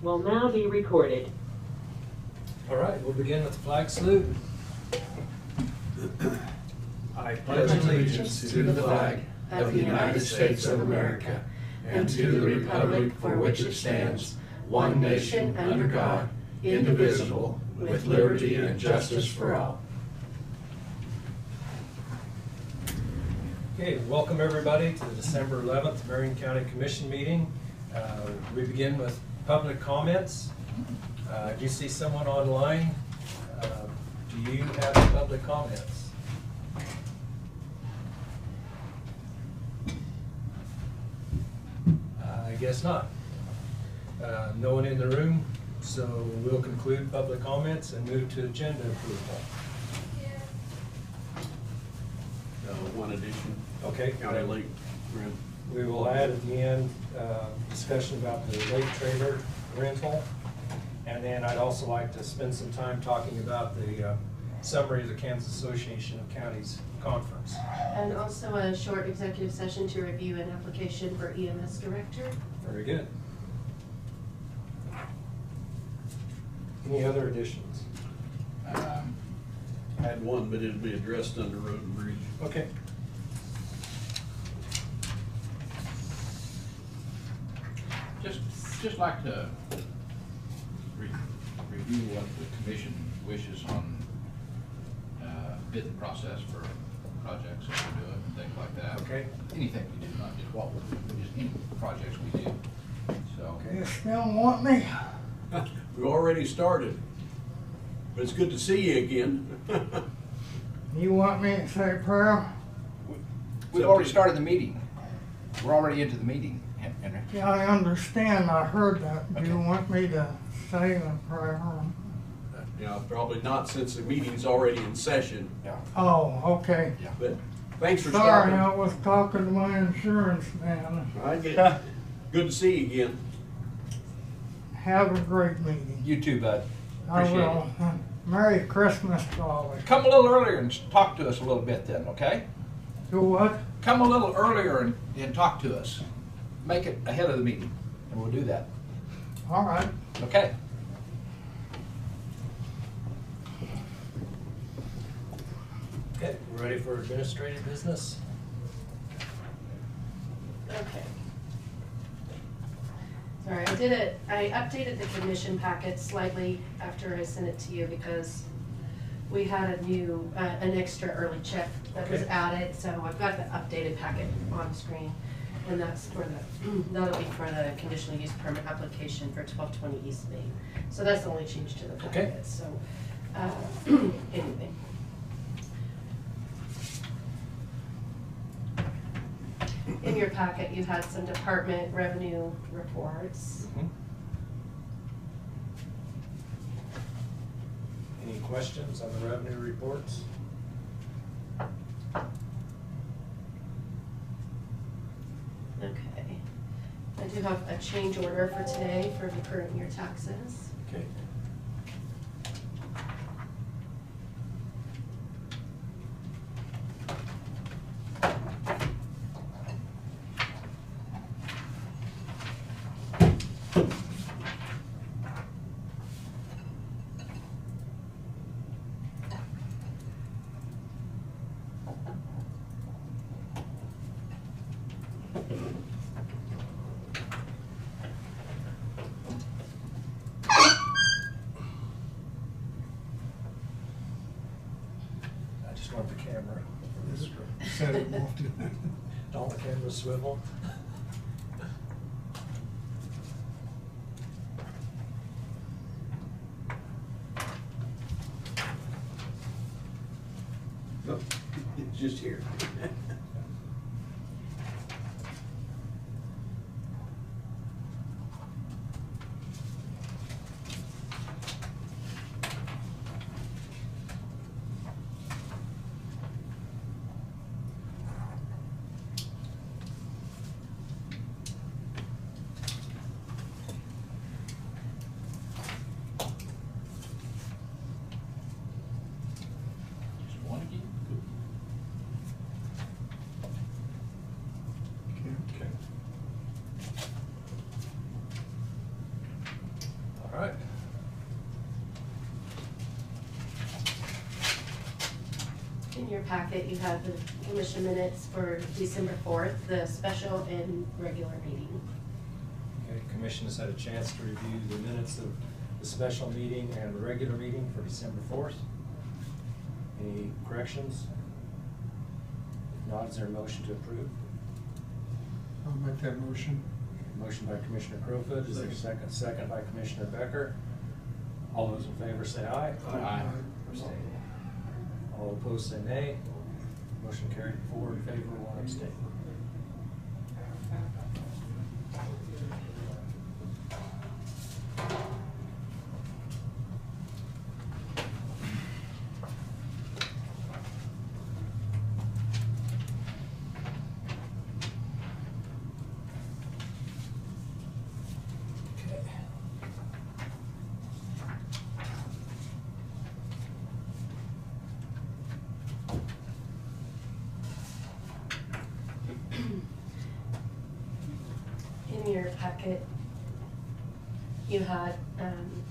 will now be recorded. All right, we'll begin with the flag salute. I pledge allegiance to the flag of the United States of America and to the republic for which it stands, one nation under God, indivisible, with liberty and justice for all. Okay, welcome everybody to the December 11th Marion County Commission meeting. We begin with public comments. Do you see someone online? Do you have public comments? I guess not. No one in the room, so we'll conclude public comments and move to agenda approval. One addition. Okay. County Lake rent. We will add at the end discussion about the lake trailer rental. And then I'd also like to spend some time talking about the summary of the Kansas Association of Counties conference. And also a short executive session to review an application for EMS director. Very good. Any other additions? I had one, but it'll be addressed under Road and Bridge. Okay. Just like to review what the commission wishes on bidding process for projects that we're doing and things like that. Okay. Anything we do, not just what we're doing, but just any projects we do. So. You still want me? We already started, but it's good to see you again. You want me to say a prayer? We've already started the meeting. We're already into the meeting, Henry. Yeah, I understand. I heard that. Do you Okay. want me to say a prayer? Yeah, probably not since the meeting's already in session, Yeah. Oh, okay. Yeah. but thanks for Sorry, stopping. I was talking to my insurance man. I get it. Good to see you again. Have a great meeting. You too, bud. I Appreciate will. Merry Christmas to all of you. Come a little earlier and talk to us a little bit then, okay? Do what? Come a little earlier and talk to us. Make it ahead of the meeting, and we'll do that. All right. Okay. Okay, we're ready for administrative business? Okay. Sorry, I updated the commission packet slightly after I sent it to you because we had a new, an extra early check that was Okay. added, so I've got the updated packet on screen. And that's for the, that'll be for the conditional use permit application for 1220 East Main. So that's the only change to the Okay. packet, so, anyway. In your packet, you had some department revenue reports. Any questions on the revenue reports? Okay. I do have a change order for today for the current year taxes. Okay. I just want the camera for this group. Said it won't do. All the cameras swivel. Nope, it's just here. In your packet, you have the commission minutes for December 4th, the special and regular meeting. Okay, commission has had a chance to review the minutes of the special meeting and the regular meeting for December 4th. Any corrections? If not, is there a motion to approve? I'll make that motion. Motion by Commissioner Crowfoot, is there a second? Second by Commissioner Becker. All those in favor say aye. Aye. All opposed say nay. Motion carried, 4 in favor, 1 abstain. In your packet, you had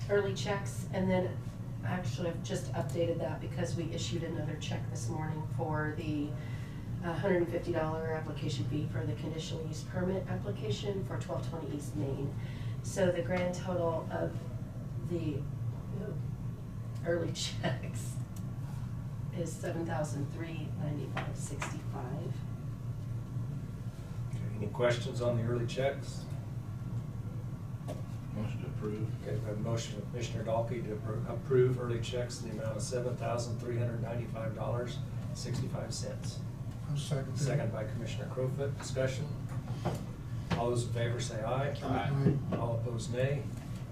early checks, and then actually I've just updated that because we issued another check this morning for the $150 application fee for the conditional use permit application for 1220 East Main. So the grand total of the early checks is $7,395.65. Any questions on the early checks? Motion to approve. Okay, we have a motion with Commissioner Dalkey to approve early checks in the amount of $7,395.65. I'll second that. Second by Commissioner Crowfoot. Discussion. All those in favor say aye. Aye. All opposed nay.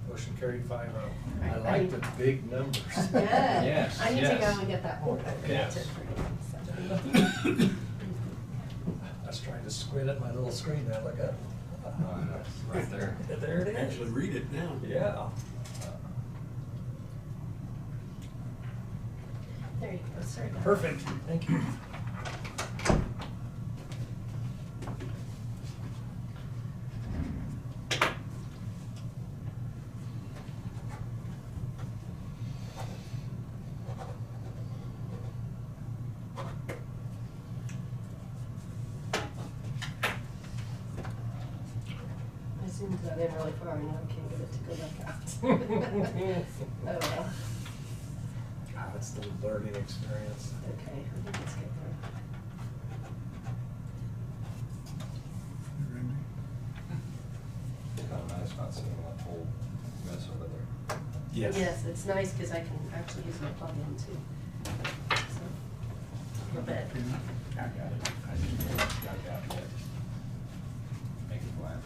Motion carried 5-0. I Right. like the big numbers. Good. Yes, I need to yes. go and get that board. Yes. So. I was trying to squint at my little screen there. Look at Right there. There it is. Actually read it now. Yeah. There you go, sorry about that. Perfect. Thank you. I zoomed that in really far, and I can't get it to go back out. Oh, well. It's the learning experience. Okay, I think it's good there. Kind of nice not seeing that whole mess over there. Yes. Yes, it's nice because I can actually use my plug-in too. So, a little bit. I got it. I just got it. Make it laugh.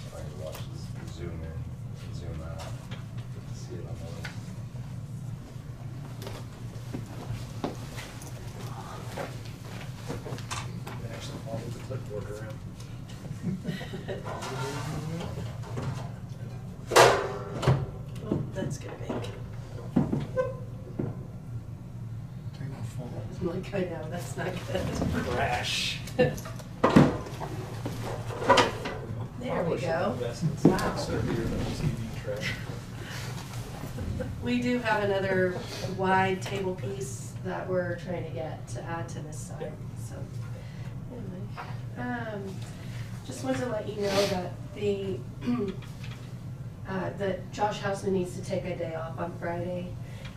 So I can watch this zoom in, zoom out. See it on the. Actually follow the clipboard around. Oh, that's gonna make. I'm like, I know, that's not good. Crash. There we go. Wow. We do have another wide table piece that we're trying to get to add to this side, so. Anyway, just wanted to let you know that that Josh Houseman needs to take a day off on Friday,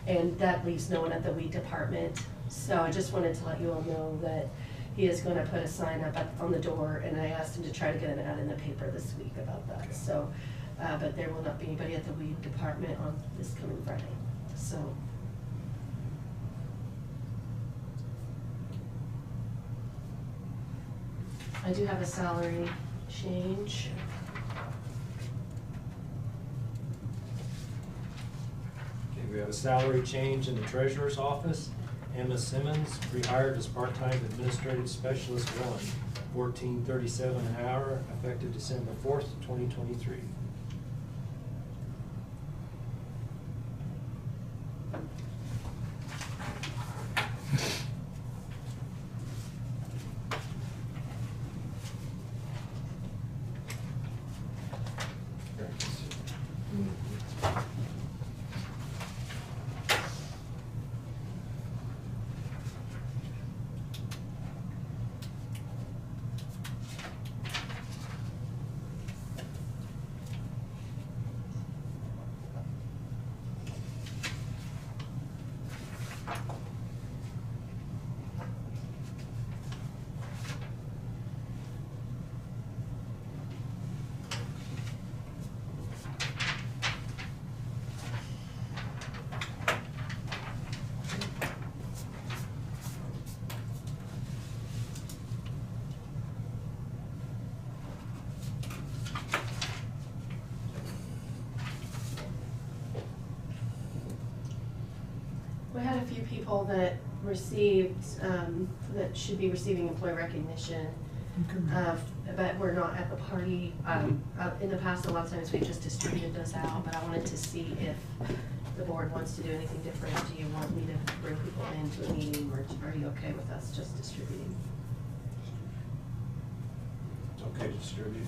and that leaves no one at the weed department. So I just wanted to let you all know that he is gonna put a sign up on the door, and I asked him to try to get an ad in the paper this week about that, Okay. so. But there will not be anybody at the weed department on this coming Friday, so. I do have a salary change. Okay, we have a salary change in the treasurer's office. Emma Simmons, rehired as part-time administrative specialist 1, $14.37 an hour, effective December 4th, 2023. We had a few people that received, that should be receiving employee recognition, but we're not at the party. In the past, a lot of times we just distributed those out, but I wanted to see if the board wants to do anything different. Do you want me to bring people into a meeting, or are you okay with us just distributing? It's okay to distribute.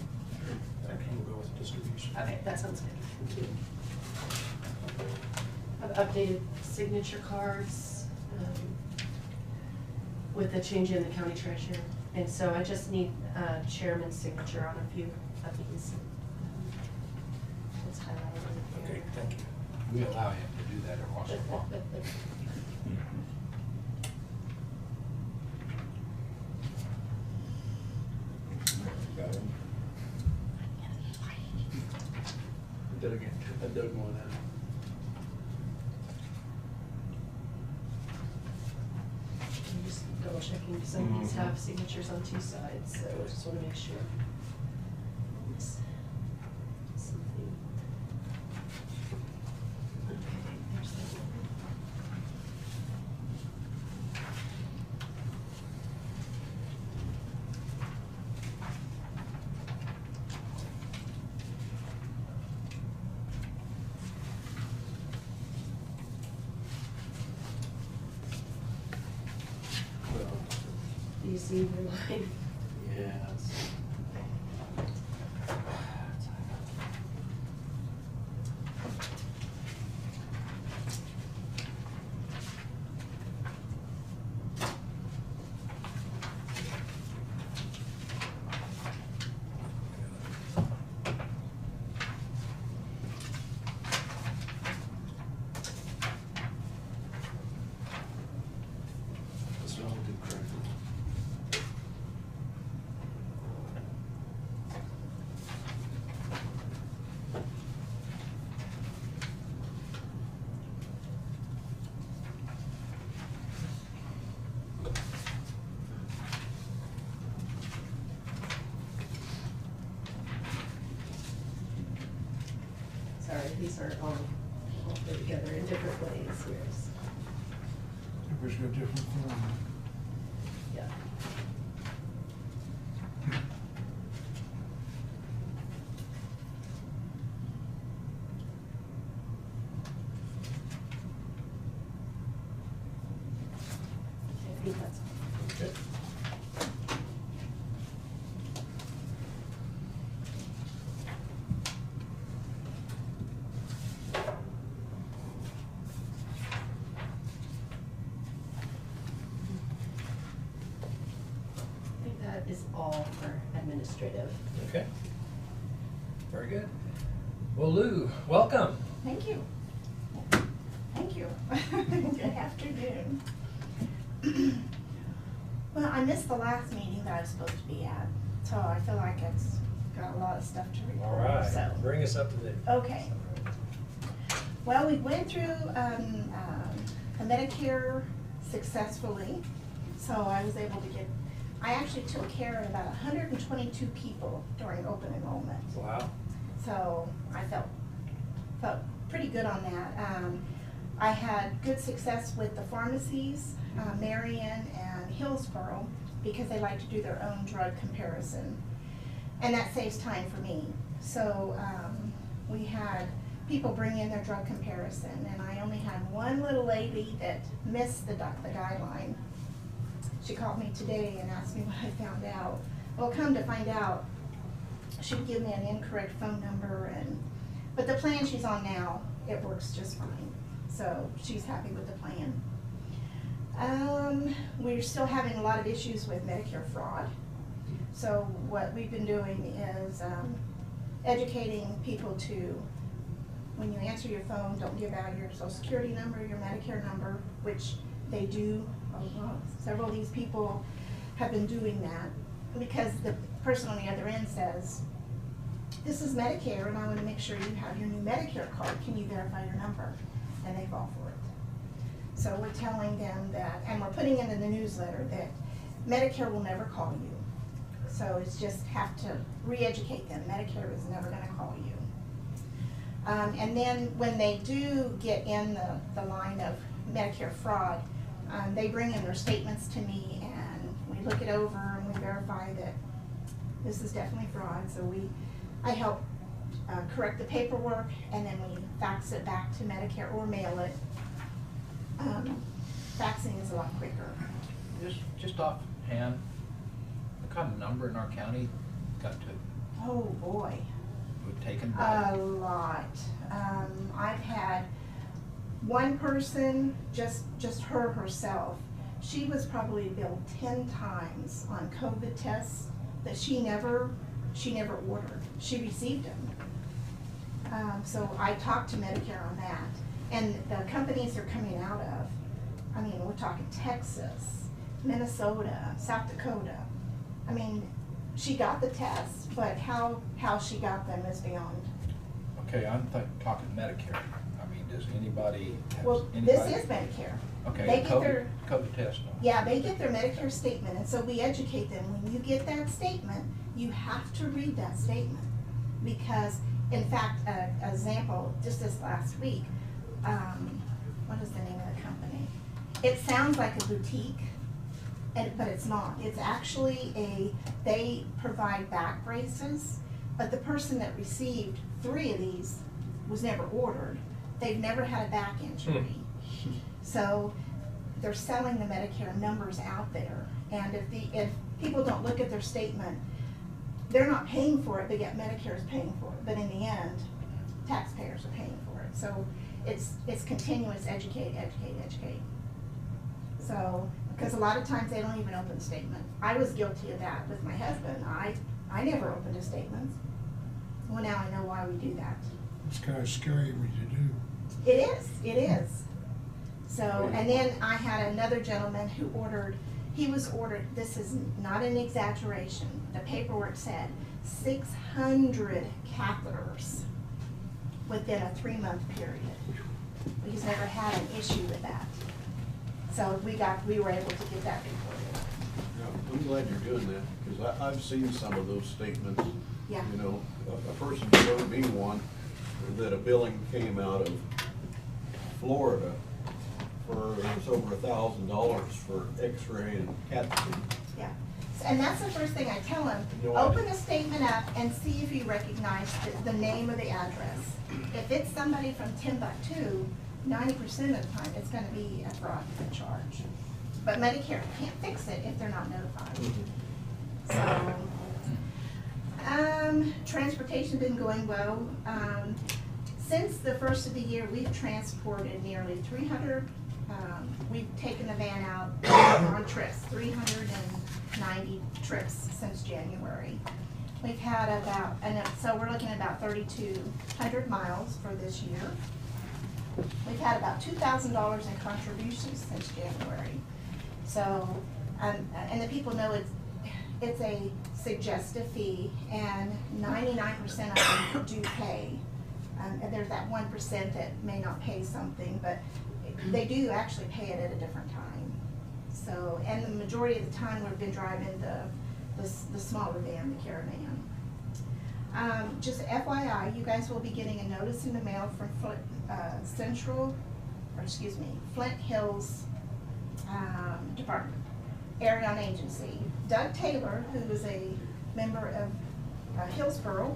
Okay. We'll go with distribution. Okay, that sounds good. Thank you. I've updated signature cards with the change in the county treasurer. And so I just need chairman's signature on a few of these. It's highlighted Okay, here. thank you. We allow him to do that every once in a while. Got it. I dug one out. I'm just double checking, some of these have signatures on two sides, so I just wanna make sure. Oops. Something. Okay, there's that one. Do you see your line? Yes. This all do correctly. Sorry, these are all put together in different ways here. Everybody's got different form. Yeah. I think that's all. Okay. I think that is all for administrative. Okay. Very good. Well, Lou, welcome. Thank you. Thank you. Good afternoon. Well, I missed the last meeting that I was supposed to be at, so I feel like it's got a lot of stuff to report. All right, So, bring us up to date. okay. Well, we went through a Medicare successfully, so I was able to I actually took care of about 122 people during open enrollment. Wow. So I felt pretty good on that. I had good success with the pharmacies, Marion and Hillsborough, because they like to do their own drug comparison. And that saves time for me. So we had people bring in their drug comparison, and I only had one little lady that missed the guideline. She called me today and asked me what I found out. Well, come to find out, she would give me an incorrect phone number, but the plan she's on now, it works just fine. So she's happy with the plan. We're still having a lot of issues with Medicare fraud. So what we've been doing is educating people to, when you answer your phone, don't give out your Social Security number, your Medicare number, which they do. Several of these people have been doing that because the person on the other end says, this is Medicare and I want to make sure you have your new Medicare card. Can you verify your number? And they fall for it. So we're telling them that, and we're putting it in the newsletter, that Medicare will never call you. So it's just have to re-educate them. Medicare is never going to call you. And then when they do get in the line of Medicare fraud, they bring in their statements to me and we look it over and we verify that this is definitely fraud. So I help correct the paperwork and then we fax it back to Medicare or mail it. Faxing is a lot quicker. Just offhand, what kind of number in our county got to, Oh, boy. was taken by? A lot. I've had one person, just her herself, she was probably billed 10 times on COVID tests that she never ordered. She received them. So I talked to Medicare on that. And the companies they're coming out of, I mean, we're talking Texas, Minnesota, South Dakota. I mean, she got the tests, but how she got them is beyond. Okay, I'm talking Medicare. I mean, does anybody have? Well, this is Medicare. Okay, They get their, COVID test. No. yeah, they get their Medicare statement, and so we educate them. When you get that statement, you have to read that statement. Because, in fact, an example, just this last week, what is the name of the company? It sounds like a boutique, but it's not. It's actually they provide back braces, but the person that received 3 of these was never ordered. They've never had a back injury. So they're selling the Medicare numbers out there. And if people don't look at their statement, they're not paying for it, but yet Medicare is paying for it. But in the end, taxpayers are paying for it. So it's continuous educate. So, because a lot of times they don't even open the statement. I was guilty of that with my husband. I never opened his statements. Well, now I know why we do that. It's kind of scary when you do. It is. So, and then I had another gentleman who was ordered, this is not an exaggeration, the paperwork said 600 catheters within a 3-month period. He's never had an issue with that. So we were able to get that reported. Yeah, I'm glad you're doing that, because I've seen some of those statements. Yeah. You know, a person showed me one that a billing came out of Florida for, it was over $1,000 for x-ray and CAT scan. Yeah, and that's the first thing I tell them. No, Open the statement up and see if you recognize the name or the address. If it's somebody from Timbuktu, 90% of the time, it's gonna be a fraudulent charge. But Medicare can't fix it if they're not notified. So, transportation's been going well. Since the first of the year, we've transported nearly 300, we've taken the van out on trips, 390 trips since January. We've had so we're looking at about 3,200 miles for this year. We've had about $2,000 in contributions since January. So, and the people know it's a suggestive fee, and 99% of them do pay. And there's that 1% that may not pay something, but they do actually pay it at a different time. So, and the majority of the time we've been driving the smaller van, the caravan. Just FYI, you guys will be getting a notice in the mail from Flint Hills Department, Area on Agency. Doug Taylor, who is a member of Hillsborough,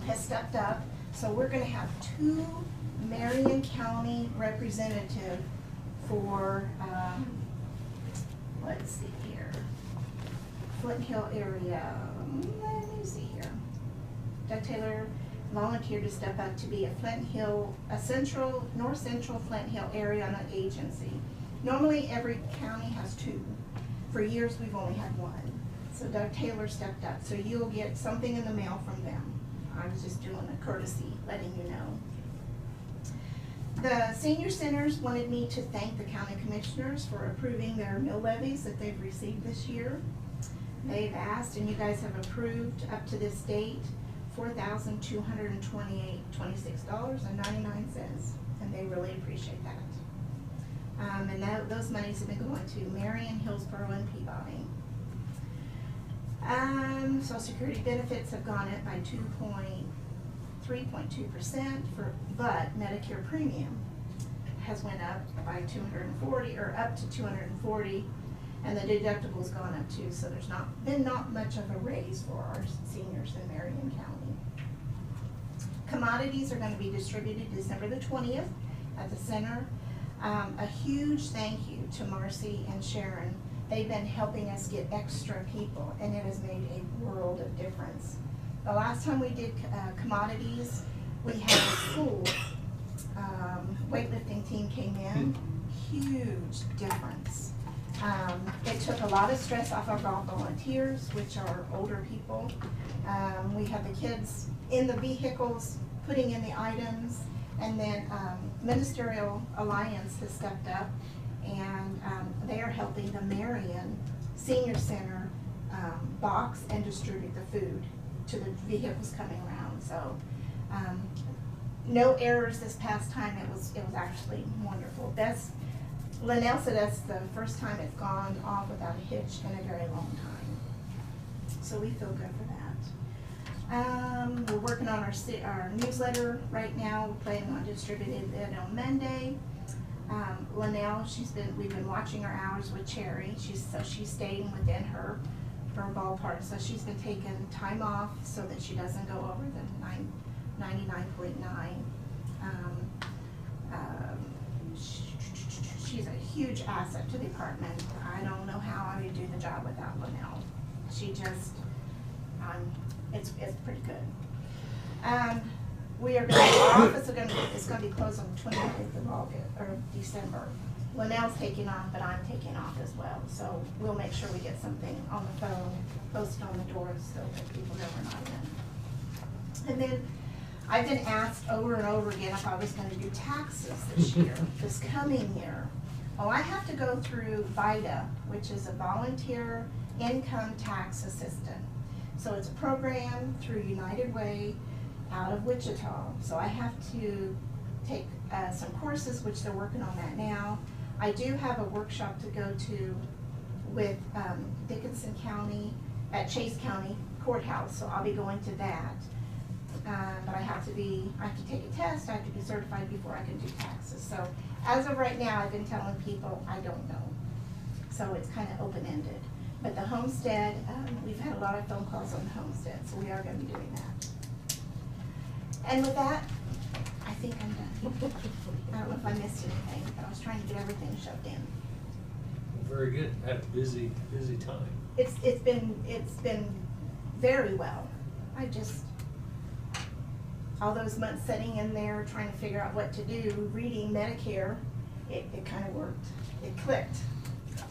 has stepped up. So we're gonna have 2 Marion County representatives for, let's see here, Flint Hill area. Let me see here. Doug Taylor volunteered to step up to be a north central Flint Hill area on an agency. Normally every county has 2. For years we've only had 1. So Doug Taylor stepped up. So you'll get something in the mail from them. I was just doing a courtesy, letting you know. The senior centers wanted me to thank the county commissioners for approving their mill levies that they've received this year. They've asked, and you guys have approved up to this date, $4,226.99, and they really appreciate that. And those monies have been going to Marion, Hillsborough, and Peabody. Social Security benefits have gone up by 3.2%, but Medicare premium has went up by 240, or up to 240, and the deductible's gone up too, so there's been not much of a raise for our seniors in Marion County. Commodities are gonna be distributed December the 20th at the center. A huge thank you to Marcy and Sharon. They've been helping us get extra people, and it has made a world of difference. The last time we did commodities, we had a full weightlifting team came in, huge difference. It took a lot of stress off of our volunteers, which are older people. We have the kids in the vehicles putting in the items, and then Ministerial Alliance has stepped up, and they are helping the Marion Senior Center box and distribute the food to the vehicles coming around. So no errors this past time. It was actually wonderful. Linnell said that's the first time it's gone off without a hitch in a very long time. So we feel good for that. We're working on our newsletter right now. We're planning on distributing it on Monday. Linnell, we've been watching her hours with Cherry. She's staying within her ballpark. So she's been taking time off so that she doesn't go over the 99.9. She's a huge asset to the department. I don't know how I would do the job without Linnell. She just, it's pretty good. We are going, our office is going to be closed on the 29th of August, or December. Linnell's taking off, but I'm taking off as well. So we'll make sure we get something on the phone, posted on the doors so that people know we're not in. And then I've been asked over and over again if I was going to do taxes this year, this coming year. Well, I have to go through VITA, which is a Volunteer Income Tax Assistant. So it's a program through United Way out of Wichita. So I have to take some courses, which they're working on that now. I do have a workshop to go to with Dickinson County at Chase County Courthouse, so I'll be going to that. But I have to take a test, I have to be certified before I can do taxes. So as of right now, I've been telling people I don't know. So it's kind of open-ended. But the homestead, we've had a lot of phone calls on the homestead, so we are going to be doing that. And with that, I think I'm done. I don't know if I missed anything, but I was trying to get everything shoved in. Very good. Had a busy time. It's been very well. All those months sitting in there trying to figure out what to do, reading Medicare, it kind of worked. It clicked.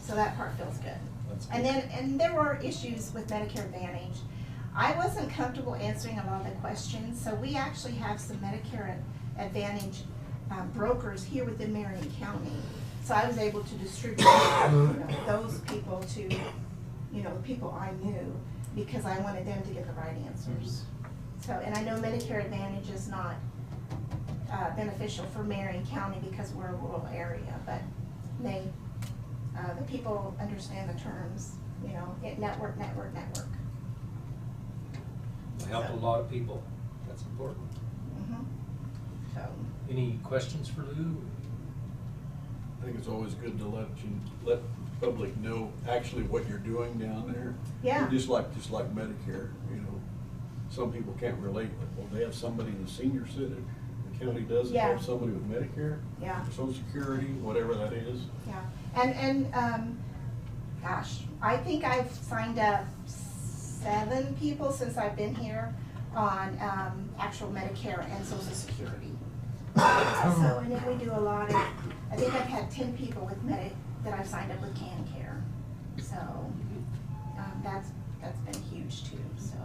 So that part feels good. That's good. And there were issues with Medicare Advantage. I wasn't comfortable answering a lot of the questions, so we actually have some Medicare Advantage brokers here within Marion County. So I was able to distribute those people to, the people I knew, because I wanted them to get the right answers. So, and I know Medicare Advantage is not beneficial for Marion County because we're a rural area, but the people understand the terms, network. It helped a lot of people. That's important. So, Any questions for Lou? I think it's always good to let the public know actually what you're doing down there. Yeah. Just like Medicare, some people can't relate, well, they have somebody in the senior center, the county doesn't Yeah. have somebody with Medicare, Yeah. Social Security, whatever that is. yeah, and gosh, I think I've signed up 7 people since I've been here on actual Medicare and Social Security. So, and then we do a lot of, I think I've had 10 people with that I've signed up with CanCare. So, that's been huge too, so.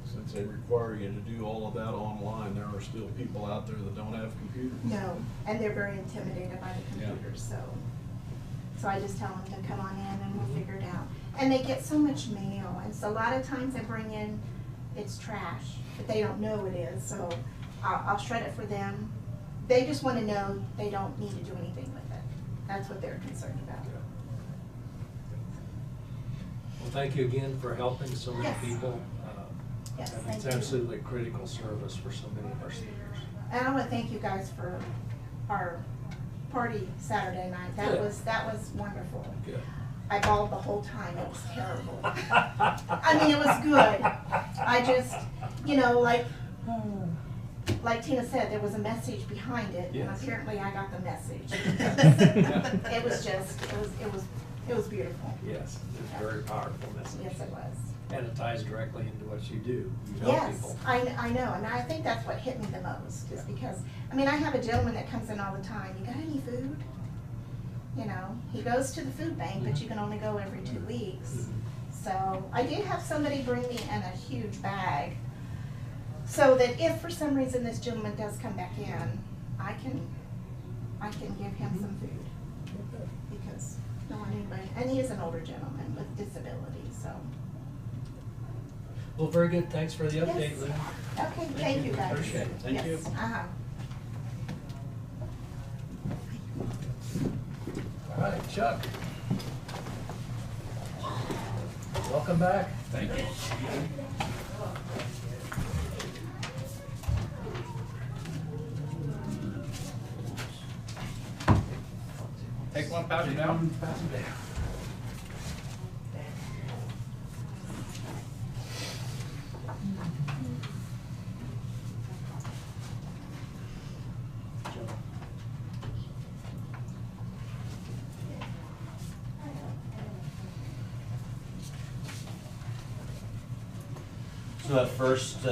Since they require you to do all of that online, there are still people out there that don't have computers. No, and they're very intimidated by the Yeah. computers, so I just tell them to come on in and we'll figure it out. And they get so much mail, and so a lot of times I bring in, it's trash, but they don't know it is, so I'll shred it for them. They just want to know they don't need to do anything with it. That's what they're concerned about. Well, thank you again for helping so many Yes. people. Yes, And thank it's you. absolutely critical service for so many of our seniors. And I want to thank you guys for our party Saturday night. Good. That was wonderful. Good. I bawled the whole time. It was terrible. I mean, it was good. I just, you know, like Tina said, there was a message behind it, and Yes. apparently I got the message. Yeah. It was beautiful. Yes, it's a very powerful message. Yes, it was. And it ties directly into what you do. You help Yes, people. I know, and I think that's what hit me the most, is Yeah. because, I mean, I have a gentleman that comes in all the time, you got any food? You know, he goes to the food bank, but you can only go every 2 weeks. Mhm. So I did have somebody bring me in a huge bag, so that if for some reason this gentleman does come back in, I can give him some food, because no one anybody, and he is an older gentleman with disabilities, so. Well, very good. Thanks for the update, Yes. Lou. Okay, thank you guys. Appreciate it. Thank you. Yes, uh-huh. All right, Chuck. Welcome back. Thank you. Take one, pass it down. So that first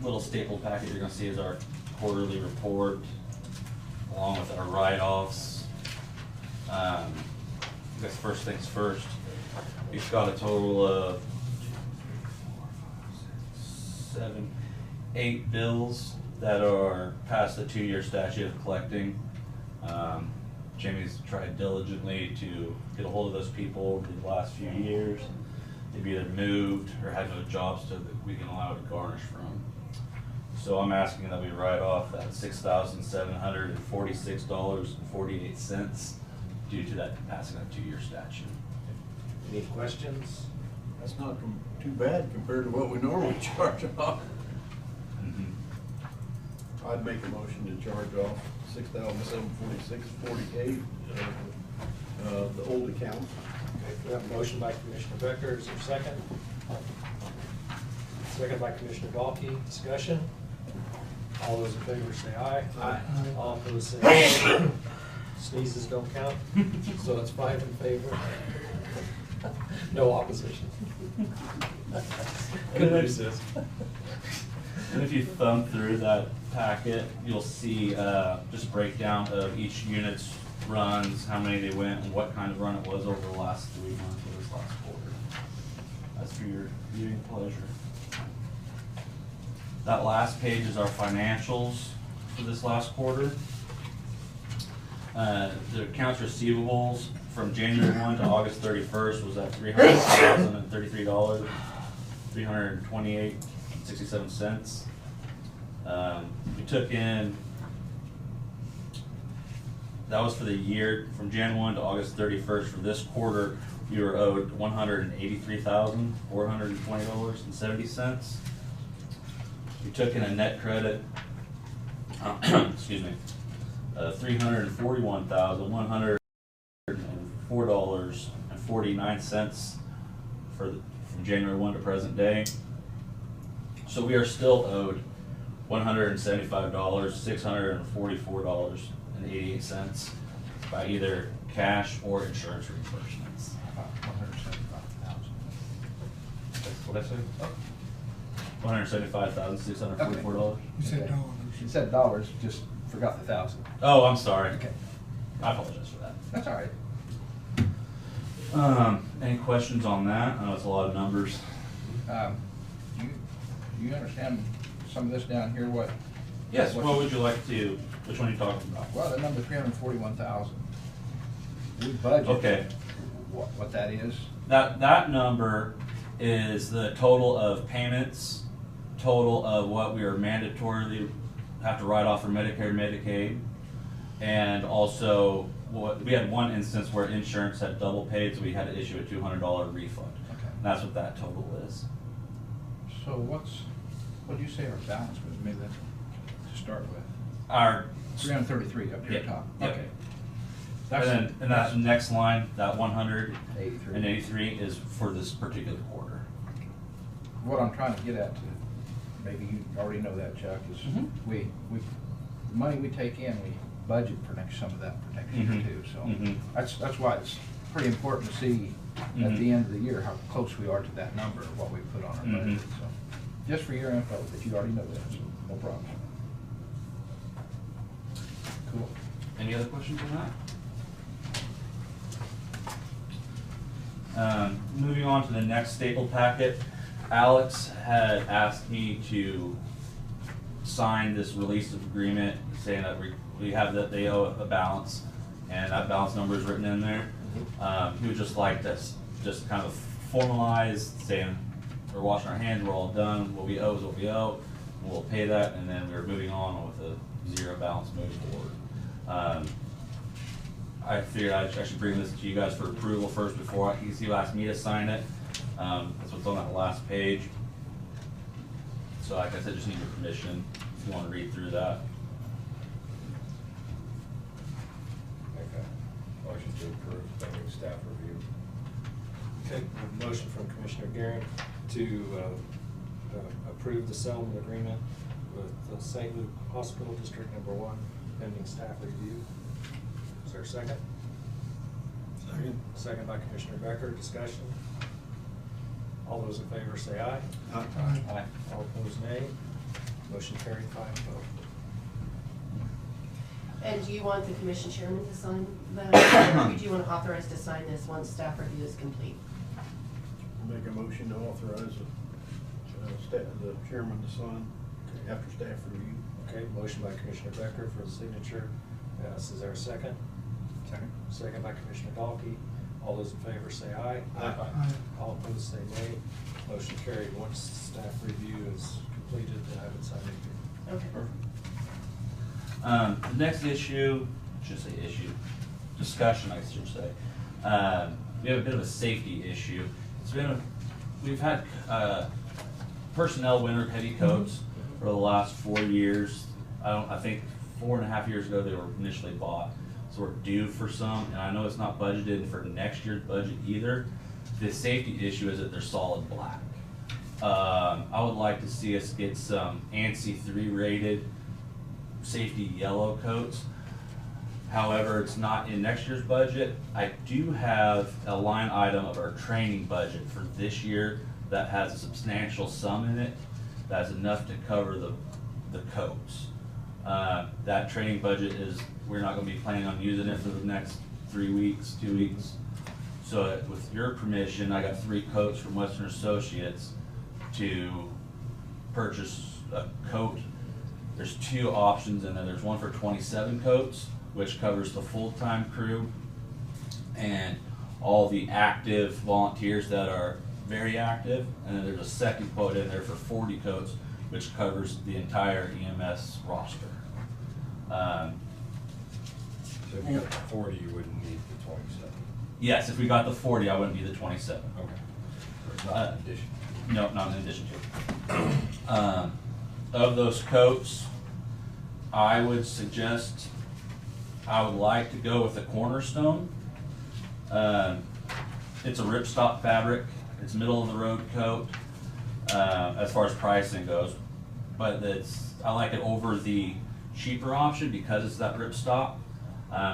little staple packet you're gonna see is our quarterly report, along with our write-offs. I guess first things first, we've got a total of 8 bills that are past the 2-year statute of collecting. Jamie's tried diligently to get a hold of those people over the last few years. They've either moved or had no jobs that we can allow to garnish from. So I'm asking that we write off that $6,746.48 due to that passing that 2-year statute. Any questions? That's not too bad compared to what we normally charge off. I'd make a motion to charge off $6,746.48, the old accounts. Okay, we have a motion by Commissioner Becker. Is there a second? Second by Commissioner Dahlke. Discussion? All those in favor say aye. Aye. All opposed say nay. Sneezes don't count, so it's 5 in favor. No opposition. Good news is. And if you thumb through that packet, you'll see just a breakdown of each unit's runs, how many they went, and what kind of run it was over the last 3 months of this last quarter. That's for your viewing pleasure. That last page is our financials for this last quarter. The accounts receivables from January 1 to August 31st was at $300,033, $328.67. We took in, that was for the year from Jan 1 to August 31st. For this quarter, we were owed $183,420.70. We took in a net credit, excuse me, $341,104.49 from January 1 to present day. So we are still owed $175,644.88 by either cash or insurance reimbursements. That's what I said? $175,644. You said dollars. You said dollars, just forgot the thousand. Oh, I'm sorry. Okay. I apologize for that. That's all right. Any questions on that? I know it's a lot of numbers. Do you understand some of this down here, what? Yes, what would you like to, which one are you talking about? Well, the number 341,000. We budget. Okay. What that is? That number is the total of payments, total of what we are mandatorily have to write off for Medicare and Medicaid, and also we had one instance where insurance had double paid, so we had to issue a $200 refund. Okay. And that's what that total is. So what do you say our balance was, maybe that's to start with? Our 333 up here Yeah, top. yeah. Okay. and that next line, that 83. 183 is for this particular quarter. What I'm trying to get at, maybe you already know that, Chuck, is Mhm. we, the money we take in, we budget for some of that for next year Mhm. too, so. Mhm. That's why it's pretty important to see at Mhm. the end of the year how close we are to that number, what we put on our budget, Mhm. so. Just for your info, that you already know that, so no problem. Cool. Any other questions on that? Moving on to the next staple packet, Alex had asked me to sign this release of agreement saying that we have that they owe a balance, and that balance number is written in there. He would just like this, just kind of formalize saying we're washing our hands, we're all done, what we owe is what we owe, we'll pay that, and then we're moving on with a zero balance moving forward. I figured I should bring this to you guys for approval first before he asked me to sign it. That's what's on that last page. So like I said, just need your permission if you want to read through that. Okay. Motion to approve pending staff review. Okay, we have a motion from Commissioner Garing to approve the settlement agreement with the St. Luke Hospital District Number 1 pending staff review. Is there a second? Second. Second by Commissioner Becker. Discussion. All those in favor say aye. Aye. All opposed, nay. Motion carried 5-0. And do you want the commission chairman to sign that? Or do you want to authorize to sign this once staff review is complete? Make a motion to authorize the chairman to sign after staff review. Okay, motion by Commissioner Becker for the signature. Is there a second? Second. Second by Commissioner Dahlke. All those in favor say aye. Aye. All opposed say nay. Motion carried. Once staff review is completed, then I would sign it. Okay. The next issue, discussion I should say. We have a bit of a safety issue. We've had personnel winter heavy coats for the last 4 years. I think 4.5 years ago they were initially bought. So we're due for some, and I know it's not budgeted for next year's budget either. The safety issue is that they're solid black. I would like to see us get some ANSI 3 rated safety yellow coats. However, it's not in next year's budget. I do have a line item of our training budget for this year that has a substantial sum in it. That's enough to cover the coats. That training budget we're not gonna be planning on using it for the next 3 weeks, 2 weeks. So with your permission, I got 3 coats from Western Associates to purchase a coat. There's 2 options in there. There's one for 27 coats, which covers the full-time crew and all the active volunteers that are very active. And then there's a second quote in there for 40 coats, which covers the entire EMS roster. So if you got the 40, you wouldn't need the 27. Yes, if we got the 40, I wouldn't need the 27. Okay. So it's not in addition. No, not in addition to. Of those coats, I would suggest, I would like to go with the Cornerstone. It's a ripstop fabric. It's middle of the road coat as far as pricing goes, but I like it over the cheaper option because it's that ripstop.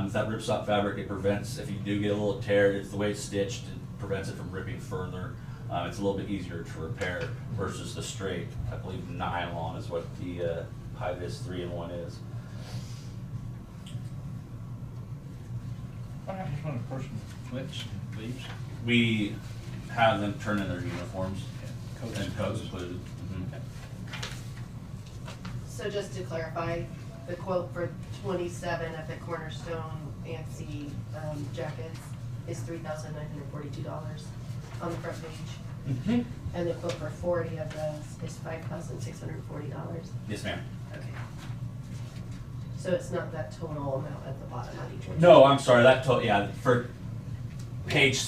With that ripstop fabric, it prevents, if you do get a little tear, it's the way it's stitched, it prevents it from ripping further. It's a little bit easier to repair versus the straight, I believe nylon is what the high-vis 3-in-1 is. What happens when a person quits and leaves? We have them turn in their uniforms Coats and coats included. Okay. So just to clarify, the quote for 27 of the Cornerstone ANSI jackets is $3,942 on the front page. Mhm. And the quote for 40 of those is $5,640. Yes, ma'am. Okay. So it's not that total amount at the bottom of each one? No, I'm sorry, for page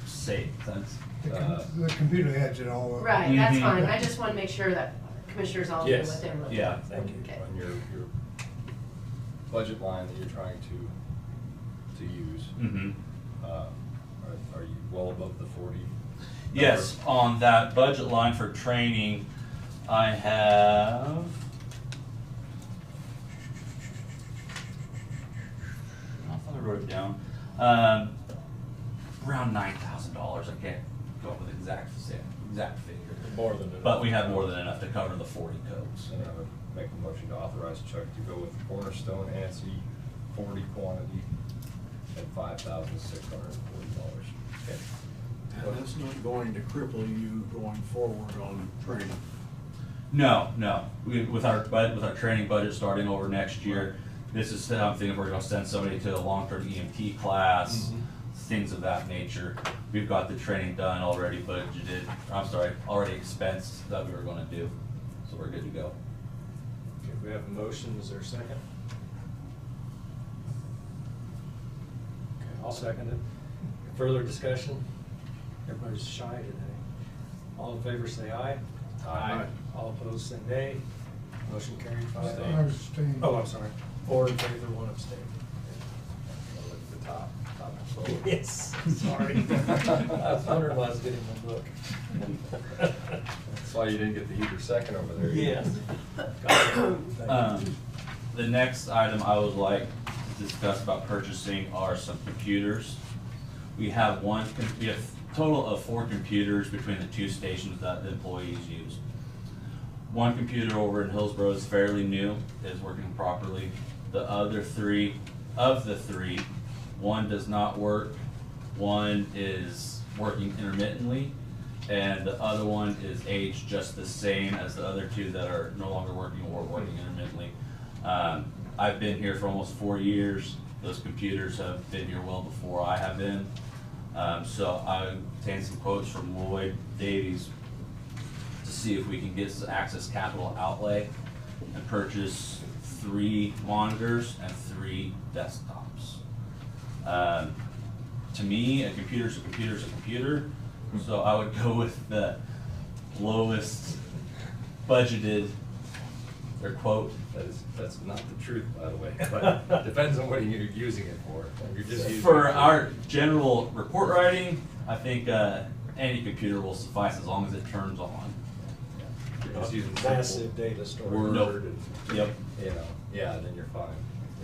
sake, that's, The computer heads it all up. Right, that's Mhm. fine, I just wanna make sure that commissioners all know Yes. what they're looking Yeah. at. Thank you. Okay. On your budget line that you're trying to use, Mm-hmm. are you well above the 40? Yes, on that budget line for training, I have. I thought I wrote it down. Around $9,000. I can't go up with exact figure. More than enough. But we have more than enough to cover the 40 codes. And I would make a motion to authorize Chuck to go with Cornerstone ANSI 40 quantity at $5,640. Okay. And that's not going to cripple you going forward on training. No. With our training budget starting over next year, this is something we're going to send somebody to a long-term EMT class, things of that nature. We've got the training done already budgeted. Already expensed that we were going to do, so we're good to go. Okay, we have a motion, is there a second? Okay, I'll second it. Further discussion? Everybody's shy today. All in favor say aye. Aye. All opposed say nay. Motion carried 5-0. I abstain. Oh, I'm sorry. 4 in favor, 1 abstain. Look at the top quote. Yes, sorry. I was wondering why I was getting the look. That's why you didn't get the heater second over there. Yes. Thank you. The next item I would like to discuss about purchasing are some computers. We have a total of 4 computers between the 2 stations that the employees use. One computer over in Hillsborough is fairly new, is working properly. The other 3, of the 3, 1 does not work, 1 is working intermittently, and the other one is aged just the same as the other 2 that are no longer working or working intermittently. I've been here for almost 4 years. Those computers have been here well before I have been. So I obtained some quotes from Lloyd Davies to see if we can get some access capital outlay and purchase 3 monitors and 3 desktops. To me, a computer's a computer's a computer, so I would go with the lowest budgeted, or quote. That's not the truth, by the way, but it depends on what you're using it for. If you're just using For it our general report writing, I think any computer will suffice as long as it turns on. You're just using Massive data storage. Nope. Word and, Yep. you know, yeah, then you're fine.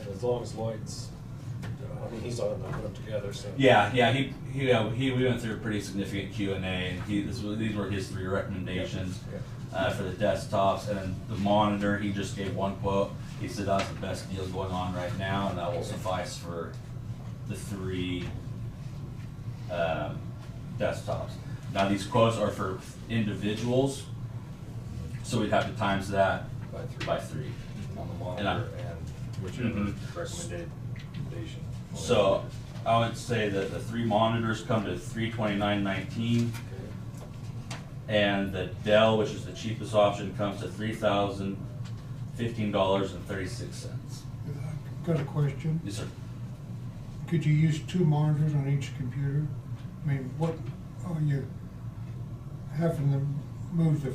And as long as Lloyd's, I mean, he's on them together, so. Yeah, we went through a pretty significant Q&A, and these were his 3 recommendations for the desktops, and then the monitor, he just gave 1 quote. He said that's the best deal going on right now, and that will suffice for the 3 desktops. Now, these quotes are for individuals, so we'd have to times that by 3. On the And I- monitor and whichever Mhm. recommendation. So I would say that the 3 monitors come to $329.19, and the Dell, which is the cheapest option, comes to $3,015.36. Got a question. Yes, sir. Could you use 2 monitors on each computer? I mean, what, are you having to move the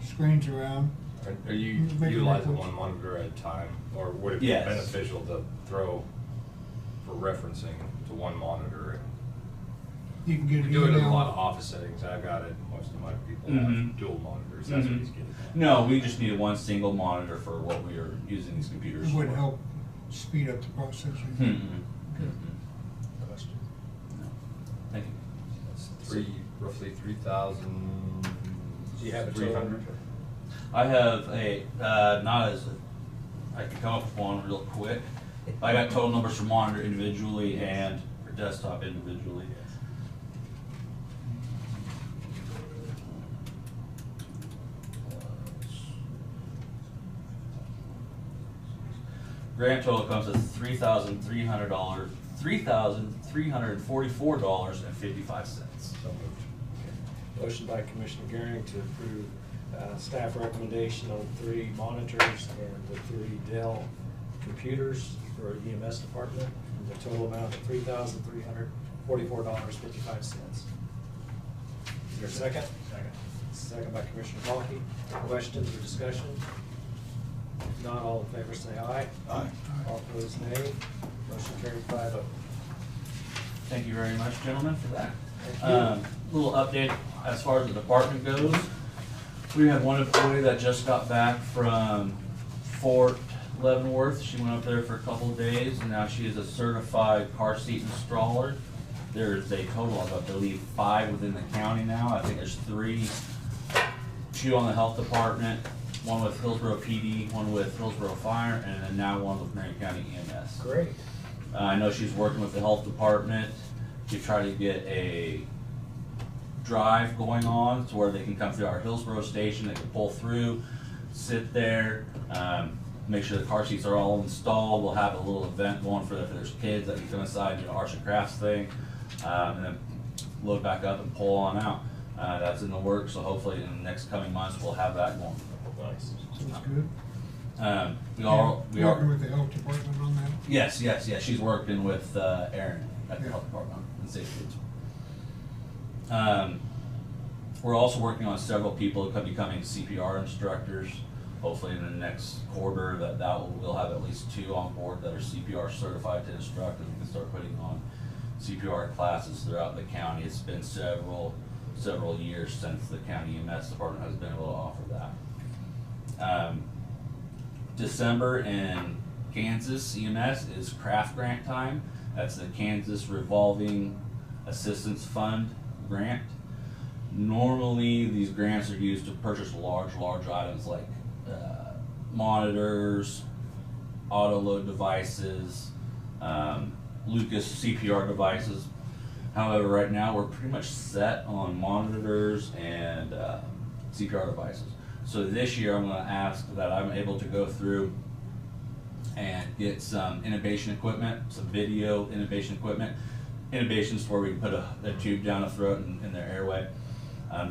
screens around? Are you Make it utilizing equal. 1 monitor at a time, or would it be Yes. beneficial to throw for referencing to 1 monitor? You can get We an do it in a email. lot of office settings. I've got it, most of my people Mhm. have dual monitors, that's what he's getting at. No, we just needed 1 single monitor for what we are using these computers It for. would help speed up the processing. Mhm. Question. No. Thank you. That's roughly 3,000. Do you have a total? 300? I have I can come up with one real quick. I got total numbers for monitor individually and for desktop individually. Grand total comes to $3,344.55. So moved. Motion by Commissioner Gearing to approve staff recommendation on 3 monitors and the 3 Dell computers for EMS department, the total amount of $3,344.55. Is there a second? Second. Second by Commissioner Balky. Questions or discussion? If not, all in favor say aye. Aye. All opposed, nay. Motion carried 5-0. Thank you very much, gentlemen, for that. Thank you. Little update as far as the department goes. We have one employee that just got back from Fort Leavenworth. She went up there for a couple of days, and now she is a certified car seat installer. There's a total of, I believe, 5 within the county now. I think there's 3, 2 on the health department, 1 with Hillsborough PD, 1 with Hillsborough Fire, and then now 1 with Marion County EMS. Great. I know she's working with the health department to try to get a drive going on to where they can come through our Hillsborough station, they can pull through, sit there, make sure the car seats are all installed. We'll have a little event going for if there's kids that can come inside, do an arts and crafts thing, and then load back up and pull on out. That's in the works, so hopefully in the next coming months we'll have that going. Nice. Sounds good. We are Working with the health department on that? Yes, she's working with Erin at the Yeah. health department in safety. We're also working on several people becoming CPR instructors. Hopefully in the next quarter we'll have at least 2 on board that are CPR certified to instruct, and we can start putting on CPR classes throughout the county. It's been several years since the county EMS department has been able to offer that. December in Kansas EMS is craft grant time. That's the Kansas Revolving Assistance Fund grant. Normally these grants are used to purchase large items like monitors, auto load devices, Lucas CPR devices. However, right now we're pretty much set on monitors and CPR devices. So this year I'm going to ask that I'm able to go through and get some intubation equipment, some video intubation equipment. Intubation's where we can put a tube down the throat and in their airway.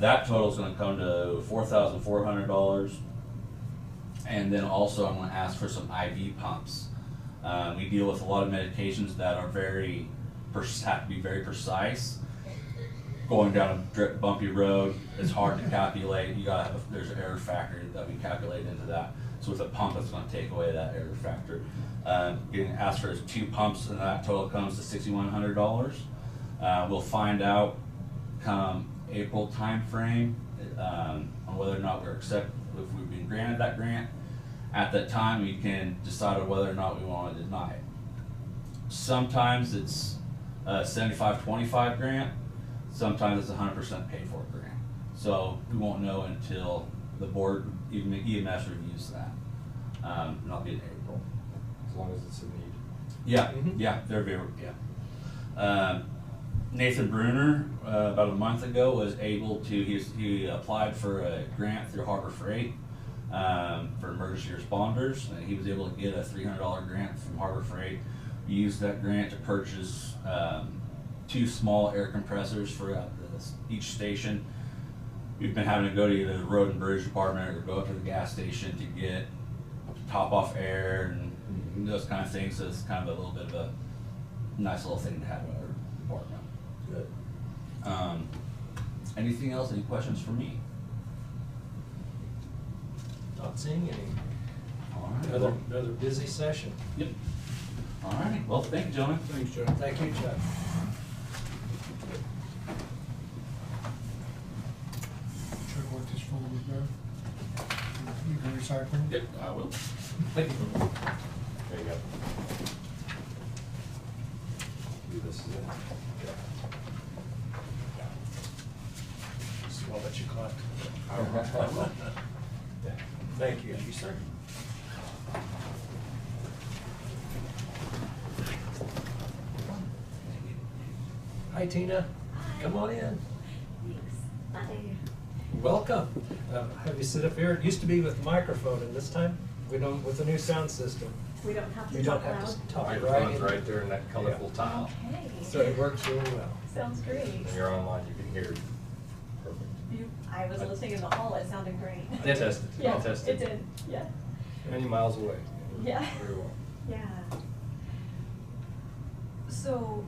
That total is going to come to $4,400. And then also I'm going to ask for some IV pumps. We deal with a lot of medications that are have to be very precise. Going down a bumpy road, it's hard to calculate. You gotta have there's an error factor that we calculate into that. So with a pump, it's going to take away that error factor. Getting asked for 2 pumps, and that total comes to $6,100. We'll find out come April timeframe on whether or not if we've been granted that grant. At that time, we can decide on whether or not we want to deny it. Sometimes it's a 75-25 grant. Sometimes it's 100% paid for grant. So we won't know until the board, even EMS reviews that. And that'll be in April. As long as it's a need. Yeah, Mhm. yeah, they're very, yeah. Nathan Bruner, about a month ago, was able to, he applied for a grant through Harbor Freight for emergency responders. And he was able to get a $300 grant from Harbor Freight. We used that grant to purchase 2 small air compressors for each station. We've been having to go to either the road and bridge department or go up to the gas station to get top off air and those kind of things. So it's kind of a little bit of a nice little thing to have in our department. Good. Anything else? Any questions for me? Not seeing any. All right. Another busy session. Yep. All right. Well, thank you, gentlemen. Thanks, Joe. Thank you, Chuck. Check what this folder's got. You can recycle it. Yep, I will. There you go. Do this is it. Just want to let you collect. I will. Thank you, sir. Hi, Tina. Come on in. Thanks. Bye. Welcome. Have you sit up here? It used to be with microphone, and this time we don't, with the new sound system. We don't have to You don't talk have loud. to talk Microphone's right right there in that colorful tile. Okay. So it works really well. Sounds great. When you're online, you can hear it. Perfect. I was listening in the hall, it sounded great. I tested. Yeah, I tested. it did, yeah. Many miles away. Yeah. Very well. Yeah. So,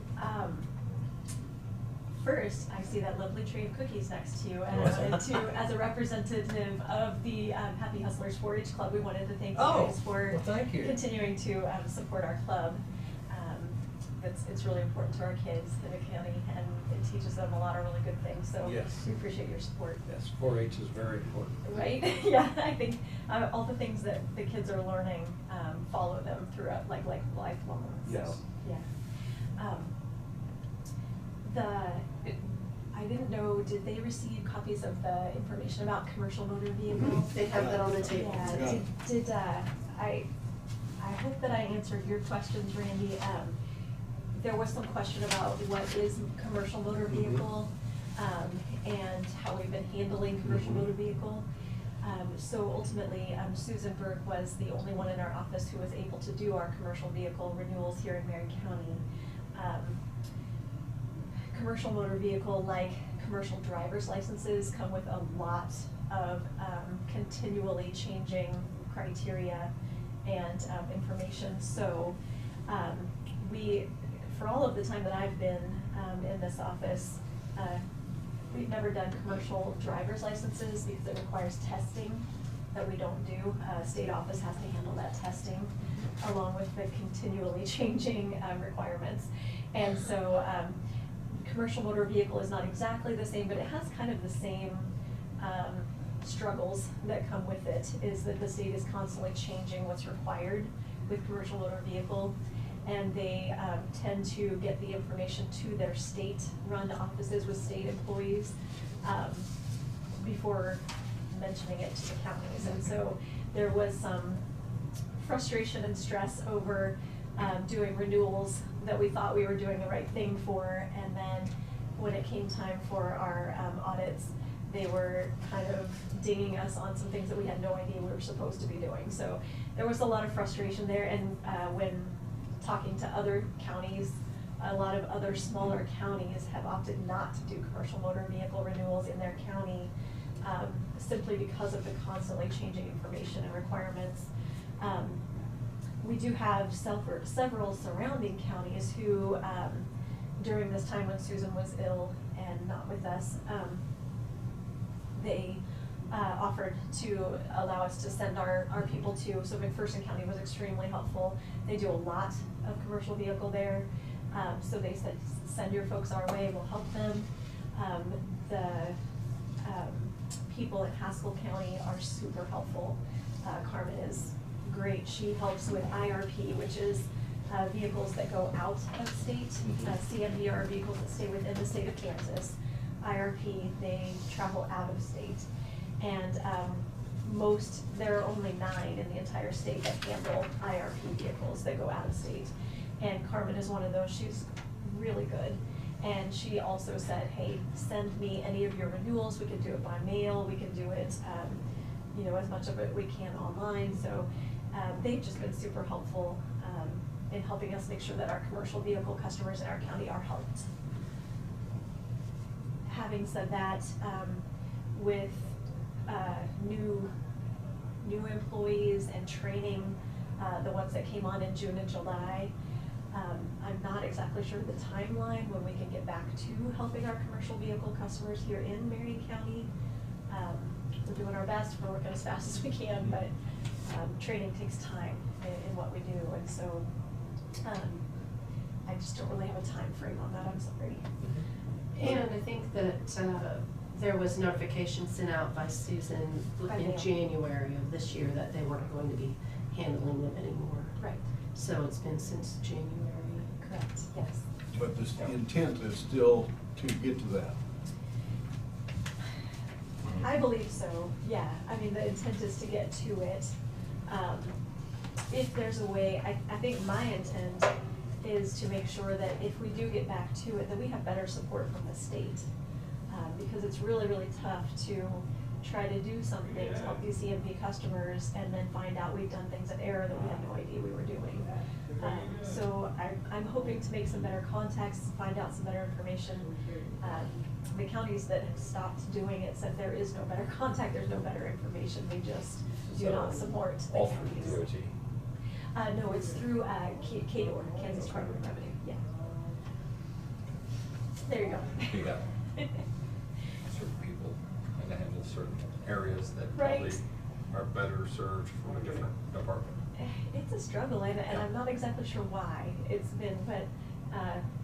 first, I see that lovely tray of cookies next to you, and as a representative of the Happy Hustlers 4-H Club, we wanted to thank you Oh, guys for well, thank you. continuing to support our club. It's really important to our kids in the county, and it teaches them a lot of really good things, so Yes. we appreciate your support. Yes, 4-H is very important. Right? Yeah, I think all the things that the kids are learning follow them throughout, like lifelong. Yes. So, yeah. I didn't know, did they receive copies of the information about commercial motor vehicle? They have that on the table. Yeah, did I hope that I answered your questions, Randy. There was some question about what is commercial motor vehicle, and how we've been handling commercial motor vehicle. So ultimately, Susan Burke was the only one in our office who was able to do our commercial vehicle renewals here in Marion County. Commercial motor vehicle, like commercial driver's licenses, come with a lot of continually changing criteria and information. So for all of the time that I've been in this office, we've never done commercial driver's licenses because it requires testing that we don't do. State office has to handle that testing along with the continually changing requirements. And so commercial motor vehicle is not exactly the same, but it has kind of the same struggles that come with it, is that the state is constantly changing what's required with commercial motor vehicle. And they tend to get the information to their state-run offices with state employees before mentioning it to the counties. And so there was some frustration and stress over doing renewals that we thought we were doing the right thing for, and then when it came time for our audits, they were kind of dinging us on some things that we had no idea we were supposed to be doing. So there was a lot of frustration there, and when talking to other counties, a lot of other smaller counties have opted not to do commercial motor vehicle renewals in their county simply because of the constantly changing information and requirements. We do have several surrounding counties who, during this time when Susan was ill and not with us, they offered to allow us to send our people to. So McPherson County was extremely helpful. They do a lot of commercial vehicle there. So they said, send your folks our way, we'll help them. The people in Haskell County are super helpful. Carmen is great. She helps with IRP, which is vehicles that go out of state. CMV are vehicles that stay within the state of Kansas. IRP, they travel out of state. And there are only 9 in the entire state that handle IRP vehicles that go out of state. And Carmen is one of those. She's really good. And she also said, hey, send me any of your renewals. We can do it by mail. We can do it, as much of it we can online. So they've just been super helpful in helping us make sure that our commercial vehicle customers in our county are helped. Having said that, with new employees and training, the ones that came on in June and July, I'm not exactly sure the timeline when we can get back to helping our commercial vehicle customers here in Marion County. We're doing our best, we're working as fast as we can, but training takes time in what we do, and so I just don't really have a time frame on that, I'm sorry. And I think that there was notification sent out by Susan in January of this year that they weren't going to be handling them anymore. Right. So it's been since January. Correct, yes. But the intent is still to get to that. I believe so, yeah. I mean, the intent is to get to it. If there's a way, I think my intent is to make sure that if we do get back to it, that we have better support from the state. Because it's really, really tough to try to do some things, help these CMP customers, and then find out we've done things in error that we had no idea we were doing. So I'm hoping to make some better contacts, find out some better information. The counties that have stopped doing it said there is no better contact, there's no better information, they just do not support the All counties. through DOT? No, it's through KDOR, Kansas Department of Revenue, yeah. There you go. We got certain people and to handle certain areas that Right. probably are better served from a different department. It's a struggle, and I'm not exactly sure why it's been, but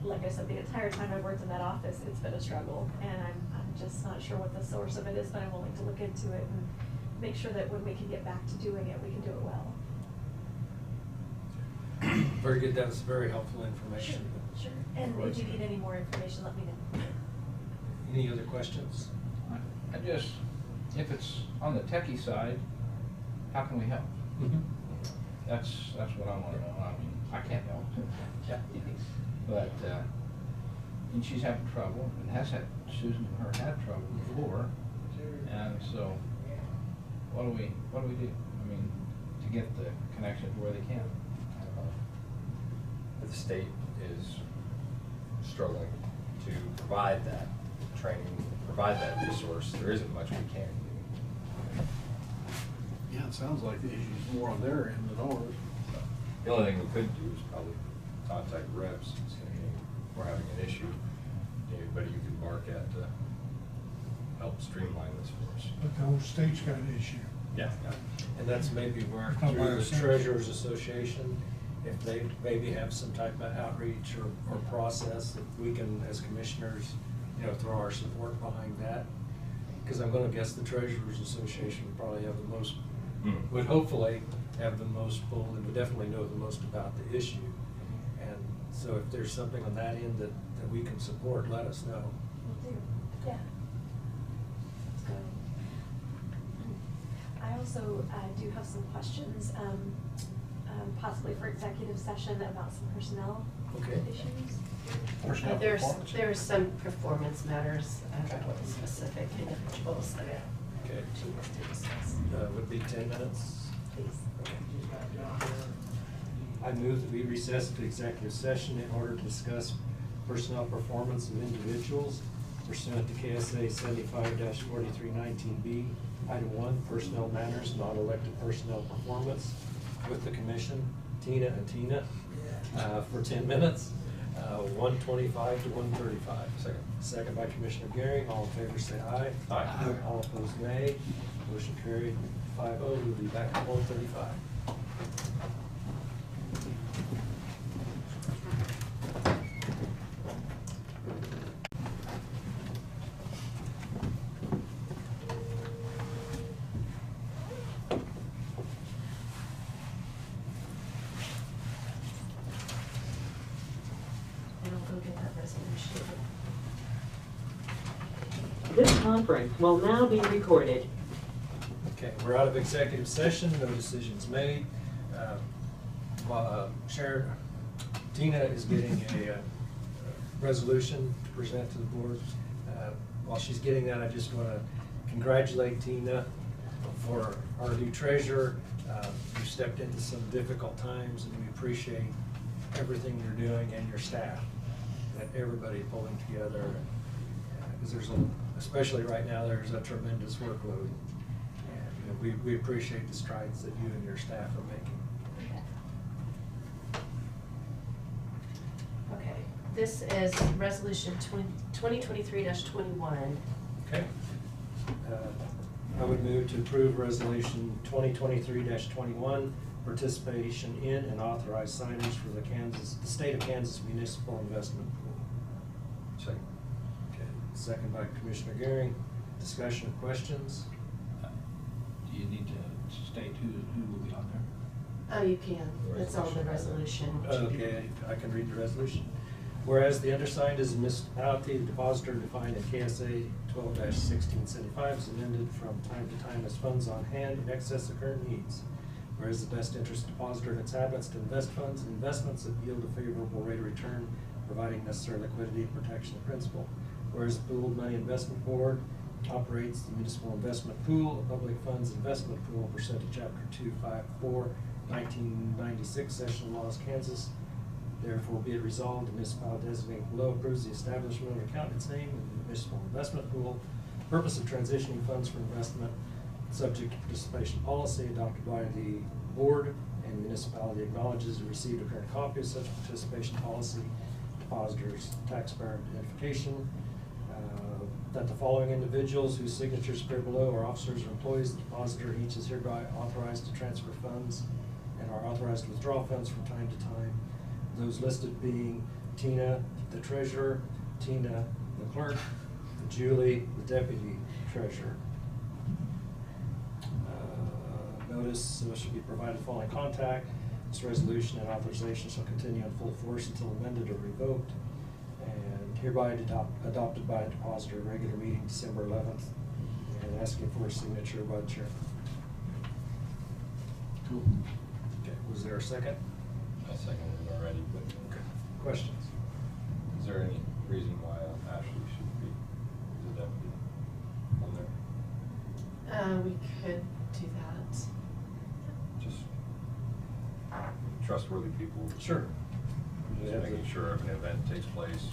like I said, the entire time I've worked in that office, it's been a struggle, and I'm just not sure what the source of it is, but I'm willing to look into it and make sure that when we can get back to doing it, we can do it well. Very good, that was very helpful information. Sure. And if you need any more information, let me know. Any other questions? I just, if it's on the techie side, how can we help? That's what I wanna know. I mean, I can't help. Yeah. But, and she's having trouble, and has had, Susan and her had trouble before, and so, what do we do? I mean, to get the connection to where they can. If the state is struggling to provide that training, provide that resource, there isn't much we can do. Yeah, it sounds like the issue's more on their end than ours. The only thing we could do is probably contact reps and say, hey, we're having an issue. Anybody you can bark at to help streamline this for us. But the whole state's got an issue. Yeah. And that's maybe where It's not by through the ourselves. Treasurers Association, if they maybe have some type of outreach or process, if we can, as commissioners, you know, throw our support behind that. Because I'm gonna guess the Treasurers Association would probably have the most, would hopefully have the most pull and would definitely know the most about the issue. And so if there's something on that end that we can support, let us know. Will do, yeah. Let's go. I also do have some questions, possibly for executive session about some personnel Okay. issues. Personnel performance. There's some performance matters, specific individuals that Okay. she wants to discuss. Would be 10 minutes. Please. I move that we recess to executive session in order to discuss personnel performance of individuals pursuant to KSA 75-4319B. Item 1, personnel matters, non-elected personnel performance with the commission, Tina and Tina, for 10 minutes, 1:25 to 1:35. Second. Second by Commissioner Gehring. All in favor say aye. Aye. All opposed nay. Motion carried 5-0. We'll be back at 1:35. And I'll go get that resolution. This conference will now be recorded. Okay, we're out of executive session, no decisions made. Sharon, Tina is getting a resolution to present to the board. While she's getting that, I just want to congratulate Tina for our new treasurer. You stepped into some difficult times, and we appreciate everything you're doing and your staff, and everybody pulling together. Because there's especially right now, there's a tremendous workload. And we appreciate the strides that you and your staff are making. Okay, this is resolution 2023-21. Okay. I would move to approve resolution 2023-21, participation in and authorize signage for the state of Kansas Municipal Investment Pool. Second. Okay, second by Commissioner Gehring. Discussion or questions? Do you need to state who will be on there? Oh, you can, it's on the resolution. Okay, I can read the resolution. Whereas the undersigned is a municipality, the depositor defined in KSA 12-1675 is amended from time to time as funds on hand in excess of current needs. Whereas the best interest depositor and its habits to invest funds in investments that yield a favorable rate of return, providing necessary liquidity and protection of principal. Whereas the Pooled Money Investment Board operates the municipal investment pool, a public funds investment pool pursuant to Chapter 254, 1996 Session Laws, Kansas. Therefore, be it resolved, the municipality designated below approves the establishment of an account in its name in the municipal investment pool. Purpose of transitioning funds for investment, subject to participation policy adopted by the board, and the municipality acknowledges and received a current copy of such participation policy. depositor's taxpayer identification. That the following individuals whose signatures appear below are officers or employees of the depositor, and each is hereby authorized to transfer funds and are authorized to withdraw funds from time to time. Those listed being Tina, the treasurer, Tina, the clerk, Julie, the deputy treasurer. Notice should be provided following contact. This resolution and authorization shall continue in full force until amended or revoked, and hereby adopted by a depositor at regular meeting December 11th, and asking for a signature by the chair. Cool. Okay, was there a second? I seconded it already, but Questions? is there any reason why Ashley should be the deputy on there? We could do that. Just trustworthy people. Sure. Just making sure if an event takes place,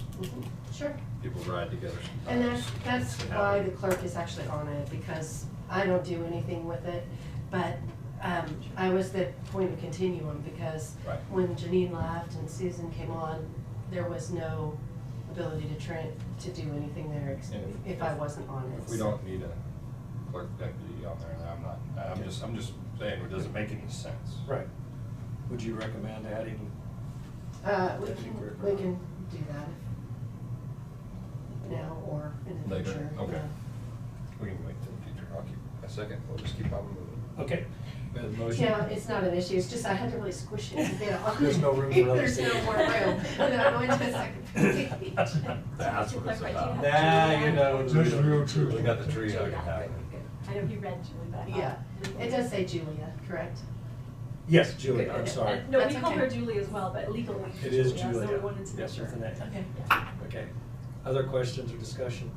Sure. people ride together And sometimes. that's It why the happens. clerk is actually on it, because I don't do anything with it. But I was the point of continuum, because Right. when Janine left and Susan came on, there was no ability to do anything there And if I wasn't on it. If we don't need a clerk deputy on there, I'm just saying, it doesn't make any sense. Right. Would you recommend adding? We can do that now or in the Later, future. okay. yeah. We can wait till the future. I'll keep a second. We'll just keep on moving. Okay. We have a motion. Yeah, it's not an issue, it's just I had to really squish it a bit on. There's no room for other There's no signatures. more room, and I'm going to a second page. That's what it's about. Nah, you know. That's real true. We got the tree hugging happening. I know he read Julie, but. Yeah, it does say Julia, correct? Yes, Julie, I'm Good. sorry. No, we That's call okay. her Julie as well, but legally. It is So Julia. we wanted to make Yes, sure. with an A. Okay. Yeah. Okay. Other questions or discussion?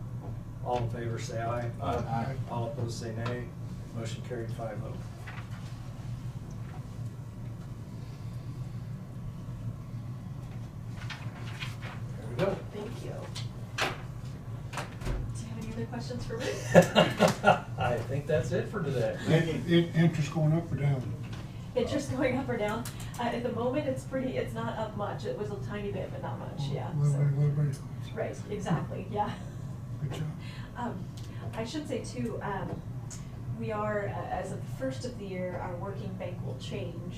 All in favor, say aye. Aye. All opposed, say nay. Motion carried 5-0. There we go. Thank you. Do you have any other questions for me? I think that's it for today. Interest going up or down? Interest going up or down? At the moment, it's not up much. It was a tiny bit, but not much, yeah. A little so- bit, a little bit. Right, exactly, yeah. Good job. I should say too, we are, as of the first of the year, our working bank will change.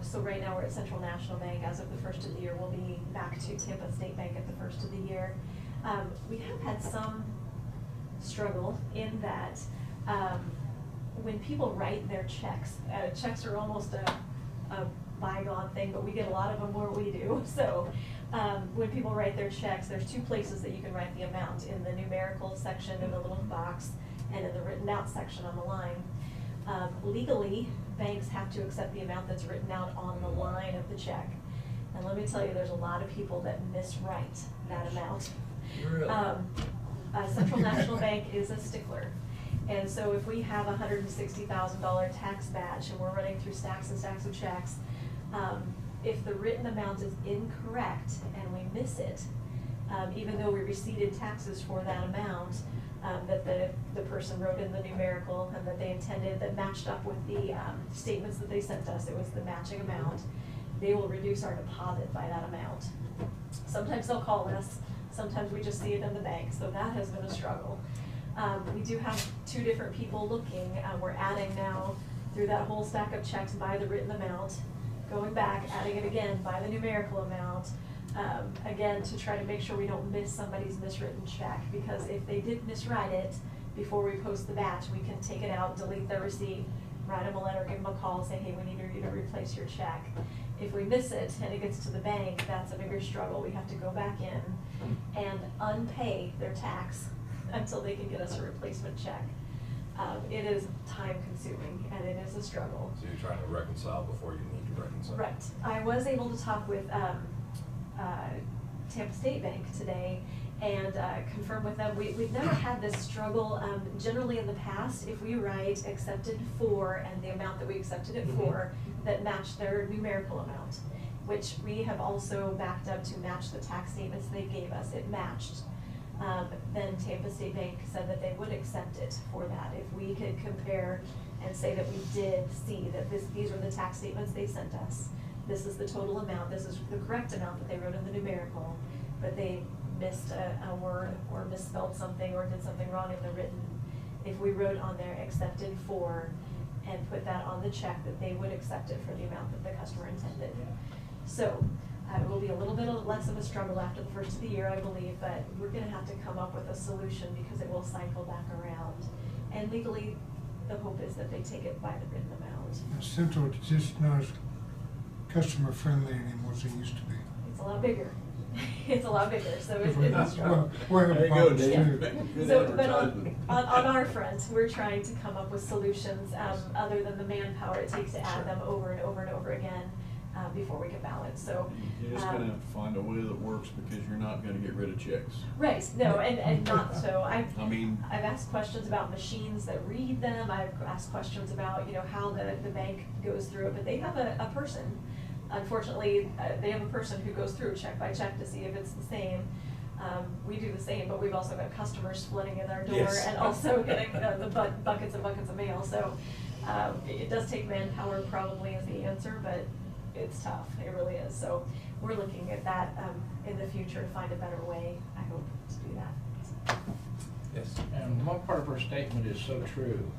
So right now, we're at Central National Bank. As of the first of the year, we'll be back to Tampa State Bank at the first of the year. We have had some struggle in that, when people write their checks, checks are almost a bygone thing, but we get a lot of them where we do. So when people write their checks, there's two places that you can write the amount, in the numerical section in the little box and in the written out section on the line. Legally, banks have to accept the amount that's written out on the line of the check. And let me tell you, there's a lot of people that miswrite that amount. Really? Central National Bank is a stickler. And so if we have a $160,000 tax batch and we're running through stacks and stacks of checks, if the written amount is incorrect and we miss it, even though we receipted taxes for that amount, that the person wrote in the numerical and that they intended, that matched up with the statements that they sent us, it was the matching amount, they will reduce our deposit by that amount. Sometimes they'll call us, sometimes we just see it in the bank, so that has been a struggle. We do have two different people looking. We're adding now through that whole stack of checks by the written amount, going back, adding it again by the numerical amount, again, to try to make sure we don't miss somebody's miswritten check, because if they did miswrite it before we post the batch, we can take it out, delete their receipt, write them a letter, give them a call, say, hey, we need you to replace your check. If we miss it and it gets to the bank, that's a bigger struggle. We have to go back in and unpay their tax until they can get us a replacement check. It is time consuming and it is a struggle. So you're trying to reconcile before you need to reconcile. Right. I was able to talk with Tampa State Bank today and confirm with them. We've never had this struggle. Generally in the past, if we write accepted for and the amount that we accepted it for that matched their numerical amount, which we have also backed up to match the tax statements they gave us, it matched. Then Tampa State Bank said that they would accept it for that if we could compare and say that we did see that these were the tax statements they sent us. this is the total amount, this is the correct amount that they wrote in the numerical, but they missed a word or misspelled something or did something wrong in the written. If we wrote on there accepted for and put that on the check, that they would accept it for the amount that the customer intended. So it will be a little bit less of a struggle after the first of the year, I believe, but we're gonna have to come up with a solution because it will cycle back around. And legally, the hope is that they take it by the written amount. Central is just not as customer friendly anymore as it used to be. It's a lot bigger. It's a lot bigger, so it's a struggle. We're having problems Yeah. too. Good So, but advertisement. on our front, we're trying to come up with solutions, other than the manpower it takes to add them over and over and over again, before we can balance, so. You're just gonna have to find a way that works because you're not gonna get rid of checks. Right, no, and not so, I mean, I've asked questions about machines that read them, I've asked questions about, how the bank goes through it, but they have a person. Unfortunately, they have a person who goes through check by check to see if it's the same. We do the same, but we've also got customers flooding in our door Yes. and also getting the buckets and buckets of mail, so it does take manpower probably is the answer, but it's tough, it really is. So we're looking at that in the future to find a better way, I hope, to do that. Yes. And one part of her statement is so true.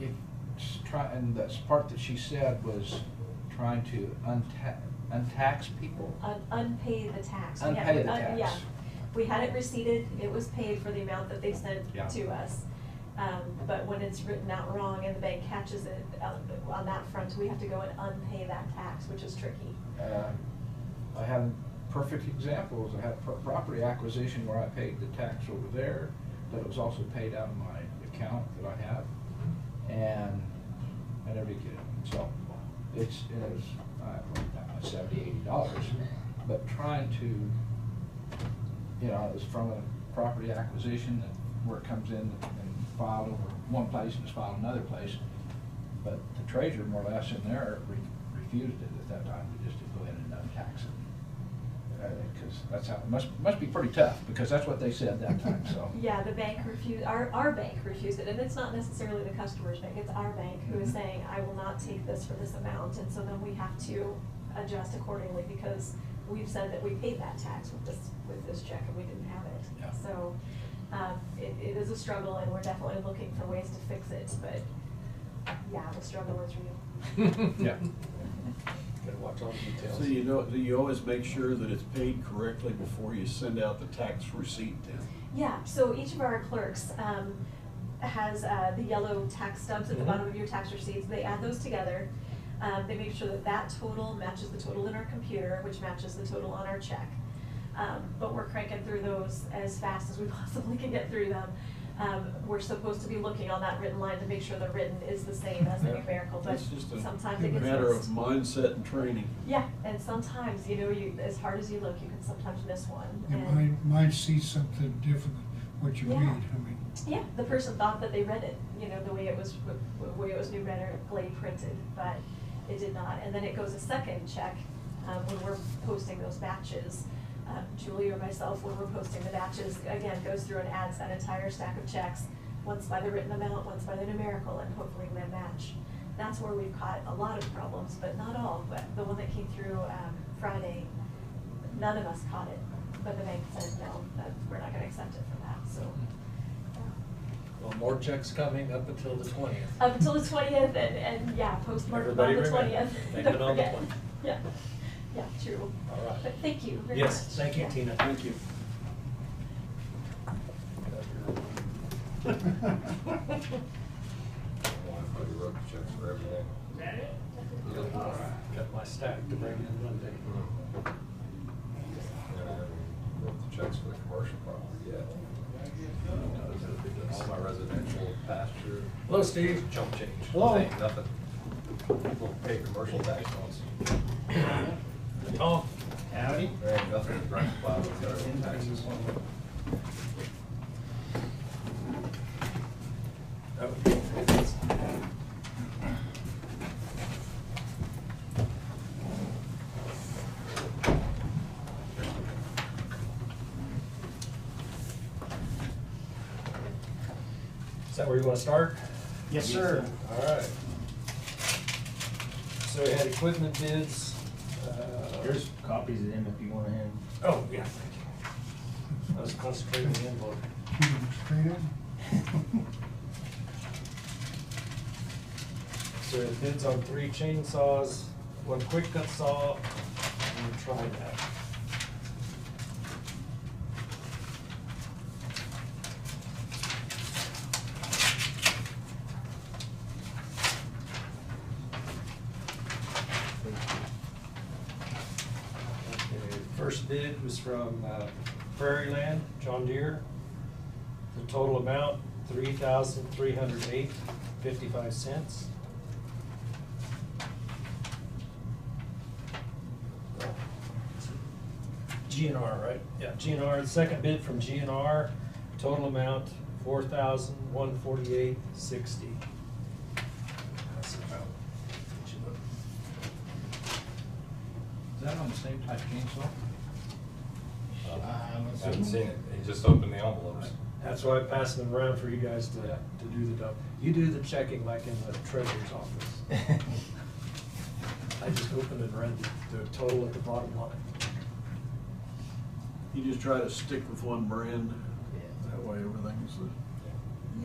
And that's part that she said was trying to untax people. Unpay the tax. Unpay the tax. Yeah, we had it receipted, it was paid for the amount that they sent Yeah. to us. But when it's written out wrong and the bank catches it on that front, we have to go and unpay that tax, which is tricky. I have perfect examples. I had property acquisition where I paid the tax over there, but it was also paid out of my account that I have, and I never did get it. So it was $70, $80, but trying to, it was from a property acquisition where it comes in and filed over one place and it's filed another place, but the treasurer more or less in there refused it at that time, just to go ahead and untax it. Because that's how, it must be pretty tough, because that's what they said that time, so. Yeah, the bank refused, our bank refused it, and it's not necessarily the customer's bank, it's our bank who is Mhm. saying, I will not take this for this amount, and so then we have to adjust accordingly, because we've said that we paid that tax with this check and we didn't have it. Yeah. So, it is a struggle, and we're definitely looking for ways to fix it, but, yeah, the struggle is real. Yeah. Gotta watch all the details. so do you always make sure that it's paid correctly before you send out the tax receipt then? Yeah, so each of our clerks has the yellow tax stubs at the Mhm. bottom of your tax receipts. They add those together. They make sure that that total matches the total in our computer, which matches the total on our check. But we're cranking through those as fast as we possibly can get through them. We're supposed to be looking on that written line to make sure the written is the same as the Yeah. numerical, but It's just a sometimes it gets matter of missed. mindset and training. Yeah, and sometimes, as hard as you look, you can sometimes miss one. Your and- mind sees something different than what you Yeah. read, I mean. Yeah, the person thought that they read it, the way it was new read printed, but it did not. And then it goes a second check, when we're posting those batches. Julie or myself, when we're posting the batches, again, goes through and adds that entire stack of checks, once by the written amount, once by the numerical, and hopefully they match. That's where we've caught a lot of problems, but not all. But the one that came through Friday, none of us caught it, but the bank said, no, that we're not gonna accept it for that, so. Well, more checks coming up until the 20th. Up until the 20th, and yeah, postmarked on Everybody the remember, 20th. thank Don't it on the forget. 20th. Yeah, yeah, true. All right. But thank you very much. Yes, thank you, Yeah. Tina. Thank you. I wrote the checks for everything. Got my stack to bring in Monday. And wrote the checks for the commercial property yet. All my residential pasture. Hello, Steve. Chump change. Hello. Ain't nothing. People pay commercial tax once. Tom. Howdy. There ain't nothing to rank about with federal taxes. Is that where you want to start? Yes, sir. All right. So we had equipment bids. There's copies of them if you wanna hand. Oh, yeah, thank you. I was concentrating the envelope. Shoot 'em straight in. So we had bids on 3 chainsaws, 1 quick cut saw, and a tri-mat. Okay, first bid was from Prairie Land, John Deere. The total amount, $3,308.55. GNR, right? Yeah, GNR, the second bid from GNR, total amount, $4,148.60. That's about, Is that on the same type chainsaw? Haven't seen it, he just opened the envelopes. that's why I passed them around for you guys to do the dump. You do the checking like in the treasurer's office. I just opened and read the total at the bottom line. You just try to stick with one brand, that way everything's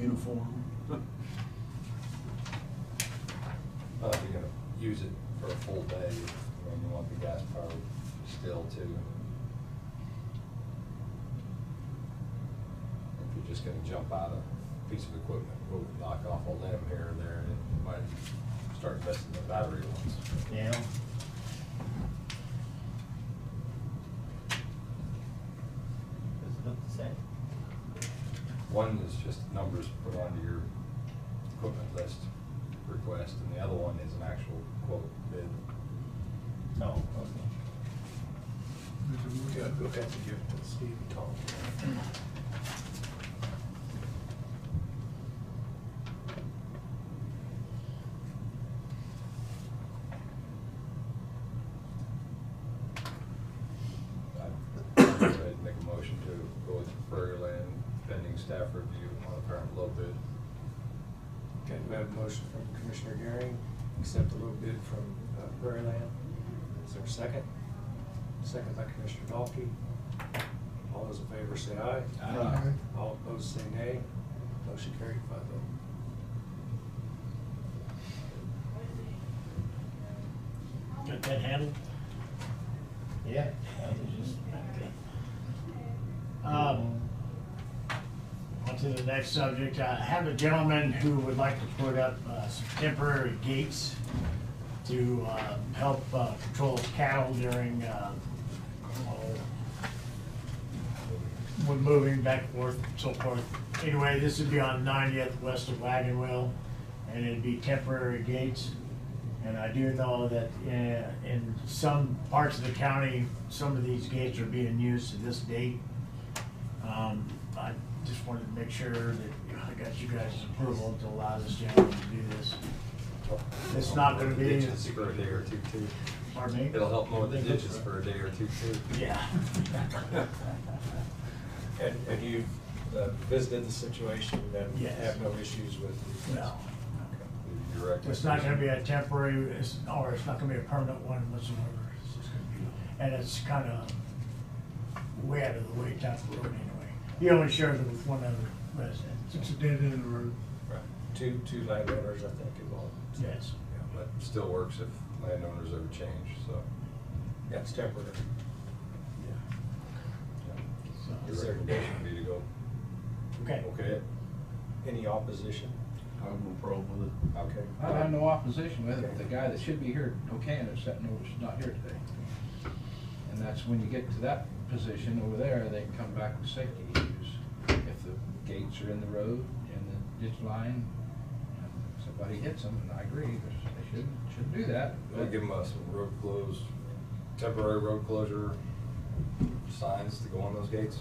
uniform. Well, if you're gonna use it for a full day, you want the gas powered still too. If you're just gonna jump out a piece of equipment, go knock off a limb here or there, it might start messing the battery ones. Yeah. Does it look the same? One is just numbers put onto your equipment list request, and the other one is an actual quote bid. No, okay. Yeah, go ahead and give it to Steve and Tom. I'd go ahead and make a motion to go with Prairie Land pending staff review on the current low bid. Okay, we have a motion from Commissioner Gearing, accept the low bid from Prairie Land. Is there a second? Second by Commissioner Dahlke. All those in favor say aye. Aye. All opposed say nay. Motion carried 5-0. Got that handled? Yeah. On to the next subject. I have a gentleman who would like to put up some temporary gates to help control cattle during when moving back and forth and so forth. Anyway, this would be on 90th west of Wagon Wheel, and it'd be temporary gates. And I do know that in some parts of the county, some of these gates are being used to this date. I just wanted to make sure that I got you guys' approval to allow this gentleman to do this. It's not gonna be. Ditches for a day or two too. Pardon me? It'll help mow the ditches for a day or two too. Yeah. And you visited the situation, and you Yes. have no issues with it? No. Direct It's not gonna be a temporary, or it's not gonna be a permanent one whatsoever. It's just gonna be, and it's kind of way out of the way type of road anyway. He only shares it with one other resident. It's a dead end road. Right. Two landowners, I think, involved. Yes. Yeah, but still works if landowners ever change, so. Yeah, it's temporary. So- Your recommendation would be to go, Okay. okay it? Any opposition? I have no problem with it. Okay. I have no opposition with it, the guy that should be here, okaying it, sitting over, is not here today. And that's when you get to that position over there, they can come back with safety issues. If the gates are in the road, in the ditch line, and somebody hits them, and I agree, they shouldn't do that. We'll give them some road closed, temporary road closure signs to go on those gates.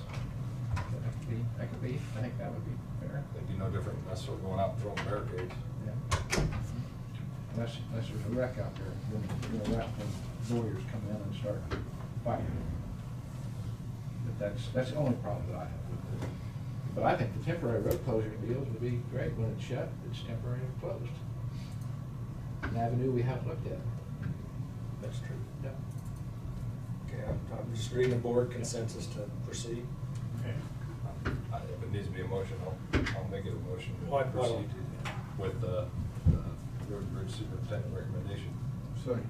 That could be, I think that would be fair. They'd be no different than us sort of going out and throwing barricades. Yeah. Unless there's a wreck out there, then, when lawyers come in and start fighting. But that's the only problem that I have with it. But I think the temporary road closure deals would be great. When it's shut, it's temporary and closed. An avenue we haven't looked at in I'm just reading the board consensus to proceed. Okay. If it needs to be a motion, I'll make it a motion to Why don't proceed we do that? with the road bridge superintendent recommendation. Sorry.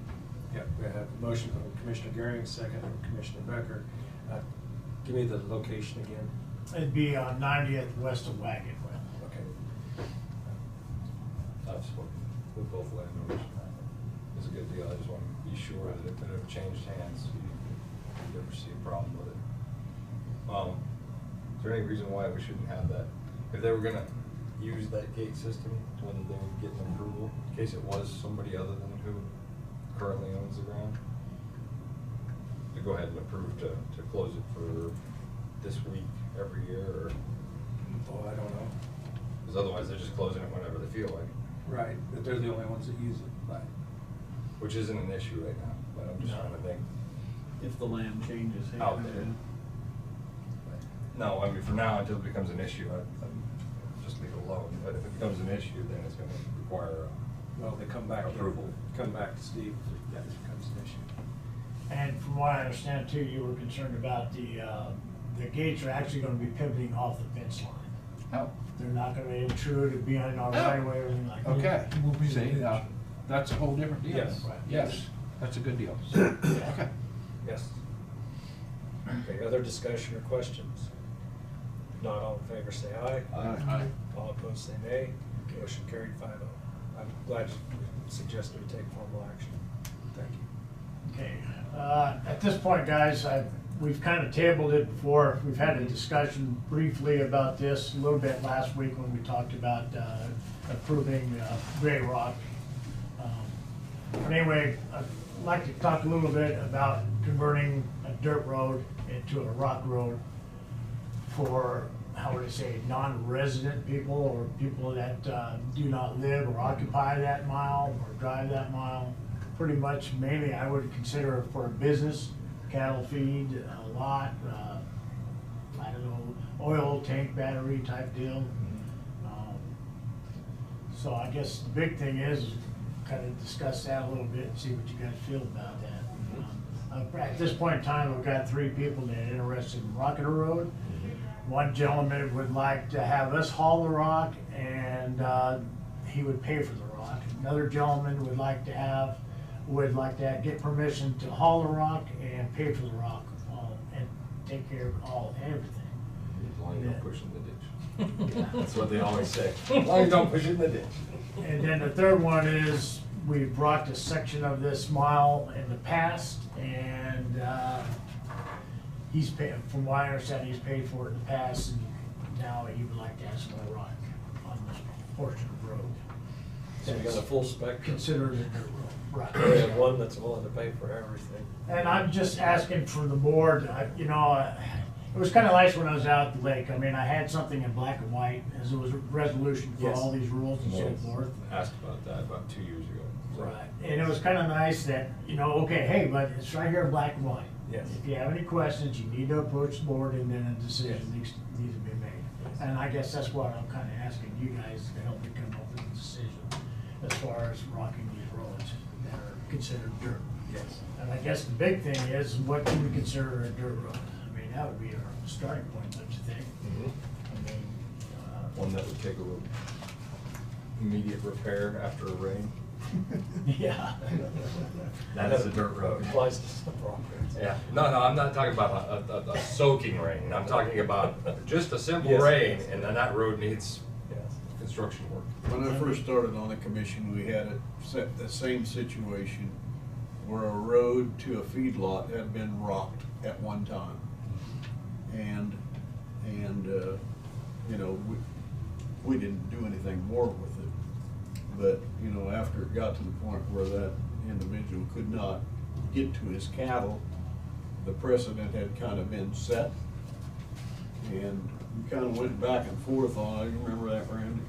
Yep, we have a motion from Commissioner Gearing, second from Commissioner Becker. Give me the location again. It'd be on 90th west of Wagon Wheel. Okay. I've spoken with both landowners. It's a good deal. I just want to be sure that if it ever changed hands, you never see a problem with it. Is there any reason why we shouldn't have that? If they were gonna use that gate system, when they would get an approval, in case it was somebody other than who currently owns the ground, to go ahead and approve to close it for this week every year, or, Oh, I don't know. because otherwise they're just closing it whenever they feel like, Right, but they're the only ones that use it. Right. which isn't an issue right now, but I'm just No. trying to think. If the land changes hands. Out there. No, I mean, for now, until it becomes an issue, I'd just leave it alone, but if it becomes an issue, then it's gonna require Well, they come back. Approval. Come back to Steve if that becomes an issue. And from what I understand too, you were concerned about the gates are actually gonna be pivoting off the fence line. Oh, They're not gonna intrude or be on our right of way or anything like that. okay. Will be the See, ditch. that's a whole different deal. Yes. Right. Yes, that's a good deal. Okay. Yes. Okay, other discussion or questions? If not, all in favor say aye. Aye. All opposed say nay. Motion carried 5-0. I'm glad you suggested we take formal action. Thank you. Okay, at this point, guys, we've kind of tabled it before. We've had a discussion briefly about this a little bit last week when we talked about approving gray rock. But anyway, I'd like to talk a little bit about converting a dirt road into a rock road for, how would I say, non-resident people or people that do not live or occupy that mile or drive that mile. Pretty much mainly I would consider it for a business, cattle feed, a lot, I don't know, oil tank battery type deal. So I guess the big thing is kind of discuss that a little bit and see what you guys feel about that. At this point in time, we've got 3 people that are interested in Rocket Road. One gentleman would like to have us haul the rock and he would pay for the rock. Another gentleman would like to get permission to haul the rock and pay for the rock and take care of everything. As long as you don't push in the ditch. Yeah. That's what they always say. As long as you don't push in the ditch. And then the third one is, we've brought a section of this mile in the past, and he's paid, from what I understand, he's paid for it in the past, and now he would like to have some more rock on this portion of the road. So you got a full spectrum. Considered a dirt road. We Right. have one that's willing to pay for everything. And I'm just asking for the board, it was kind of nice when I was out at the lake. I mean, I had something in black and white, as it was a resolution for Yes. all these rules and so forth. Asked about that about 2 years ago. So- Right, and it was kind of nice that, okay, hey, but it's right here in black and white. Yes. If you have any questions, you need to approach the board and then a decision needs to be made. And I guess that's what I'm kind of asking you guys to help me come up with a decision as far as rocking these roads that are considered dirt. Yes. And I guess the big thing is, what do we consider a dirt road? I mean, that would be our starting point, don't you think? Mhm. I mean, One that would take a immediate repair after a rain. yeah. That is a dirt road. Applies to some properties. Yeah, no, I'm not talking about a soaking rain, I'm talking about just a simple Yes, rain, yes. and then that road needs Yes. construction work. When I first started on the commission, we had the same situation where a road to a feedlot had been rocked at one time. And we didn't do anything more with it. But, after it got to the point where that individual could not get to his cattle, the precedent had kind of been set. And we kind of went back and forth on it. You remember that, Randy?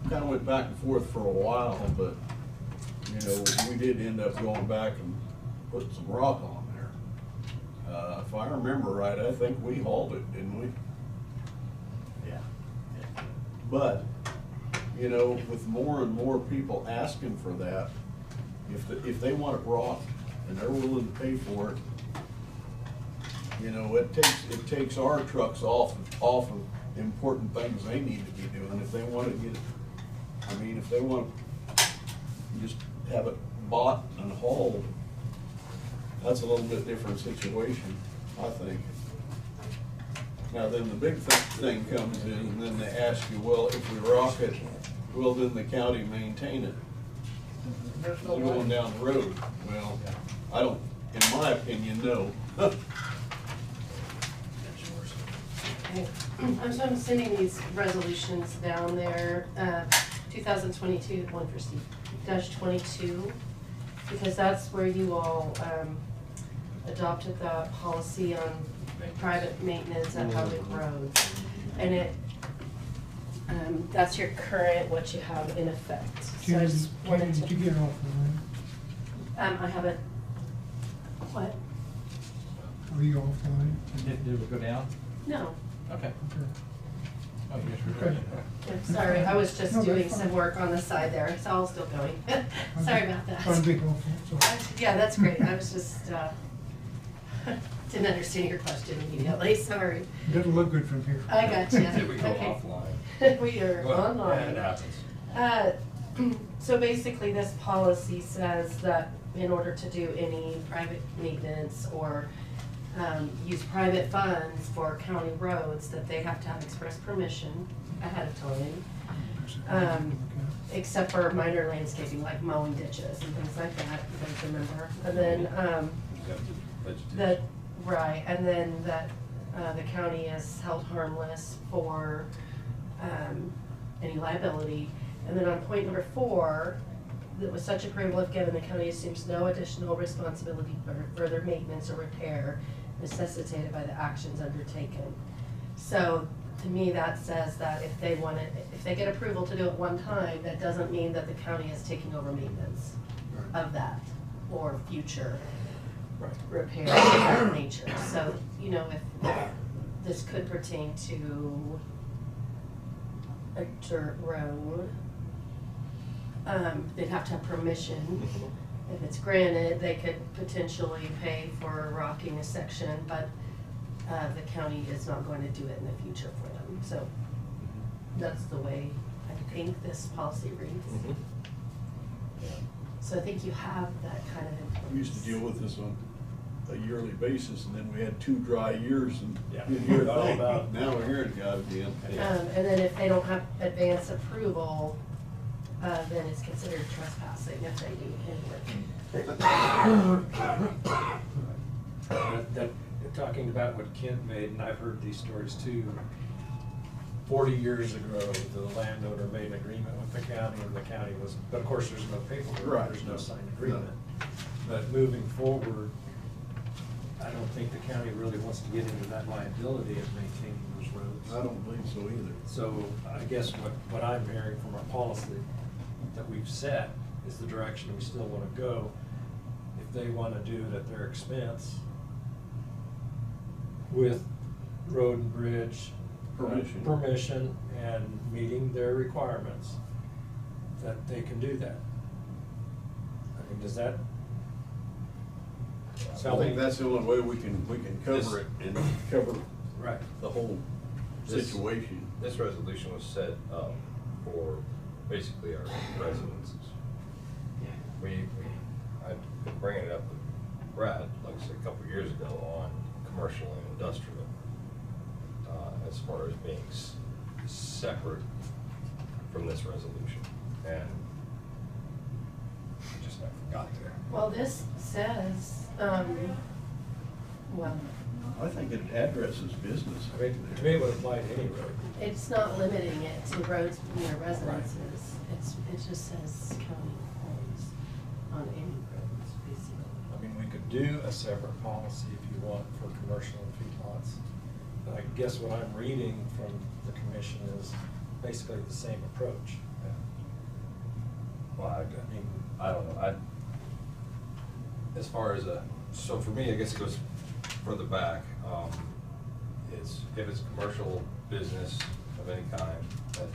Kind of went back and forth for a while, but, we did end up going back and putting some rock on there. If I remember right, I think we hauled it, didn't we? Yeah. But, with more and more people asking for that, if they want it rocked and they're willing to pay for it, You know, it takes our trucks off of important things they need to be doing if they wanna get it. I mean, if they wanna just have it bought and hauled, that's a little bit different situation, I think. Now, then the big thing comes in, and then they ask you, well, if we rock it, will then the county maintain it? Going down the road, well, I don't, in my opinion, no. Okay. So I'm sending these resolutions down there, 2022, one for Steve, -22, because that's where you all adopted the policy on private maintenance at public roads. And it, that's your current, what you have in effect. So I just wanted to. Did you get off the line? I have a, what? Are you offline? Did we go down? No. Okay. Okay. Oh, yes, we're Okay. good. Yeah, sorry, I was just No, that's doing fine. some work on the side there. It's all still going. Sorry about that. Trying to be helpful, sorry. Yeah, that's great. I was just, didn't understand your question immediately, sorry. Doesn't look good from here. I got you. Did we go Okay. offline? We are Well, online. yeah, it happens. So basically, this policy says that in order to do any private maintenance or use private funds for county roads, that they have to have express permission ahead of time. Except for minor landscaping, like mowing ditches and things like that, you guys remember? And then, the, right, and then that, the county is held harmless for, any liability. And then on point number 4, that with such approval if given, the county assumes no additional responsibility for further maintenance or repair necessitated by the actions undertaken. So, to me, that says that if they want it, if they get approval to do it one time, that doesn't mean that the county is taking over maintenance of that or future repairs of that nature. So, you know, if this could pertain to a dirt road, they'd have to have permission. If it's granted, they could potentially pay for rocking a section, but the county is not going to do it in the future for them. So that's the way I think this policy reads. So I think you have that kind of in place. We used to deal with this on a yearly basis, and then we had 2 dry years and Yeah. didn't hear a All thing. about- Now we're hearing it again. And then if they don't have advance approval, then it's considered trespassing if they do any work. That, talking about what Kent made, and I've heard these stories too. 40 years ago, the landowner made an agreement with the county, and the county was, but of course, there's no paperwork, Right. there's no signed agreement. But moving forward, I don't think the county really wants to get into that liability of maintaining those roads. I don't believe so either. So I guess what I'm hearing from our policy that we've set is the direction we still want to go. If they want to do it at their expense with road and bridge permission and meeting their requirements, that they can do that. I mean, does that I sound think like? that's the only way we can cover it and cover Right. the whole situation. This resolution was set for basically our residences. I've been bringing it up with Brad, like I said, a couple of years ago on commercial and industrial, as far as being separate from this resolution, and I just never got there. Well, this says, well, I think it addresses business. I mean, to me, it would apply to any road. it's not limiting it to roads near residences. It just says county employees on any roads, basically. I mean, we could do a separate policy if you want for commercial and feedlots. But I guess what I'm reading from the commission is basically the same approach. Well, I don't know, as far as so for me, I guess it goes further back. If it's a commercial business of any kind that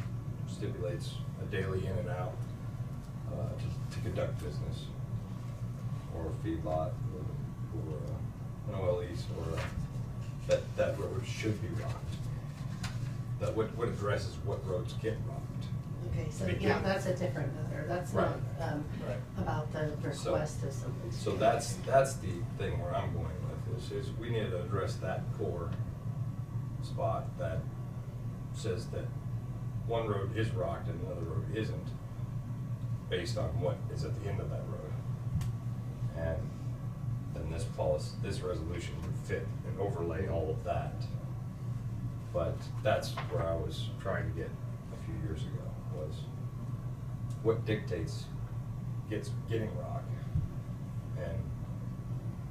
stipulates a daily in and out to conduct business, or a feedlot, or an oil lease, or that road should be rocked. That what addresses what roads get rocked. Okay, so Begin. yeah, that's a different matter, that's Right. not, Right. about the So- request of something. So that's the thing where I'm going with this, is we need to address that core spot that says that one road is rocked and another road isn't, based on what is at the end of that road. And then this policy, this resolution would fit and overlay all of that. But that's where I was trying to get a few years ago, was what dictates getting rock. And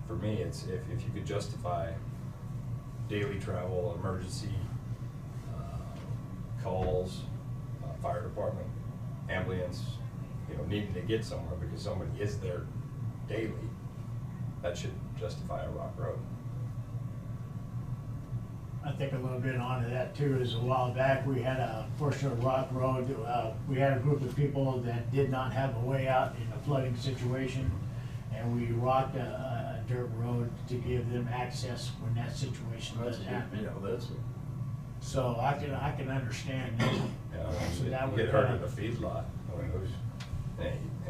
for me, it's if you could justify daily travel, emergency calls, fire department, ambulance, needing to get somewhere because somebody is there daily, that should justify a rock road. I think a little bit onto that too is a while back, we had a portion of Rock Road, we had a group of people that did not have a way out in a flooding situation. And we rocked a dirt road to give them access when that situation does happen. Yeah, that's it. So I can understand that. So that You would get hurt kinda- at a feedlot,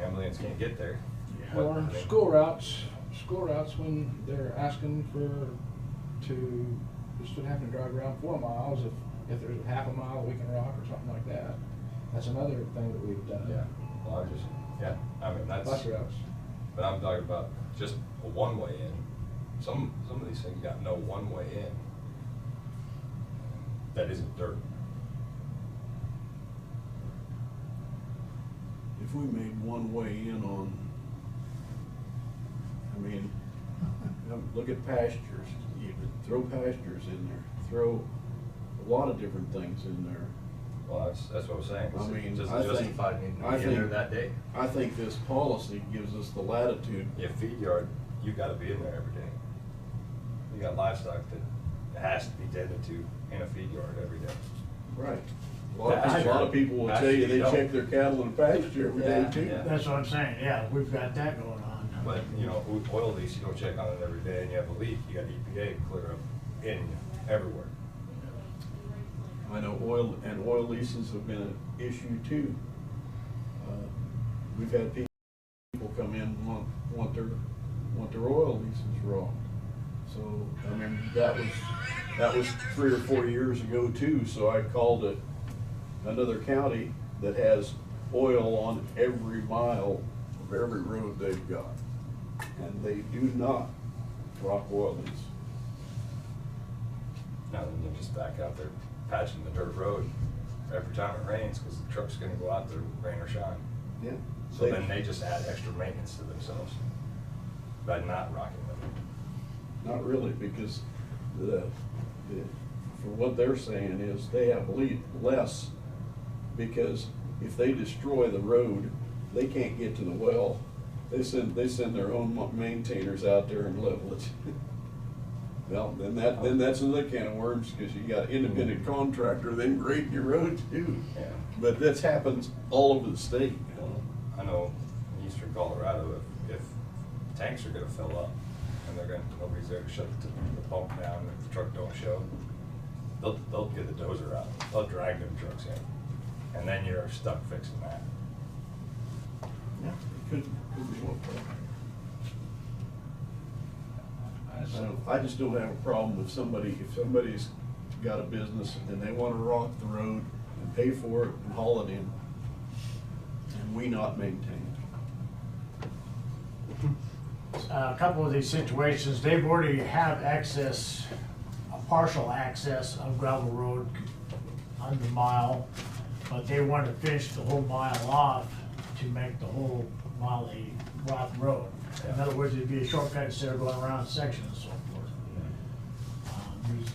ambulance can't get there. Yeah. What- Or I mean, school routes when they're asking instead of having to drive around 4 miles, if there's a half a mile we can rock or something like that. That's another thing that we've done. Yeah, well, that's, Bus routes. but I'm talking about just a one-way in. Some of these things got no one-way in. That isn't dirt. If we made one way in on, look at pastures, even, throw pastures in there, throw a lot of different things in there. Well, that's what I was saying. I mean, Does I it think- justify needing to I be in there think- that day? I think this policy gives us the latitude. Yeah, feed yard, you gotta be in there every day. You got livestock that has to be tended to in a feed yard every day. Right. A lot of people will tell you they check their cattle in pasture every day too. Yeah. That's what I'm saying, yeah, we've got that going on. But, oil lease, you don't check on it every day, and you have a leak, you got EPA clear up in everywhere. I know oil leases have been an issue too. We've had people come in, want their oil leases rocked. So, that was 3 or 4 years ago too, so I called it another county that has oil on every mile of every road they've got. And they do not rock oil lease. Now, then they're just back out there patching the dirt road every time it rains, because the truck's gonna go out there, rain or shine. Yeah. So then they just add extra maintenance to themselves by not rocking them. Not really, because for what they're saying is they have less, because if they destroy the road, they can't get to the well. They send their own maintainers out there and level it. Well, then that's another can of worms, because you got independent contractor then grading your road too. Yeah. But this happens all over the state. I know in eastern Colorado, if tanks are gonna fill up and nobody's there to shut the pump down, if the truck don't show, they'll get the dozer out, they'll drag them trucks in, and then you're stuck fixing that. Yeah, it could be one problem. I just don't have a problem if somebody's got a business and they wanna rock the road and pay for it and haul it in, and we not maintain it. A couple of these situations, they've already have access, a partial access of gravel road under mile, but they want to finish the whole mile off to make the whole mile a rock road. In other words, it'd be a shortcut instead of going around a section and so forth. There's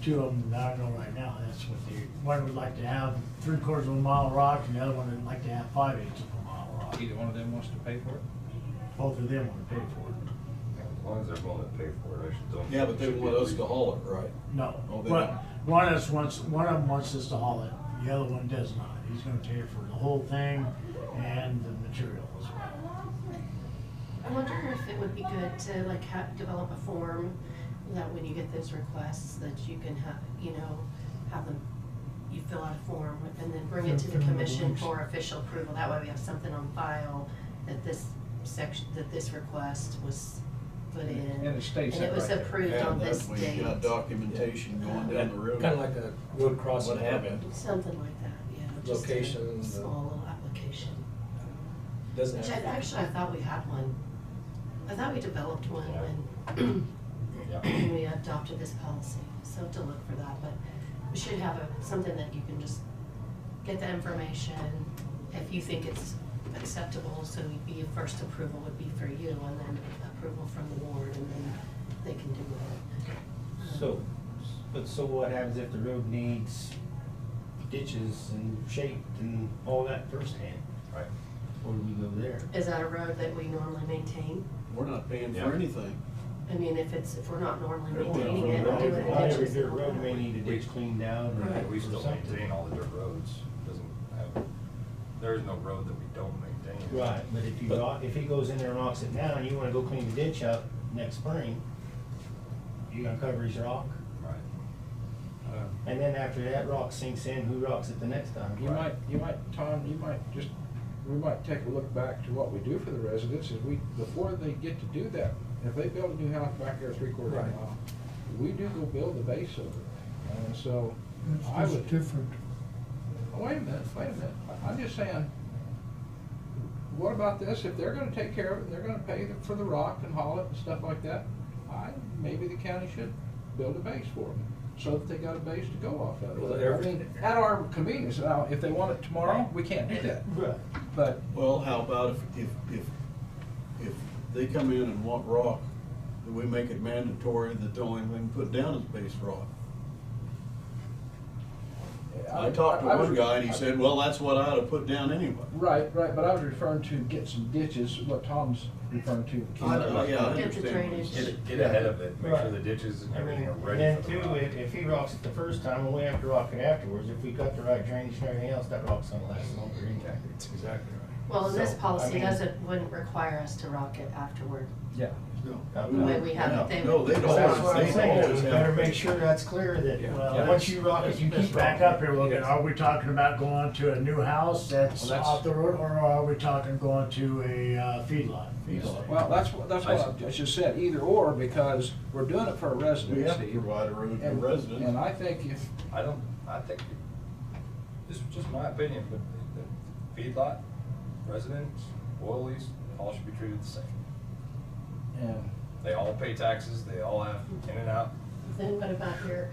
2 of them that I know right now, that's what one would like to have 3/4 of a mile rock, and the other one would like to have 5/8 of a mile rock. Either one of them wants to pay for it? Both of them want to pay for it. As long as they're willing to pay for it, I don't. Yeah, but they should be want us to reasonable. haul it, right? No, Oh, they but don't. one of them wants us to haul it, the other one does not. He's gonna pay for the whole thing and the material as well. I wonder if it would be good to develop a form that when you get those requests, that you can have, have them, you fill out a form and then bring it to the Fill in the commission blanks. for official approval. That way we have something on file that this section, that this request was put in. And it states And it that was right there. approved Yeah, on that this way date. you got documentation going down the road. Kind of like a road crossing What permit. happened? Something like that, yeah. Just a Location, small little application. Doesn't Which have. I thought we had one. I thought we developed one Yeah. when Yeah. when we adopted this policy, so to look for that, but we should have something that you can just get the information, if you think it's acceptable, so it'd be a first approval would be for you, and then approval from the board, and then they can do it. So what happens if the road needs ditches and shaped and all that firsthand? Right. Where do we go there? Is that a road that we normally maintain? We're not paying Yeah. for anything. I mean, if we're not normally Well, maintaining it, not or doing every- the Not every ditches. dirt road may need a ditch cleaned out or Right. We still something. maintain all the dirt roads, doesn't have, there is no road that we don't maintain. Right, but if you rock, if he goes in there and rocks it down, and you wanna go clean the ditch out next spring, you gonna cover his rock? Right. And then after that rock sinks in, who rocks it the next time? You might, Tom, we might take a look back to what we do for the residents, is before they get to do that, if they build a new house back there 3/4 Right. mile, we do go build the base of it. And so, I It's would. just different. Wait a minute. I'm just saying, what about this? If they're gonna take care of it, and they're gonna pay for the rock and haul it and stuff like that, maybe the county should build a base for them, so that they got a base to go off of. Well, I mean, at our convenience. Now, if they want it tomorrow, we can't do that. Right. But, Well, how about if they come in and want rock, do we make it mandatory that the only thing put down is base rock? I talked to one guy and he said, well, that's what I ought to put down anyway. Right, but I was referring to get some ditches, what Tom's referring to. I know, yeah, I Get the understand what drainage. you're saying. Get ahead of it, make sure Right. the ditches and I mean, everything are and ready then for the too, rock. if he rocks it the first time, and we have to rock it afterwards, if we cut the right drainage and everything else, that rock's gonna last longer anyway. That's exactly right. Well, and this So, I policy mean- wouldn't require us to rock it afterward. Yeah. The way we have it, they No, would. they Well, that's what I'm They saying, always we have- better make sure that's clear that, Yeah. once you rock it, If you keep back up here, Logan, are we talking about going to a new house that's Well, that's- off the road, or are we talking going to a feedlot? Well, that's what I just said, either or, because we're doing it for a resident, We have to Steve. provide a road to And residents. I think if, I think, this is just my opinion, but the feedlot, residents, oil lease, all should be treated the same. and They all pay taxes, they all have in and out. Then what about your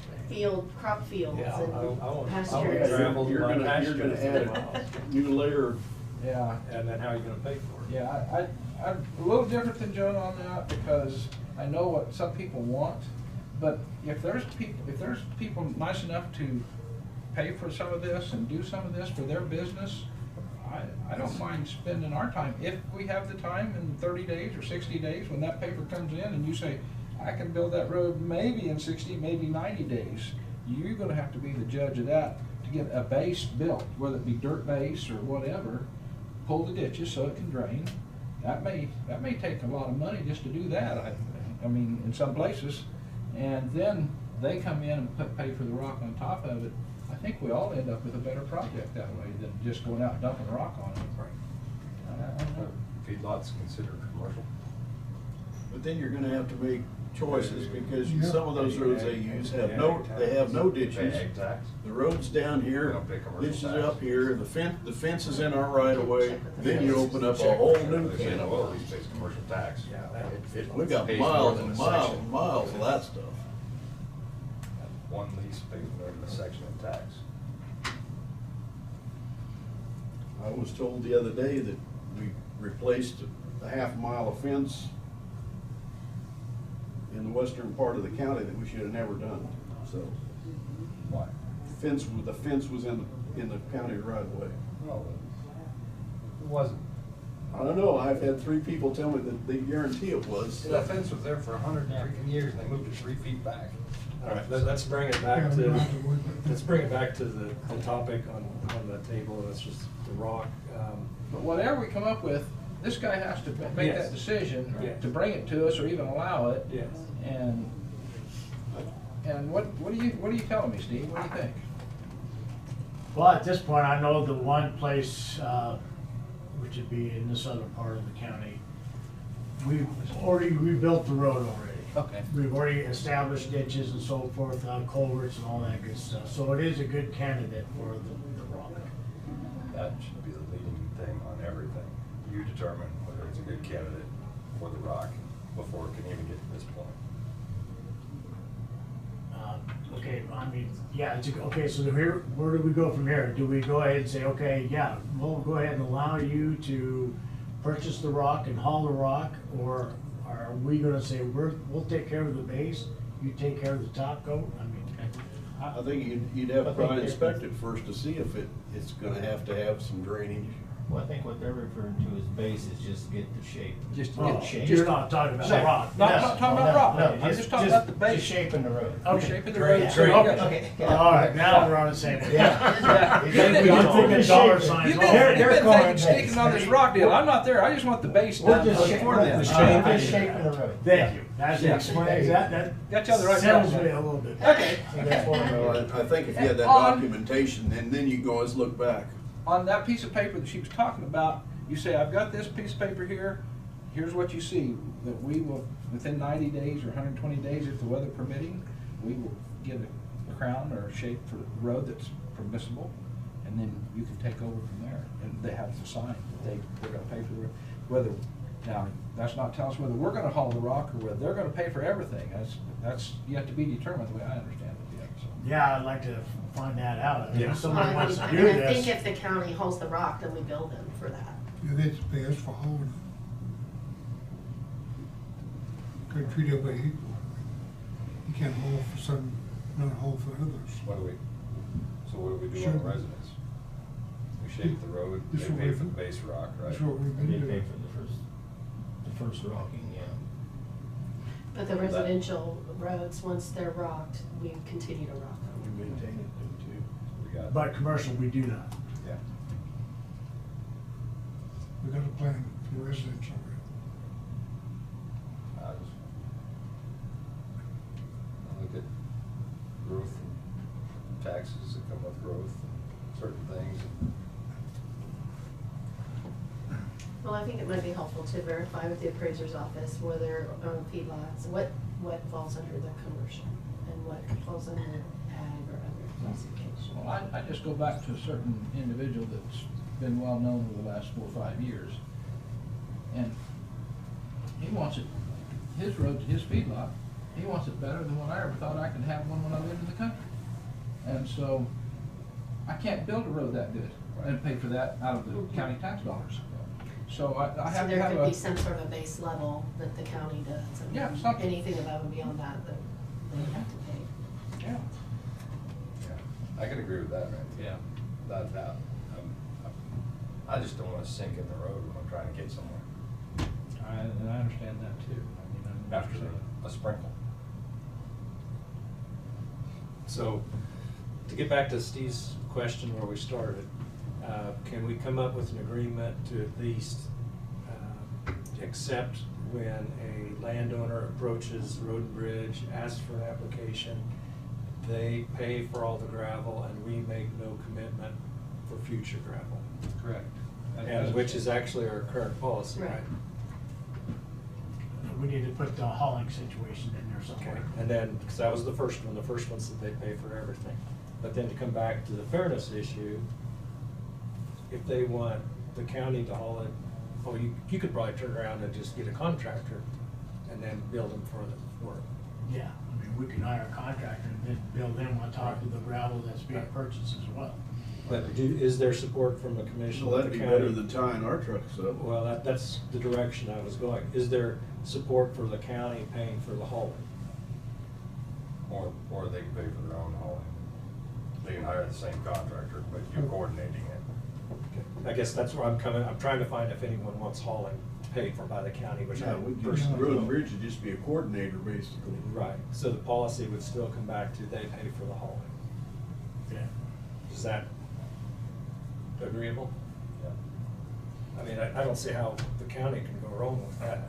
crop fields Yeah, I want- and I pastures? want- You're gonna add a new layer. yeah, And then how are you gonna pay for it? yeah, I'm a little different than Joan on that, because I know what some people want, but if there's people nice enough to pay for some of this and do some of this for their business, I don't mind spending our time, if we have the time in 30 days or 60 days, when that paper comes in and you say, I can build that road maybe in 60, maybe 90 days, you're gonna have to be the judge of that, to get a base built, whether it be dirt base or whatever, pull the ditches so it can drain. That may take a lot of money just to do that, I mean, in some places, and then they come in and pay for the rock on top of it. I think we all end up with a better project that way than just going out and dumping rock on it. I don't know. Feedlots considered commercial. But then you're gonna have to make choices, because Yeah. some of those roads they use have no ditches. Pay ag tax. The road's down We here, don't pay commercial ditches tax. are up here, the fence is in our right of way, then you open up a whole new They say can the of oil worms. lease pays commercial tax. Yeah, that- We got Pays more miles than and a miles section. and miles of that stuff. One lease pays more than a section of tax. I was told the other day that we replaced a half-mile of fence in the western part of the county that we should have never done, so. Why? The fence was in the county right away. No, it wasn't. I don't know, I've had 3 people tell me that they guarantee it was. That fence was there for 100 freaking years, and they moved it 3 feet back. All right, let's bring it back Yeah, to, we're not worried about let's bring it back to the topic on the table, and it's just the rock. But whatever we come up with, this guy has to make Yes. that decision Yes. to bring it to us or even allow it. Yes. And And what are you telling me, Steve? What do you think? Well, at this point, I know the one place, which would be in this other part of the county, we've already rebuilt the road already. Okay. We've already established ditches and so forth, culverts and all that good stuff, so it is a good candidate for the rock. That should be the leading thing on everything. You determine whether it's a good candidate for the rock before it can even get to this point. Okay, I mean, yeah, okay, so here, where do we go from here? Do we go ahead and say, okay, yeah, we'll go ahead and allow you to purchase the rock and haul the rock? Or are we gonna say, we'll take care of the base, you take care of the top coat? I mean, I think you'd have to probably inspect it first to see if it's gonna have to have some drainage. Well, I think what they're referring to as base is just get the shape. Just to oh, get shape. you're not talking about No, rock. not No, talking about no, rock. no, I'm just talking about the base. Just shaping the road. Okay. Shaping the road. So, okay. Okay. All right, now we're on the same page. Yeah. You're thinking dollar signs. You've all been, day. you've been sticking on this rock deal. I'm not there. I just want the base We're done just before shaping, then. we're just shaping the road. Thank you. That's Yeah. explains that Got you on the right settles track. me a little bit. Okay. So that's what I'm- Well, I think if you had that On- documentation, and then you can always look back. On that piece of paper that she was talking about, you say, I've got this piece of paper here, here's what you see, that we will, within 90 days or 120 days, if the weather permitting, we will get a crown or a shape for the road that's permissible, and then you can take over from there. And they have to sign that they're gonna pay for the, whether, now, that's not telling us whether we're gonna haul the rock or whether they're gonna pay for everything. That's yet to be determined, the way I understand it yet, so. Yeah, I'd like to find that out. I mean, Yeah. if somebody wants to do And I think this. if the county holds the rock, then we bill them for that. Yeah, they have to pay us for hauling. Gotta treat everybody equal. You can't haul for some, not haul for others. So what do we do Sure. on residents? We shape the road, they That's what pay we for the do. base rock, right? That's what we've been They doing. pay for the first rocking, yeah. But the residential roads, once they're rocked, we continue to rock We them. maintain it too. We got, But commercial, we do not. yeah. We got a plan for residential. I look at growth and taxes that come with growth and certain things. Well, I think it might be helpful to verify with the appraiser's office whether feedlots, what falls under the commercial and what falls under ag or other classification. Well, I just go back to a certain individual that's been well-known over the last 4 or 5 years. And he wants it, his road to his feedlot, he wants it better than what I ever thought I could have one when I lived in the country. And so, I can't build a road that good and pay for that out of the county tax dollars. So I So have to there have could a. be some sort of a base level that the county does. And Yeah, something. anything above and beyond that, they have to pay. Yeah. Yeah, I could agree with that, right? Yeah. Without a doubt. I just don't wanna sink in the road when I'm trying to get somewhere And I understand that too. I mean, I'm after a sprinkle. So, to get back to Steve's question where we started, can we come up with an agreement to at least accept when a landowner approaches Road and Bridge, asks for an application, they pay for all the gravel and we make no commitment for future gravel? Correct. And which is actually our current policy, right? Right. We need to put the hauling situation in there Okay, somewhere. and then, because that was the first one said they pay for everything. But then to come back to the fairness issue, if they want the county to haul it, oh, you could probably turn around and just get a contractor and then build them for the work. Yeah, I mean, we can hire a contractor and then build them on top of the gravel that's being purchased as well. But is there support from the commission? So with that'd the be county? better than tying our trucks up. Well, that's the direction I was going. Is there support for the county paying for the hauling? Or they can pay for their own hauling. They can hire the same contractor, but you're coordinating it. Okay. I guess that's where I'm coming, I'm trying to find if anyone wants hauling paid for by the county, which I Yeah, we could, personally Road and don't. Bridge would just be a coordinator, basically. Right, so the policy would still come back to they pay for the hauling. Yeah. Is that agreeable? Yeah. I mean, I don't see how the county can go wrong with that.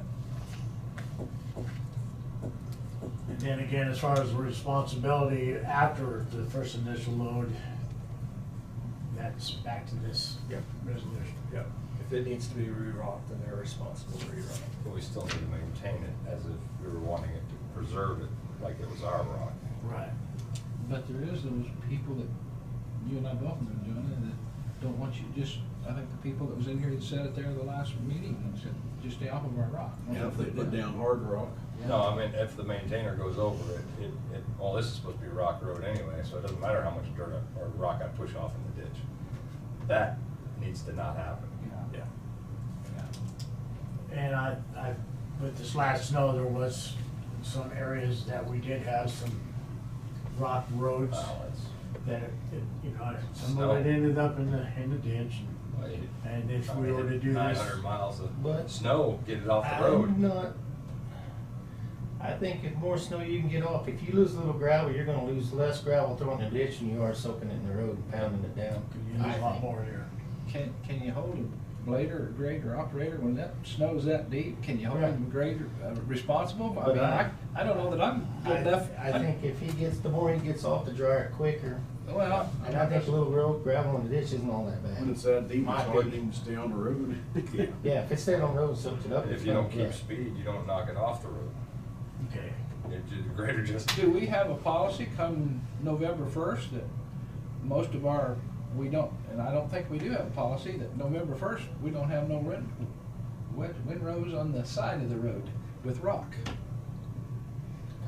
then again, as far as the responsibility after the first initial load, that's back to this Yep. resolution. Yep. If it needs to be re-rocked, then they're responsible to re-rock. But we still need to maintain it as if we were wanting it to preserve it like it was our rock. Right. But there is those people that, you and I both know, Johnny, that don't want you, just, I think the people that was in here that said it there the last meeting, and said, just stay off of our rock. Yeah, if they put down hard rock. No, I mean, if the maintainer goes over it, well, this is supposed to be a rock road anyway, so it doesn't matter how much dirt or rock I push off in the ditch. That needs to not happen. Yeah. Yeah. And with this last snow, there was some areas that we did have some rock roads that, some of it ended up in the ditch. And if we were to do this. 900 miles But- of snow, get it off the road. I think if more snow you can get off, if you lose a little gravel, you're gonna lose less gravel throwing in the ditch than you are soaking it in the road and pounding it down. You lose a lot more here. Can you hold a blader or grader operator when that snow's that deep? Can you hold him grader responsible? I But mean, I don't know that I'm good enough. I think if he gets, the more he gets off, the drier quicker. Well, And I think a little road gravel in the ditch isn't all that When bad. it's that deep, My it's hard to opinion. even stay on the road. Yeah, if it's staying on the road, soaks it up. If it's you don't fine, yeah. keep speed, you don't knock it off the road. Okay. The grader just. do we have a policy come November 1st that most of our, we don't, and I don't think we do have a policy that November 1st, we don't have no windrows on the side of the road with rock?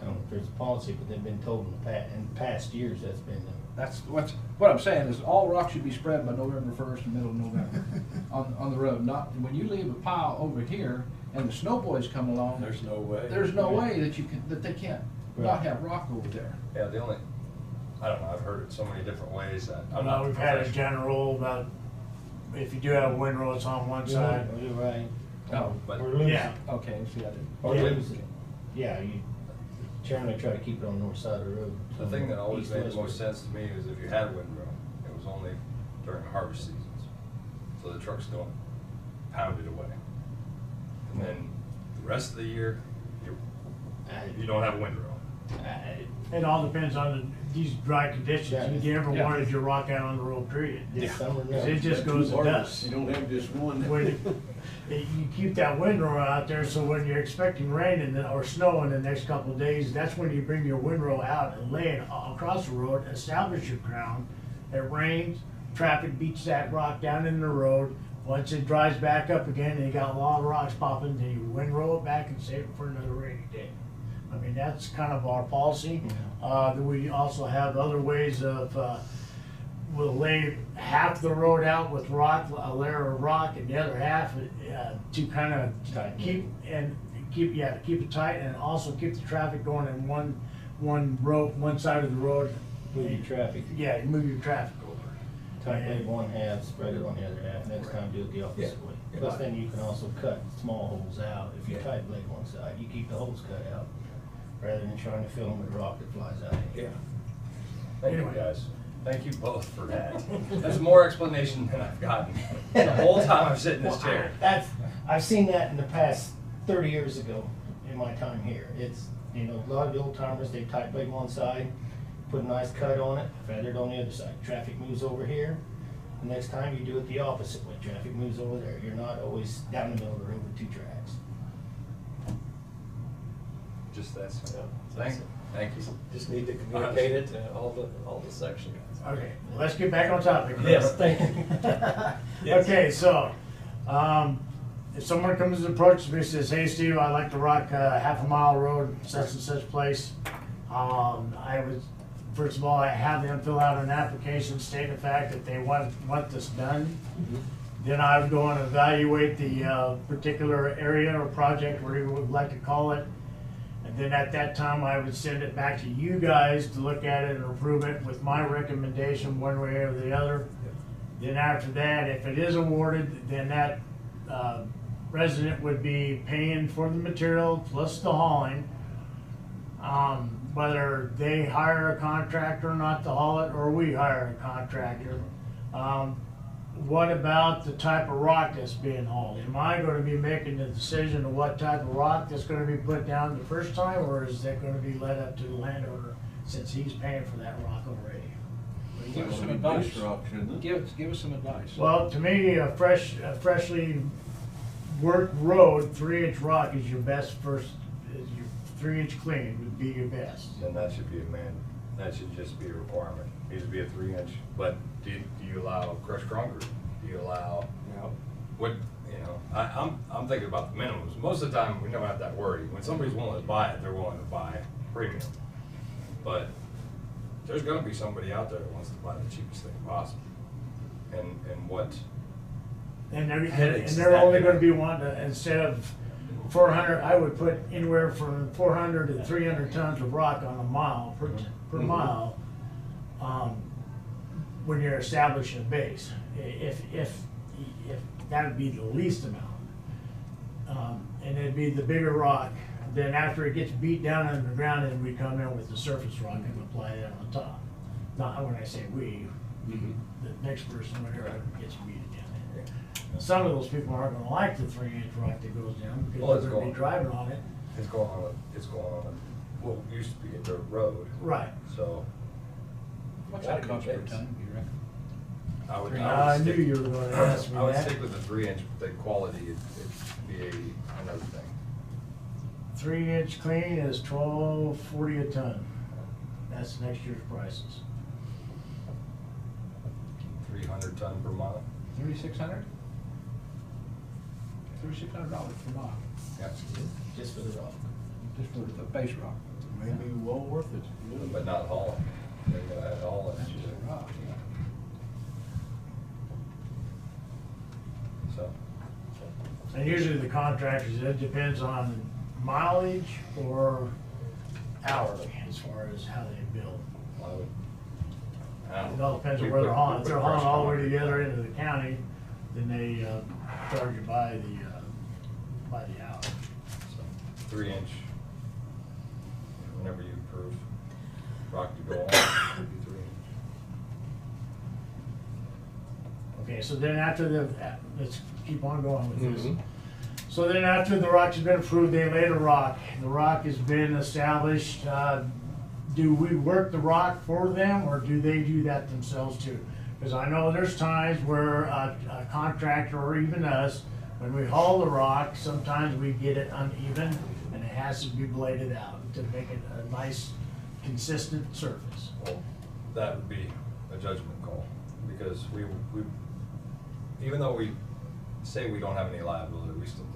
I don't know if there's a policy, but they've been told in past years that's been, That's what I'm saying is all rock should be spread by November 1st and middle of November on the road. Not, when you leave a pile over here and the snow boys come along. There's no way. There's no way that that they can't not Right. have rock over there. Yeah, I don't know, I've heard it so many different ways that I'm Well, not we've had a professional. general rule about if you do have a windrow, it's on one side. You're right. Oh, but- Or lose Yeah. it. Okay, see, I didn't. Or Yeah. lose it. Yeah, you generally try to keep it on the north side of the road. The thing that always made the East-west. most sense to me was if you had windrow, it was only during harvest seasons. So the trucks don't pound it away. And then the rest of the year, you don't have a windrow. It all depends on these dry conditions. If you ever Yeah. wanted your rock out on the road, period. This summer, no. 'Cause it just goes to dust. You don't have just one. When you keep that windrow out there, so when you're expecting rain or snow in the next couple of days, that's when you bring your windrow out and lay it across the road, establish your ground. It rains, traffic beats that rock down in the road. Once it dries back up again, and you got a lot of rocks popping, then you windrow it back and save it for another rainy day. I mean, that's kind of our policy. Then we also have other ways of, we'll lay half the road out with rock, a layer of rock, and the other half to kind of keep it tight, and also keep the traffic going in one side of the road. Move your traffic. Yeah, you move your traffic over. Tight blade one half, spread it on the other half, next time do it the opposite way. Yeah. Plus then you can also cut small holes out, if you Yeah. tight blade one side, you keep the holes cut out, rather than trying to fill them with rock that flies out. Yeah. Thank you, Anyway. guys. Thank you both for that. That's more explanation than I've gotten the whole time I've sat in this chair. I've seen that in the past 30 years ago, in my time here. It's, a lot of the old timers, they tight blade one side, put a nice cut on it, feathered on the other side. Traffic moves over here, the next time you do it the opposite way, traffic moves over there. You're not always down the middle of the road with two tracks. Just that simple. Thank you. Just need to communicate it to all the sections. Okay, let's get back on topic. Yes, thank you. Yes. Okay, so, if someone comes and approaches me and says, hey, Steve, I'd like to rock half a mile road, such and such place. I would, first of all, I have them fill out an application stating the fact that they want this done. Then I would go and evaluate the particular area or project, whatever you would like to call it. And then at that time, I would send it back to you guys to look at it and approve it with my recommendation one way or the other. Then after that, if it is awarded, then that resident would be paying for the material plus the hauling. Whether they hire a contractor or not to haul it, or we hire a contractor. what about the type of rock that's being hauled? Am I gonna be making the decision of what type of rock that's gonna be put down the first time, or is that gonna be led up to the landowner since he's paying for that rock already? Give us some Base advice. rock, shouldn't it? Give us some advice. Well, to me, a freshly worked road, 3-inch rock is your best first, is your 3-inch clean would be your best. Then that should be that should just be a requirement, needs to be a 3-inch, but do you allow crushed concrete? Do you allow, what, you know, I'm thinking about the minimums. Most of the time, we don't have that worry. When somebody's willing to buy it, they're willing to buy premium. But there's gonna be somebody out there that wants to buy the cheapest thing possible. And what, And Headaches they're is that only gonna- gonna be wanting to, instead of 400, I would put anywhere from 400 to 300 tons of rock on a mile, per Mhm. mile, when you're establishing a base. If that would be the least amount. And it'd be the bigger rock, then after it gets beat down underground, then we come in with the surface rock and apply that on top. Not when I say we, the next person, whenever it gets beat down in. Now, some of those people aren't gonna like the 3-inch rock that goes down, Well, because it's they're gonna be going- driving on it. it's going on a, what used to be a dirt road, Right. so. What's that cost per ton, you reckon? I would I knew stick- you were gonna ask me I would that. stick with the 3-inch, but the quality, it'd be another thing. 3-inch clean is $12.40 a ton. That's next year's prices. 300 ton per mile. $3,600? $3,600 per mile, Yeah. Just for the rock. just for the base rock. Maybe well worth it. But not hauling. They're gonna add hauling. That's just a rock, yeah. So, And usually the contractors, it depends on mileage or hourly as far as how they bill. I would. It all depends on We where they're put- hauling. we If they're put hauling crushed all the way concrete together down. into the county, then they charge you by the hour. So, 3-inch. Whenever you approve rock to go on, it'd be 3-inch. Okay, so then after let's keep on going with this. Mhm. So then after the rock has been approved, they lay the rock. The rock has been established. Do we work the rock for them, or do they do that themselves too? Because I know there's times where a contractor, or even us, when we haul the rock, sometimes we get it uneven, and it has to be bladed out to make it a nice, consistent surface. Well, that would be a judgment call, because we, even though we say we don't have any liability, we still do.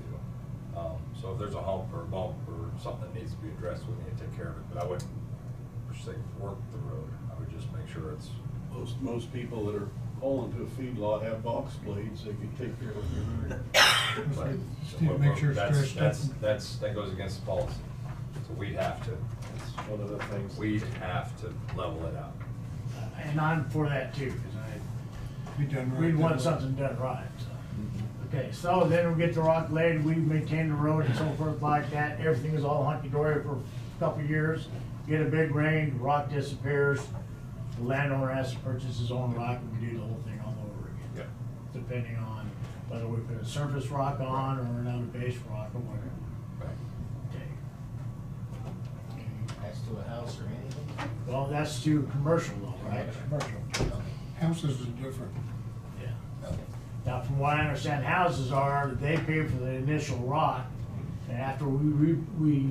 So if there's a hump or a bump or something that needs to be addressed, we need to take care of it, but I wouldn't, per se, work the road. I would just make sure it's, Most people that are hauling to a feedlot have box blades, they can take care of it. but. Just need to make sure it's stretched up. That goes against the policy, so we'd have to, It's one of the things. we'd have to level it out. And I'm for that too, because Be done right. we'd that want way. something done right, so. Okay, so then we get the rock laid, we maintain the road and so forth like that, everything is all hunky-dory for a couple of years. Get a big rain, the rock disappears, the landowner has to purchase his own rock, and we do the whole thing all over again. Yeah. Depending on whether we put a surface rock on or another base rock or whatever. Right. Okay. Next to a house or anything? Well, that's too commercial though, right? Commercial. Houses is different. Yeah. Now, from what I understand, houses are, they pay for the initial rock, and after we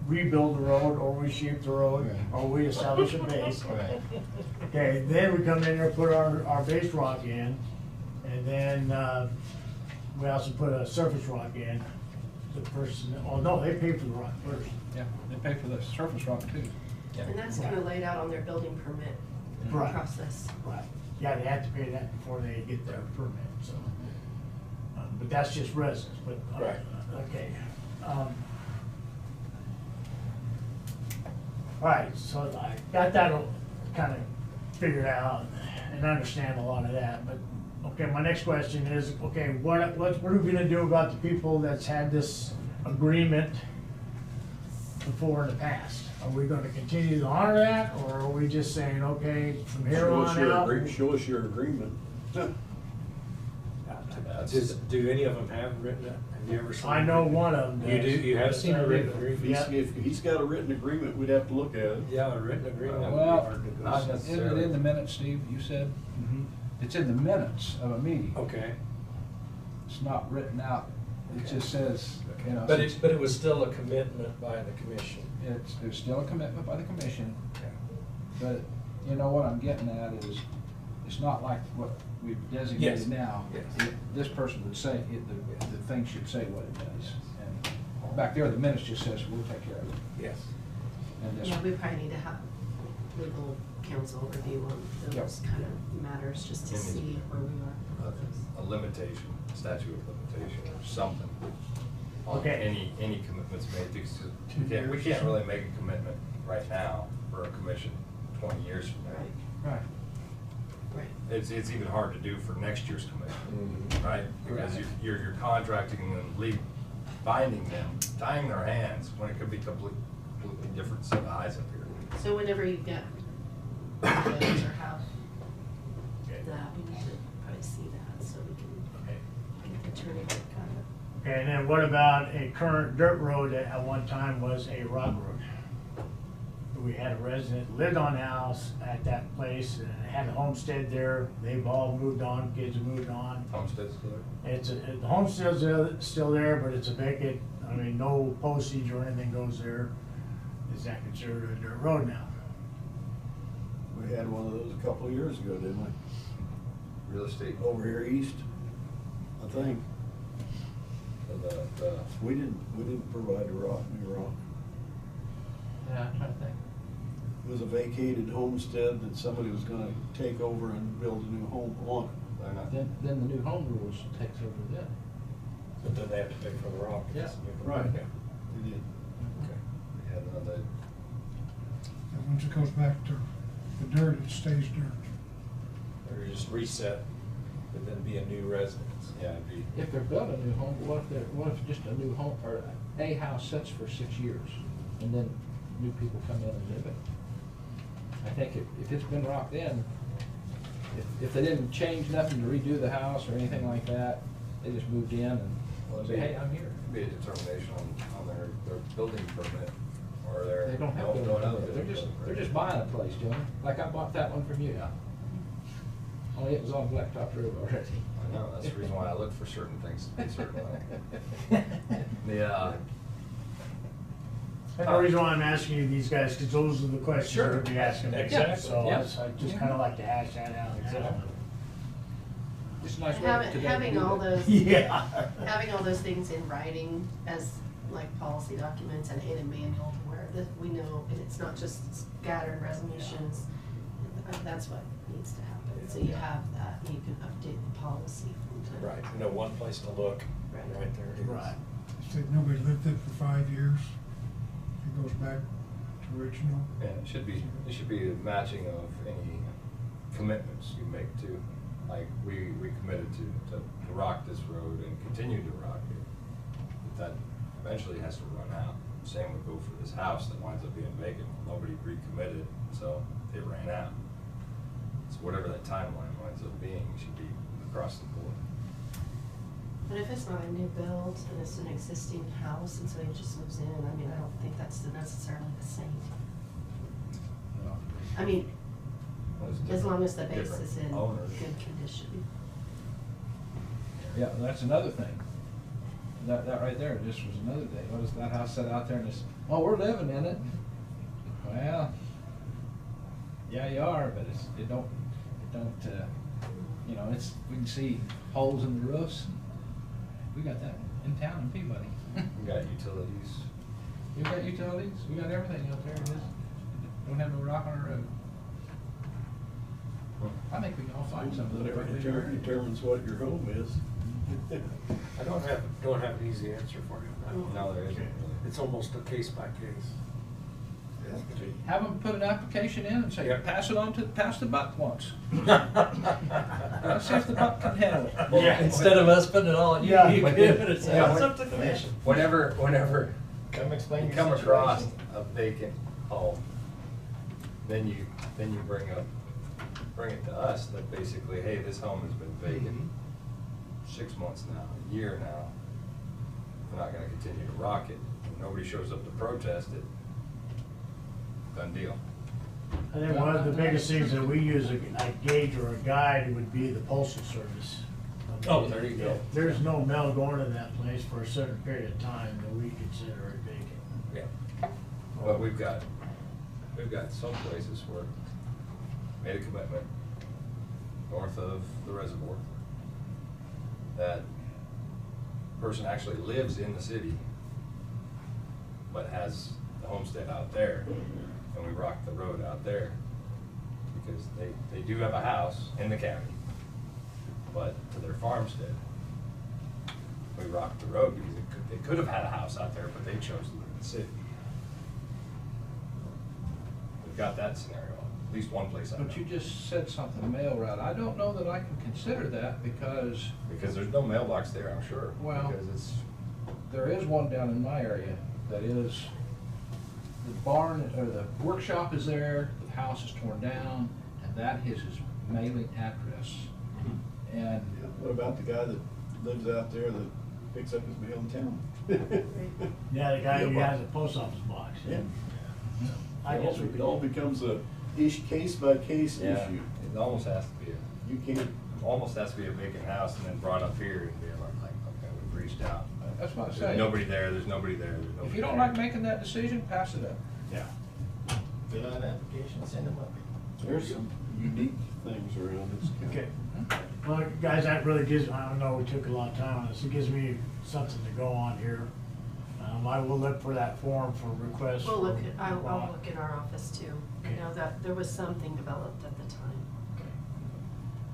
rebuild the road, or we shape the road, or we establish a base. Right. Okay, then we come in there, put our base rock in, and then, we also put a surface rock in. The person, oh no, they pay for the rock first. Yeah, they pay for the surface rock too. And that's kind of laid out on their building permit Right. process. Right. Yeah, they have to pay that before they get their permit, so. But that's just residents, but, Right. okay. All right, so I got that kind of figured out and understand a lot of that, but, okay, my next question is, okay, what are we gonna do about the people that's had this agreement before in the past? Are we gonna continue to honor that, or are we just saying, okay, from here Show us on your out? Show us your agreement. Do any of them have written, have you ever seen? I know one of them You do, does. you have seen a written agreement? Yeah. If he's got a written agreement, we'd have to look at it. Yeah, a written agreement would be Well, hard to go. not isn't it necessarily. in the minutes, Steve, you said? Mhm. It's in the minutes of a meeting. Okay, It's not written out. It Okay. just says, you know. but it was still a commitment by the commission. There's still a commitment by the commission, Okay. but you know what I'm getting at is, it's not like what we've designated Yes. now. Yes. This person would say, the thing should say what it does. And back there, the minutes just says, we'll take care of it. Yes. And this, Yeah, we probably need to have legal counsel review on those Yep. kind of matters, just to And it's- see where we are. A limitation, statute of limitation or something on Okay. any commitments made, because 2 we years. can't really make a commitment right now for a commission 20 years from now. right. Right. It's even hard to do for next year's commission, right? Because Right. you're contracting them, binding them, tying their hands, when it could be completely different set of eyes up here. So whenever you get bids or have that, we need to probably see that, so we can get the attorney to kind of. Okay, and then what about a current dirt road that at one time was a rock road? We had a resident lived on the house at that place and had a homestead there. They've all moved on, kids have moved on. Homestead's still there? The homestead's still there, but it's a vacant, I mean, no postage or anything goes there. Is that considered a dirt road now? We had one of those a couple of years ago, didn't we? Real estate, Over here east, I think. the We didn't provide the rock, new rock. Yeah, I'm trying to think. It was a vacated homestead that somebody was gonna take over and build a new home on. they're not. Then the new home rules takes over then. But then they have to pay for the rock. Yeah. Right. Yeah. We did. Okay. We had another, And once it goes back to the dirt, it stays dirt. Or just reset, but then be a new residence. yeah, it'd be, If they're building a new home, what if just a new home, or a house sits for 6 years, and then new people come in and live it? I think if it's been rocked in, if they didn't change nothing to redo the house or anything like that, they just moved in and say, hey, I'm here. be a determination on their building permit or their. They don't have no- building no other permit. building They're just permit. buying a place, Jimmy. Like I bought that one from you. Only it was on Blacktop Road already. I know, that's the reason why I look for certain things to be a certain way. And the reason why I'm asking you these guys, because those are the questions Sure. we're gonna be asking. Exactly. So Yeah. I just kinda like to hash that out. It's a nice way Having, to having all those. Yeah. Having all those things in writing as like policy documents and in a manual to where that we know, and it's not just scattered resolutions. That's what needs to happen, so you have that, and you can update the policy from time. Right, you know, one place to look, Right. right there it is. Right. Said nobody lived it for 5 years. It goes back to original. Yeah, it should be a matching of any commitments you make too. Like, we committed to rock this road and continue to rock it. But that eventually has to run out. Same would go for this house that winds up being vacant. Nobody recommitted, so it ran out. So whatever that timeline winds up being, should be across the board. But if it's not a new build and it's an existing house and somebody just moves in, I mean, I don't think that's necessarily the same. I mean, Well, it's as long as the different- base is in different owners. good condition. Yeah, that's another thing. That right there just was another day. What is that house set out there and it's, oh, we're living in it. Well, yeah, you are, but it don't, you know, we can see holes in the roofs. We got that in town in Peabody. We got utilities. We got utilities, we got everything out there, just don't have no rock on our road. I think we can all find some of those. Whatever right there. determines what your home is. I don't have an easy answer for you. No, there isn't really. It's almost a case by case. Have them put an application in and say, Yeah. pass the buck once. Let's see if the buck can handle it. Yeah. Instead of us putting it all on you, Yeah. you But give then- it, it's yeah, up to the commission. Whenever Come explain you your come across situation. a vacant home, then you bring it to us that basically, hey, this home has been vacant. 6 months now, a year now, we're not gonna continue to rock it. If nobody shows up to protest it, done deal. I think one of the biggest things that we use a gauge or a guide would be the postal service. Oh, there you go. If there's no mail going to that place for a certain period of time, then we consider it vacant. Yeah. But we've got some places where made a commitment north of the reservoir. That person actually lives in the city, but has the homestead out there, and we rock the road out there. Because they do have a house in the county, but to their farmstead, we rocked the road because they could have had a house out there, but they chose to live in the city. We've got that scenario, at least one place I know. But you just said something, mail route. I don't know that I can consider that because There's no mailbox there, I'm sure. Well- Because it's, there is one down in my area that is, the barn, or the workshop is there, the house is torn down, and that is his mailing address. And What about the guy that lives out there that picks up his mail in town? Yeah, the guy who has a post office box. Yeah. I guess we It all becomes a case by case yeah, issue. it almost has to be You can't, almost has to be a vacant house and then brought up here and be like, okay, we've reached out. that's what I There's say. nobody there, there's nobody there, there's nobody If you don't there. like making that decision, pass it up. Yeah. Fill out an application, send them up. there's some unique things around this county. Okay. Well, guys, that really gives, I don't know, we took a lot of time on this. It gives me something to go on here. I will look for that form for requests. We'll look for- at, I'll look at our office too. I Okay. know that there was something developed at the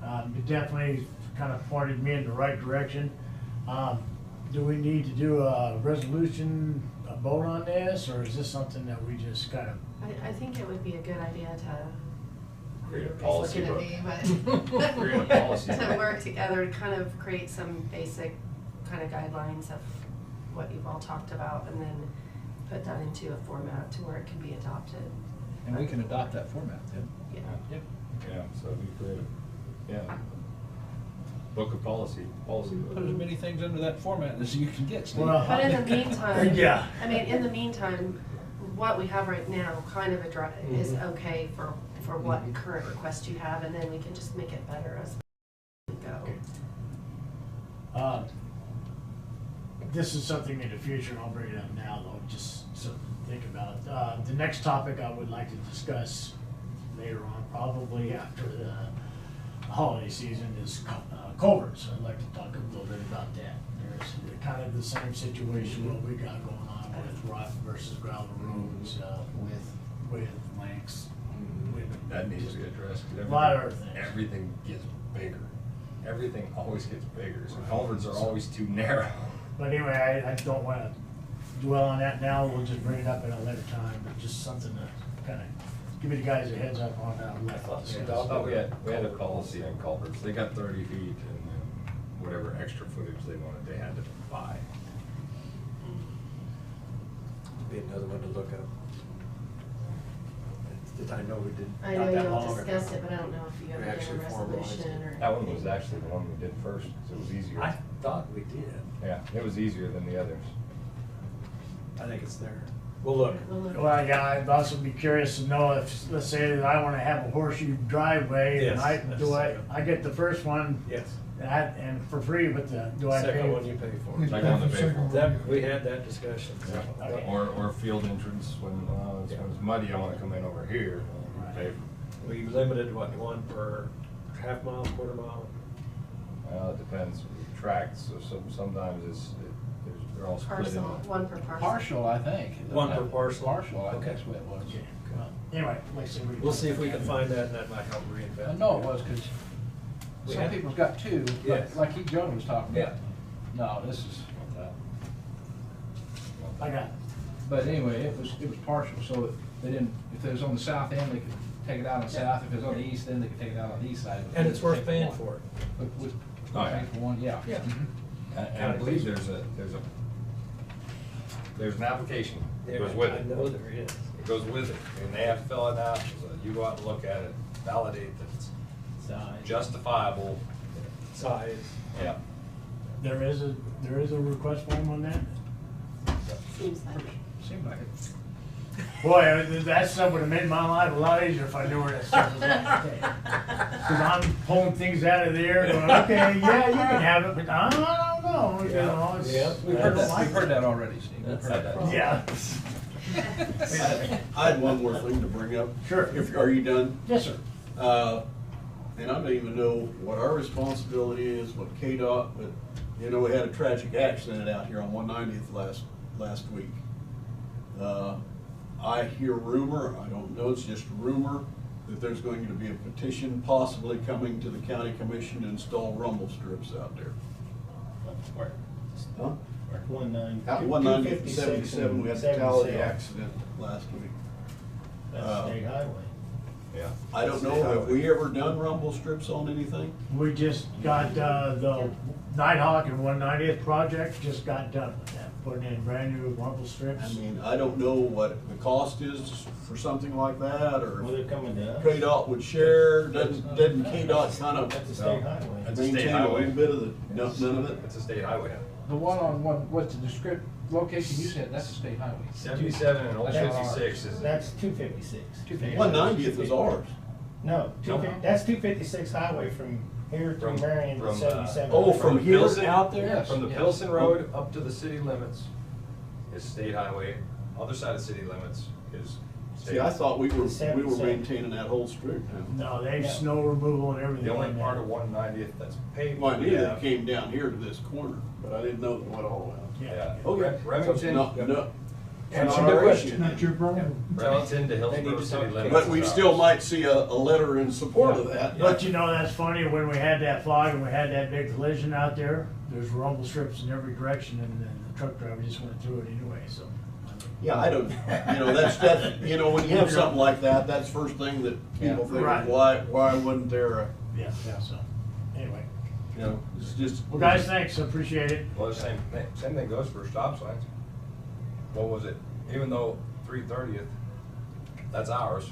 time. It definitely kind of pointed me in the right direction. Do we need to do a resolution, a vote on this, or is this something that we just kind of? I think it would be a good idea to. Create a everybody's policy looking at book. me, but Create a policy to book. work together to kind of create some basic kind of guidelines of what you've all talked about, and then put that into a format to where it can be adopted. And we can adopt that format then. Yeah. Yep. Yeah, so we create yeah. Book of policy Put as book. many things under that format as you can get, Steve. Well, But in the meantime, Yeah. I mean, in the meantime, what we have right now kind of is Mhm. okay for what current request you have, and then we can just make it better as we go. This is something in the future, and I'll bring it up now, though, just something to think about. The next topic I would like to discuss later on, probably after the holiday season, is culverts. I'd like to talk a little bit about that. There's kind of the same situation what we got going on with rock versus gravel roads, with lengths. That needs to be addressed. A lot of other things. Everything gets bigger. Everything always gets bigger, so culverts are always too narrow. But anyway, I don't want to dwell on that now. We'll just bring it up at a later time, but just something to kind of give you guys a heads up on that. I thought we had a policy on culverts. They got 30 feet, and then whatever extra footage they wanted, they had to buy. Be another one to look up. I know we did I not know that you all long ago. discussed it, but I don't know if you We ever did a actually formalized resolution it. or. That one was actually the one we did first, because it was easier. I thought we did. Yeah, it was easier than the others. I think it's there. We'll look. We'll look. Well, yeah, I'd also be curious to know if, let's say that I want to have a horseshoe driveway, and Yes, I that's- get the first one, Yes. and for free, but do I pay? Second one you pay for. You Like pay on for the second paper. one. That, we had that discussion. so. Okay. Or field entrance, when it's muddy, I wanna come in over here. Pay for- We limited what, one per half mile, quarter mile? Well, it depends, tracks, so sometimes they're all split Parcel, in. one per parcel. Partial, I think. One per parcel? Partial, I think Okay. that's what it was. Okay, well, anyway, like I said, We'll see if we can find that, and that might help reinvent. I know it was, because We some had- people's got two, Yes. like he, Joan was talking about. Yeah. No, this is, I got it. but anyway, it was partial, so they didn't, if it was on the south end, they could take it out on the south, if it was on the east end, they could take it out on the east side. And it's worth Take paying one. for it. With Oh, yeah. paying for one, yeah. Yeah. Mhm. And I believe there's an application that goes with I it. know there is. It goes with it, and they have to fill it out, so you go out and look at it, validate that it's Size. justifiable. Size. Yeah. There is a request form on that? Seems like it. Seemed like it. Boy, that stuff would have made my life a lot easier if I knew where that stuff was at. Cause I'm pulling things out of the air going, okay, yeah, you can have it, but I don't know, you know, it's. Yeah. We've heard that, we've heard that already, Steve. We've That's heard that. that. Yeah. I had one more thing to bring up. Sure. Are you done? Yes, sir. And I don't even know what our responsibility is, what KDOT, but, you know, we had a tragic accident out here on 190th last week. I hear rumor, I don't know, it's just rumor, that there's going to be a petition possibly coming to the county commission to install rumble strips out there. Where? Huh? 190. Out 190th, 77, we had the fatality accident last week. That's state highway. Yeah. I don't know, have we ever done rumble strips on anything? We just got, the Nighthawk and 190th project just got done with that, putting in brand new rumble strips. I mean, I don't know what the cost is for something like that, or Well, they're coming to us. KDOT would share, doesn't KDOT kind of That's a state highway. That's a state maintain a highway. little bit of the, none of it? It's a state highway. The one on what's the descript, location you said, that's a state highway. 77 and Old That's 56 is. That's 256. 190th is ours. No, that's 256 highway from here to From- Marion to from, 77. Oh, from here Pilsen- out there? Yes. From the Pilsen Road up to the city limits is state highway. Other side of city limits is state. See, I thought we were 77. maintaining that whole strip now. No, they've No. snow removal and everything. The only in part there. of 190th that's paved. Well, I knew we that have- it came down here to this corner, but I didn't know that it went all out. Yeah. Okay. Remington. No, Answer not the our question. issue. Not your problem. Remington to They need Hillsborough to city talk- limits. But we is still ours. might see a letter in support of that. But you know, that's funny, when we had that fog and we had that big collision out there, there's rumble strips in every direction and then the truck driver just went through it anyway, so. Yeah, I don't, you know, when you have something like that, that's first thing that people think, Right. why wouldn't there, Yeah, so, anyway. you know, it's just. Well, guys, thanks, I appreciate it. Well, the same thing goes for stop signs. What was it? Even though 330th, that's ours,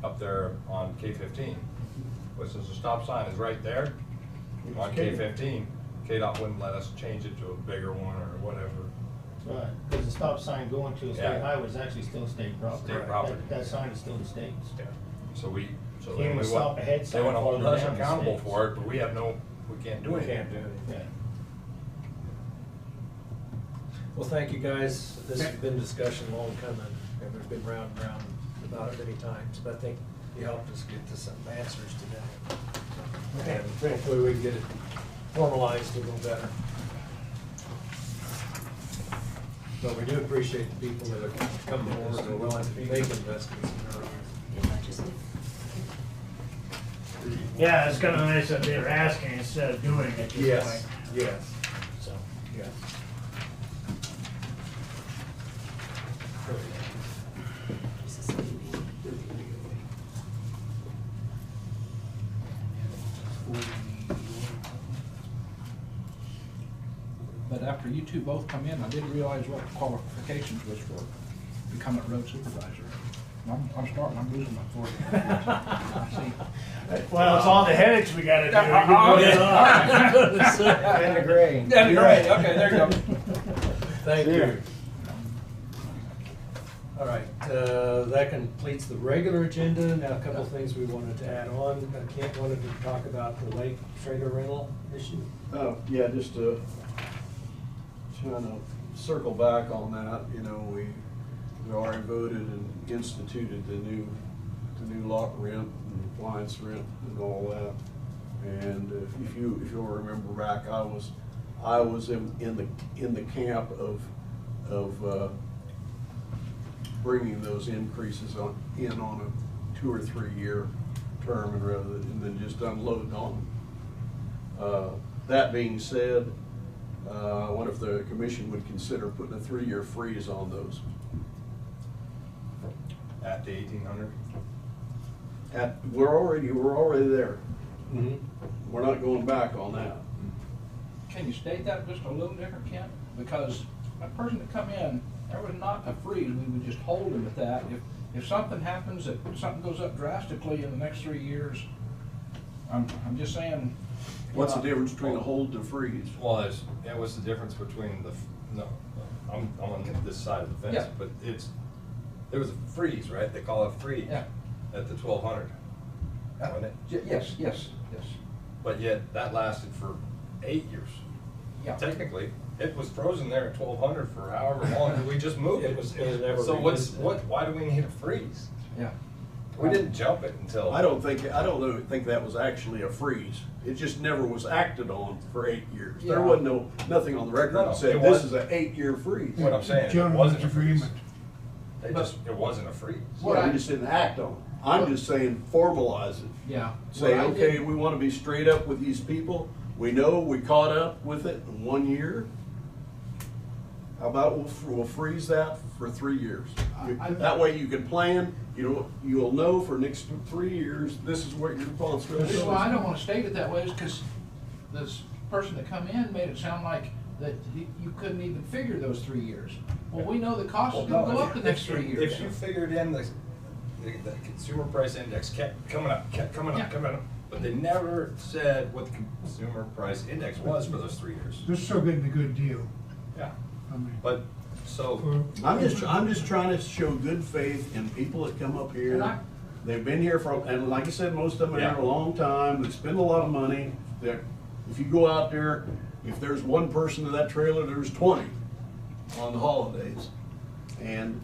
up there on K-15. But since the stop sign is right there on K-15, KDOT wouldn't let us change it to a bigger one or whatever. Right, because the stop sign going to a state Yeah. highway is actually still state property. State property. That sign is still the state's. So Even then the we stop want, ahead they sign want to hold farther us down the accountable states. for it, but we can't do anything. Yeah. Well, thank you, guys. This has been discussion long coming, and we've been round and round about it many times, but I think you helped us get to some answers today. And hopefully we can get it formalized a little better. But we do appreciate the people that have come forward and are willing to make investments in our lives. Yeah, it's kinda nice that they're asking instead of doing it this way. Yes. So, Yes. But after you two both come in, I didn't realize what the qualifications was for becoming road supervisor. I'm losing my forty. I see. well, it's all the headaches we gotta do. And the grain. And the grain, okay, there you go. Thank you. All right, that completes the regular agenda. Now, a couple of things we wanted to add on. Kent wanted to talk about the lake trailer rental issue. Yeah, just to kind of circle back on that, you know, we already voted and instituted the new lot rent and appliance rent and all that. And if you'll remember back, I was in the camp of bringing those increases in on a 2 or 3 year term and then just unloading on them. That being said, I wonder if the commission would consider putting a 3-year freeze on those. At the 1800. We're already there. Mm-hmm. We're not going back on that. Can you state that just a little different, Kent? Because that person that come in, there was not a freeze, we would just hold him at that. If something happens, that something goes up drastically in the next 3 years, I'm just saying, What's the difference between a hold and a freeze? Well, it was the difference between no, I'm on this side of the fence, Yeah. but there was a freeze, right? They call it a freeze. Yeah. At the 1200, wasn't it? Yes. But yet, that lasted for 8 years. Yeah. Technically, it was frozen there at 1200 for however long, and we just moved it. It was never So revisited. why do we need a freeze? Yeah. We didn't jump it until. I don't think that was actually a freeze. It just never was acted on for 8 years. There Yeah. wasn't nothing on the record No, that said it this was- is an 8-year freeze. What I'm saying, it Gentleman's wasn't a freeze. agreement. It wasn't a freeze. Yeah, we just didn't act on it. I'm just saying formalize it. Yeah. Say, What I okay, did- we want to be straight up with these people. We know we caught up with it in 1 year. How about we'll freeze that for 3 years? That way you can plan, you'll know for next 3 years, this is what your responsibility The is. reason why I don't wanna state it that way is because this person that come in made it sound like that you couldn't even figure those 3 years. Well, we know the cost is gonna go up the next 3 years. If you figured in the consumer price index kept coming up, Yeah. but they never said what the consumer price index was for those 3 years. They're still getting a good deal. Yeah. I mean, But, so, for- I'm just trying to show good faith in people that come up here. And I- They've been here and like I said, most of them are here a long time, they spend a lot of money. If you go out there, if there's one person in that trailer, there's 20 on the holidays. And,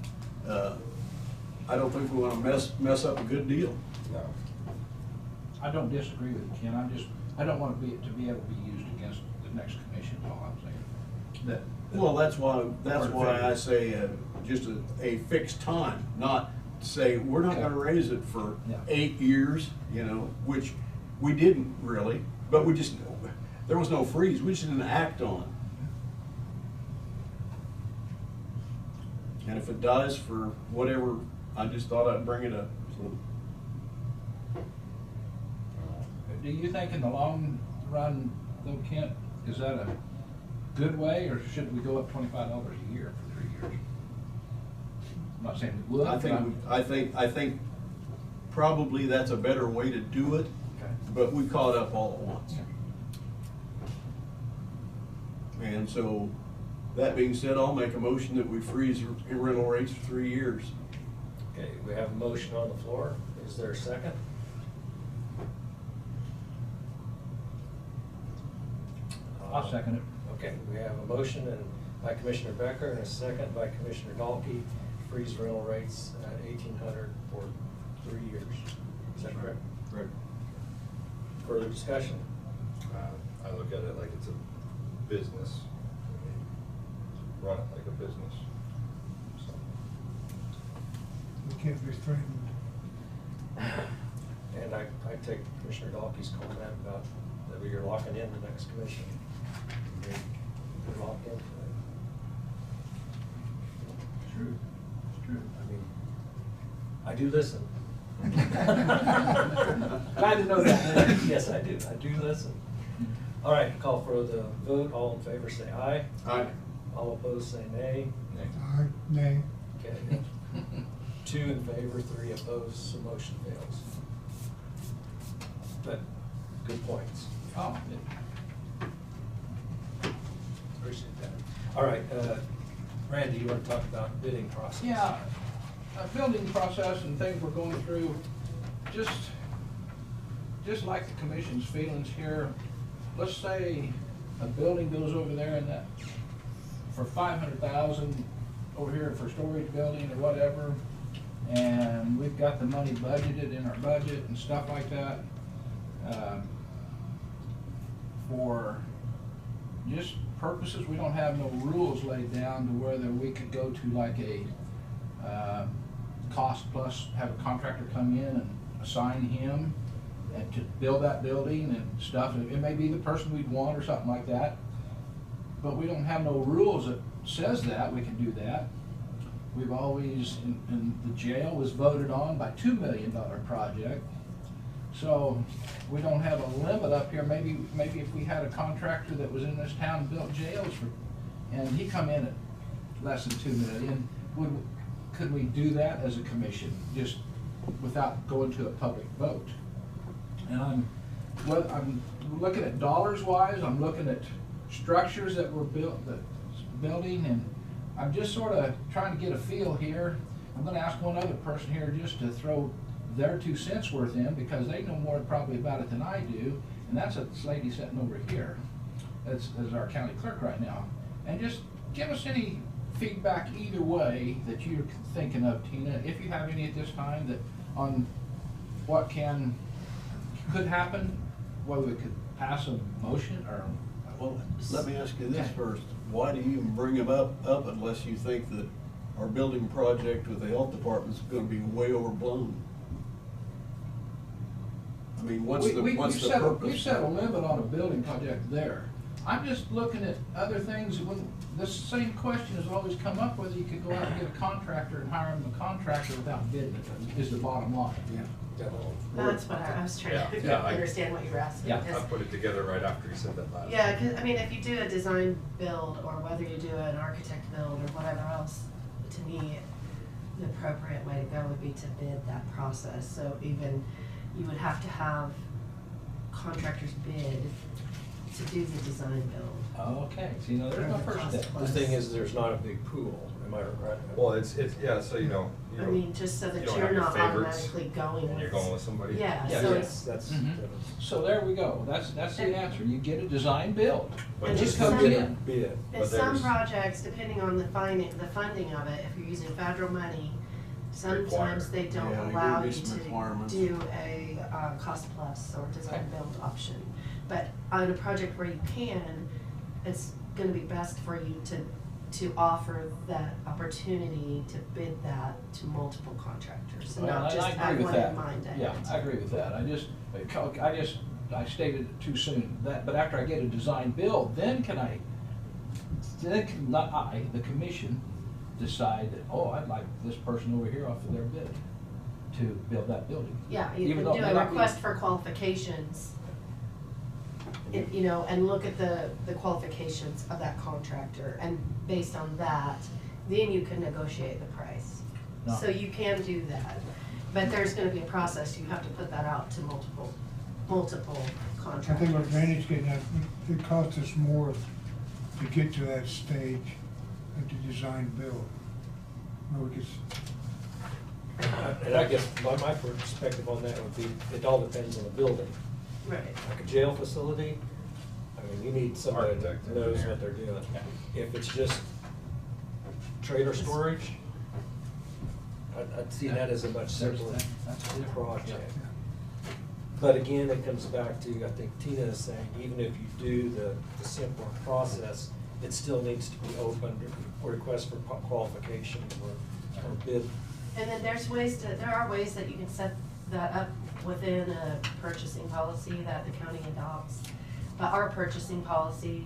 I don't think we wanna mess up a good deal. no. I don't disagree with you, Ken, I don't want to be able to be used against the next commission, is all I'm saying. Well, that's why I say, just a fixed time, not say, we're not gonna raise it for Yeah. 8 years, which we didn't really, but there was no freeze, we just didn't act on it. And if it dies for whatever, I just thought I'd bring it up, so. Do you think in the long run, though, Kent, is that a good way, or should we go up $25 a year for 3 years? I'm not saying we would. I think probably that's a better way to do it, Okay. but we caught up all at once. And so, that being said, I'll make a motion that we freeze rental rates for 3 years. Okay, we have a motion on the floor. Is there a second? I'll second it. Okay, we have a motion by Commissioner Becker and a second by Commissioner Dahlke, freeze rental rates at 1,800 for 3 years. Is that correct? Correct. Further discussion? I look at it like it's a business. Run it like a business. So, we can't be threatened. And I take Commissioner Dahlke's comment about that we are locking in the next commission. We're locked in. True, it's true. I mean, I do listen. Glad to know that. Yes, I do. I do listen. All right, call for the vote. All in favor, say aye. Aye. All opposed, say nay. Aye, nay. Okay. 2 in favor, 3 opposed, so motion fails. But, good points. Oh, Appreciate that. All right, Randy, you want to talk about bidding process? yeah, a building process and things we're going through, just like the commission's feelings here, let's say a building goes over there and that, for 500,000 over here for storage building or whatever, and we've got the money budgeted in our budget and stuff like that, for just purposes, we don't have no rules laid down to whether we could go to like a cost plus, have a contractor come in and assign him and to build that building and stuff. It may be the person we'd want or something like that, but we don't have no rules that says that we can do that. We've always, and the jail was voted on by $2 million project. So we don't have a limit up here. Maybe if we had a contractor that was in this town and built jails and he come in at less than $2 million, could we do that as a commission, just without going to a public vote? And well, I'm looking at dollars wise, I'm looking at structures that were built, building, and I'm just sort of trying to get a feel here. I'm gonna ask one other person here just to throw their 2 cents worth in, because they know more probably about it than I do, and that's this lady sitting over here. That's our county clerk right now. And just give us any feedback either way that you're thinking of, Tina, if you have any at this time, that on what could happen, whether we could pass a motion or. Well, let me ask you this first. Why do you even bring them up unless you think that our building project with the health department is gonna be way overblown? I mean, what's the purpose? We've set a limit on a building project there. I'm just looking at other things. When this same question has always come up, whether you could go out and get a contractor and hire him a contractor without bidding it, is the bottom line. Yeah. That's what I was trying to understand what you were asking. Yeah. I put it together right after you said that last. Yeah, cause I mean, if you do a design build, or whether you do an architect build or whatever else, to me, the appropriate way to go would be to bid that process. So even, you would have to have contractors bid to do the design build. Okay, so you know, there's my first step. The thing is, there's not a big pool, am I right? Well, it's, yeah, so you know. I mean, just so that you don't you're have your not favorites, automatically going and you're with. going with somebody. Yeah, Yeah, so yes, that's. So there we go. That's the answer. You get a design build. But And Just just comes some- in. Bid. And But some there's- projects, depending on the funding of it, if you're using federal money, sometimes they don't Yeah, there allow be you some to requirements. do a cost plus or design build option. But on a project where you can, it's gonna be best for you to offer that opportunity to bid that to multiple contractors, and Well, not just I agree have with one that. in mind ahead. Yeah, I agree with that. I stated it too soon. But after I get a design build, then can not I, the commission, decide that, oh, I'd like this person over here off of their bid to build that building. Yeah, you Even can though do it may a not be- request for qualifications, you know, and look at the qualifications of that contractor, and based on that, then you can negotiate the price. No. So you can do that, but there's gonna be a process, you have to put that out to multiple I contractors. think what Randy's getting at, it costs us more to get to that stage of the design build. No, we just, And I guess my perspective on that would be, it all depends on the building. Right. Like a jail facility, I mean, you need somebody that Architect, knows engineer. what they're doing. If it's just trailer storage, I'd see that as a much simpler That's different. project. But again, it comes back to, I think Tina is saying, even if you do the simpler process, it still needs to be open for request for qualification or bid. And then there are ways that you can set that up within a purchasing policy that the county adopts. But our purchasing policy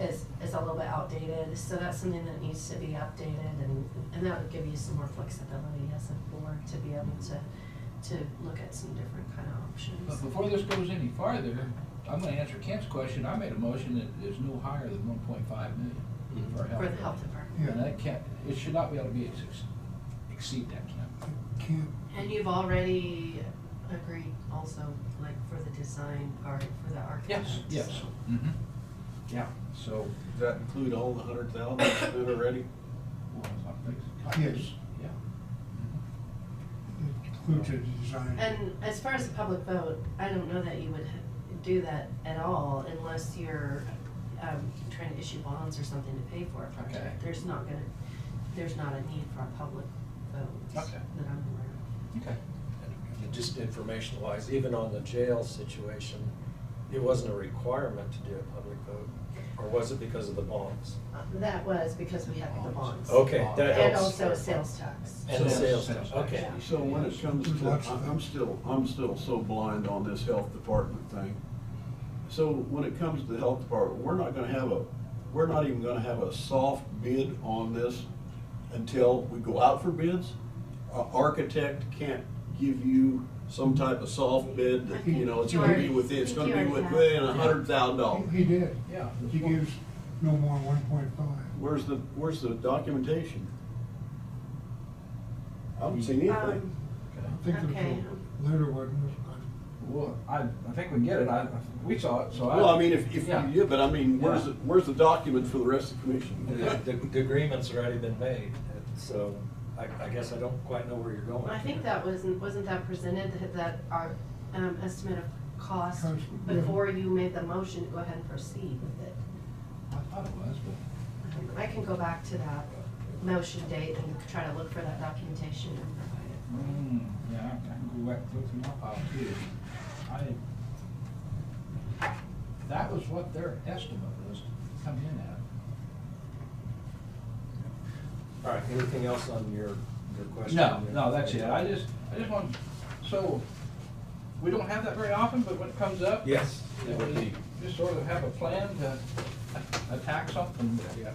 is a little bit outdated, so that's something that needs to be updated, and that would give you some more flexibility as a board to be able to look at some different kind of options. But before this goes any farther, I'm gonna answer Kent's question. I made a motion that is no higher than 1.5 million for our health. For the health department. Yeah. And that can't, it should not be able to be exceed that number. can't, And you've already agreed also, like, for the design part, for the architect. Yes. so. Mm-hmm. Yeah, so. Does that include all the 100,000 spent already? well, I think- Yes. Yeah. it includes the design. And as far as the public vote, I don't know that you would do that at all unless you're trying to issue bonds or something to pay for a project. Okay. There's not a need for a public vote Okay. that I'm aware of. Okay. And just information wise, even on the jail situation, it wasn't a requirement to do a public vote, or was it because of the bonds? That was because we had the bonds. Okay, that And helps. also sales tax. And the sales Sales tax, tax. okay. So when it comes There's to, lots of them. I'm still so blind on this health department thing. So when it comes to the health department, we're not even gonna have a soft bid on this until we go out for bids? An architect can't give you some type of soft bid that, you know, it's gonna be within, it's gonna be within $100,000. He did. Yeah. He gives no more than 1.5. Where's the documentation? I haven't seen anything. I think Okay. the letter wasn't, Well, I think we get it. We saw it, so Well, I mean, if yeah. yeah, but I mean, Yeah. where's the document for the rest of the commission? The agreement's already been made, so I guess I don't quite know where you're going. I think that wasn't that presented, that our estimate of cost Cost, yeah. before you made the motion to go ahead and proceed with it. I thought it was, but. I can go back to that motion date and try to look for that documentation and provide it. Yeah, I can go back and look through my file too. That was what their estimate was to come in at. All right, anything else on your question? No, that's it. I just want, so, we don't have that very often, but when it comes up. Yes. you know, just sort of have a plan to attack something. Yeah,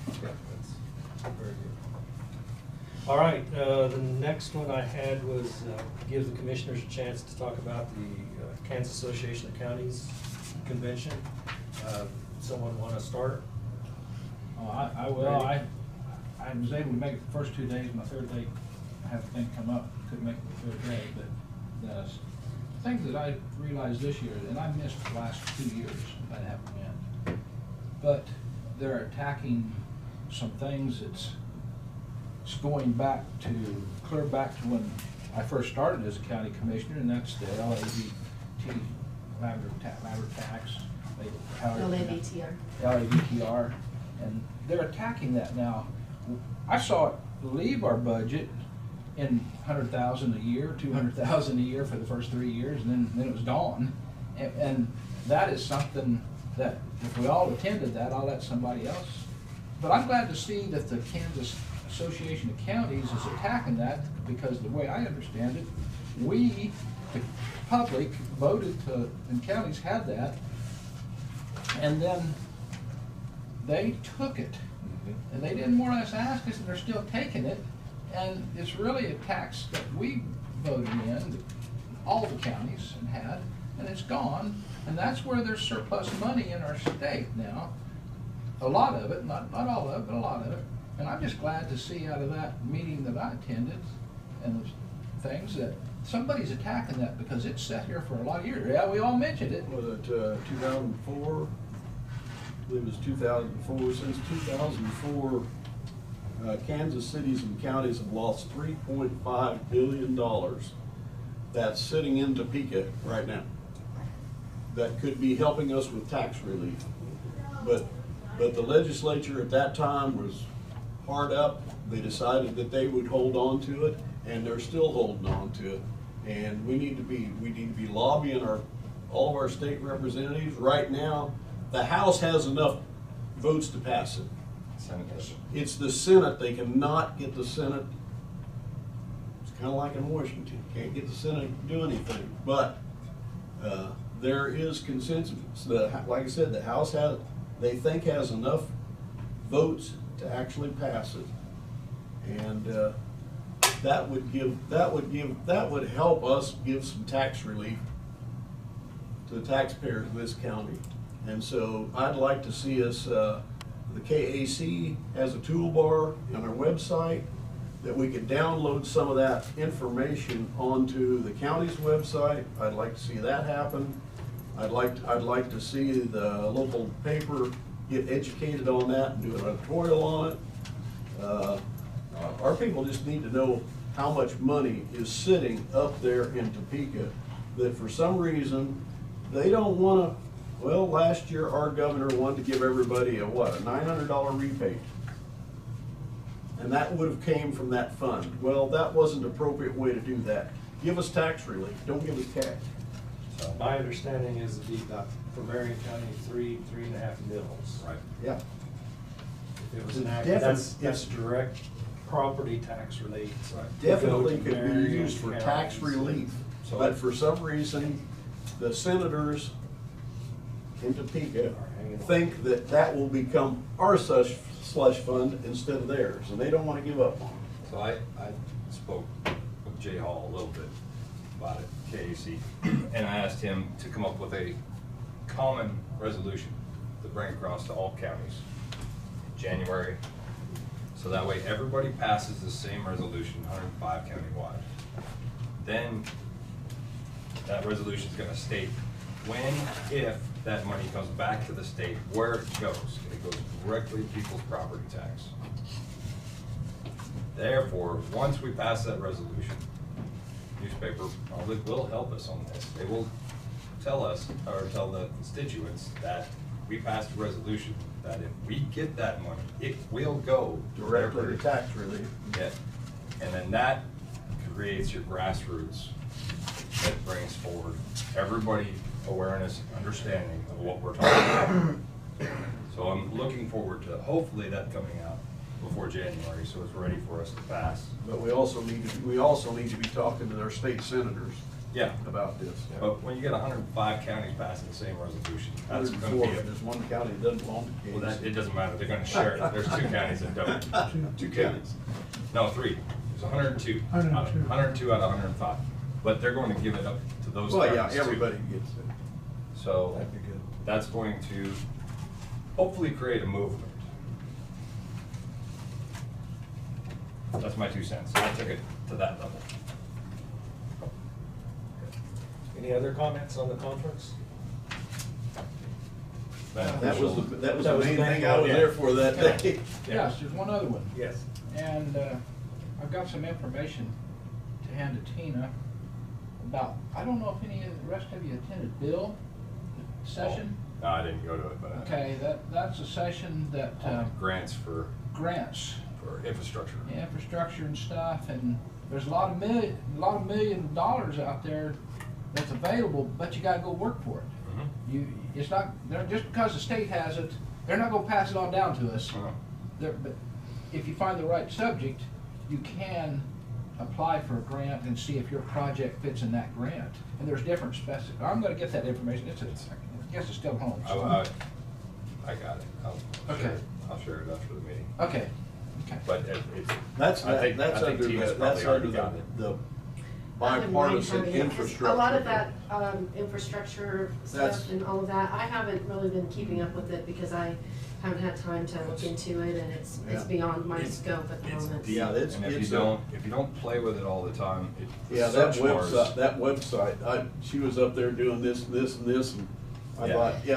that's very good. All right, the next one I had was give the commissioners a chance to talk about the Kansas Association of Counties Convention. Someone want to start? Oh, I will. I was able to make it the first 2 days. My third day, I had a thing come up. Couldn't make it the third day. But the things that I realized this year, and I missed the last 2 years, I haven't been. But they're attacking some things that's going back to, clear back to when I first started as a county commissioner, and that's the LAVT, ladder tax. LAVTR. LAVTR, and they're attacking that now. I saw it leave our budget in 100,000 a year, 200,000 a year for the first 3 years, and then it was gone. And that is something that if we all attended that, I'll let somebody else. But I'm glad to see that the Kansas Association of Counties is attacking that, because the way I understand it, we, the public, voted to, and counties had that, and then they took it. And they didn't more or less ask us, and they're still taking it. And it's really a tax that we voted in, all the counties had, and it's gone. And that's where there's surplus money in our state now. A lot of it, not all of it, but a lot of it. And I'm just glad to see out of that meeting that I attended and the things that somebody's attacking that, because it's sat here for a lot of years. Yeah, we all mentioned it. Was it 2004? I believe it was 2004. Since 2004, Kansas cities and counties have lost $3.5 billion. That's sitting in Topeka right now. That could be helping us with tax relief. But the legislature at that time was hard up. They decided that they would hold on to it, and they're still holding on to it. And we need to be lobbying all of our state representatives. Right now, the House has enough votes to pass it. Senate doesn't. It's the Senate. They cannot get the Senate. It's kind of like in Washington. Can't get the Senate to do anything. But there is consensus. Like I said, the House they think has enough votes to actually pass it, and that would help us give some tax relief to the taxpayers of this county. And so I'd like to see us. The KAC has a toolbar on our website that we could download some of that information onto the county's website. I'd like to see that happen. I'd like to see the local paper get educated on that and do an editorial on it. Our people just need to know how much money is sitting up there in Topeka that for some reason they don't want to. Well, last year our governor wanted to give everybody a $900 rebate. And that would have came from that fund. Well, that wasn't the appropriate way to do that. Give us tax relief, don't give us cash. My understanding is it'd be about, for Marion County, 3.5 mils. Right. Yeah. If it was an act, Definitely. that's direct property tax relief. Definitely Go to could be Marion used for tax counties. relief. So- But for some reason, the senators in Topeka think that that will become our slush fund instead of theirs, and they don't want to give up on it. So I spoke with Jay Hall a little bit about it, KAC, and I asked him to come up with a common resolution to bring across to all counties in January. So that way everybody passes the same resolution, 105 countywide. Then that resolution's gonna state when, if that money comes back to the state, where it goes. It goes directly to people's property tax. Therefore, once we pass that resolution, newspaper probably will help us on this. They will tell us, or tell the constituents that we passed a resolution, that if we get that money, it will go Directly wherever- to tax relief. Yeah, and then that creates your grassroots that brings forward everybody awareness, understanding of what we're talking about. So I'm looking forward to hopefully that coming out before January, so it's ready for us to pass. But we also need to be talking to their state senators Yeah, about this. but when you get 105 counties passing the same resolution, that's gonna 104, be there's one county that doesn't belong to well, Kansas. that, it doesn't matter, they're gonna share it. There's 2 counties that don't. 2 counties. No, 3. There's 102. 102. 102 out of 105. But they're going to give it up to those Well, counties yeah, too. everybody gets it. So That'd be good. that's going to hopefully create a movement. That's my 2 cents. I took it to that level. Any other comments on the conference? That was the That was main the thing main I was one, there yeah. for that day. Yes, there's one other one. Yes. And I've got some information to hand to Tina about, I don't know if any of the rest of you attended Bill session? No, I didn't go to it, but Okay, that's a session that grants for infrastructure. infrastructure and stuff, and there's a lot of $1 million out there that's available, but you gotta go work for it. It's not, just because the state has it, they're not gonna pass it on down to us. But if you find the right subject, you can apply for a grant and see if your project fits in that grant. And there's different I'm gonna get that information, I guess it's still home. So. I got it. Okay. I'll share it after the meeting. Okay. But it's. That's I think under Tina's the, probably already got it. the I wouldn't mind bipartisan having it, 'cause infrastructure. a lot of that, infrastructure That's- stuff and all of that, I haven't really been keeping up with it because I haven't had time to look into it, and it's Yeah. beyond my It's- scope at the moment. Yeah, it's, And if it's you don't play with it all the time, the yeah, that search bars- website, she was up there doing this, and this, and this, and I Yeah. thought, yeah,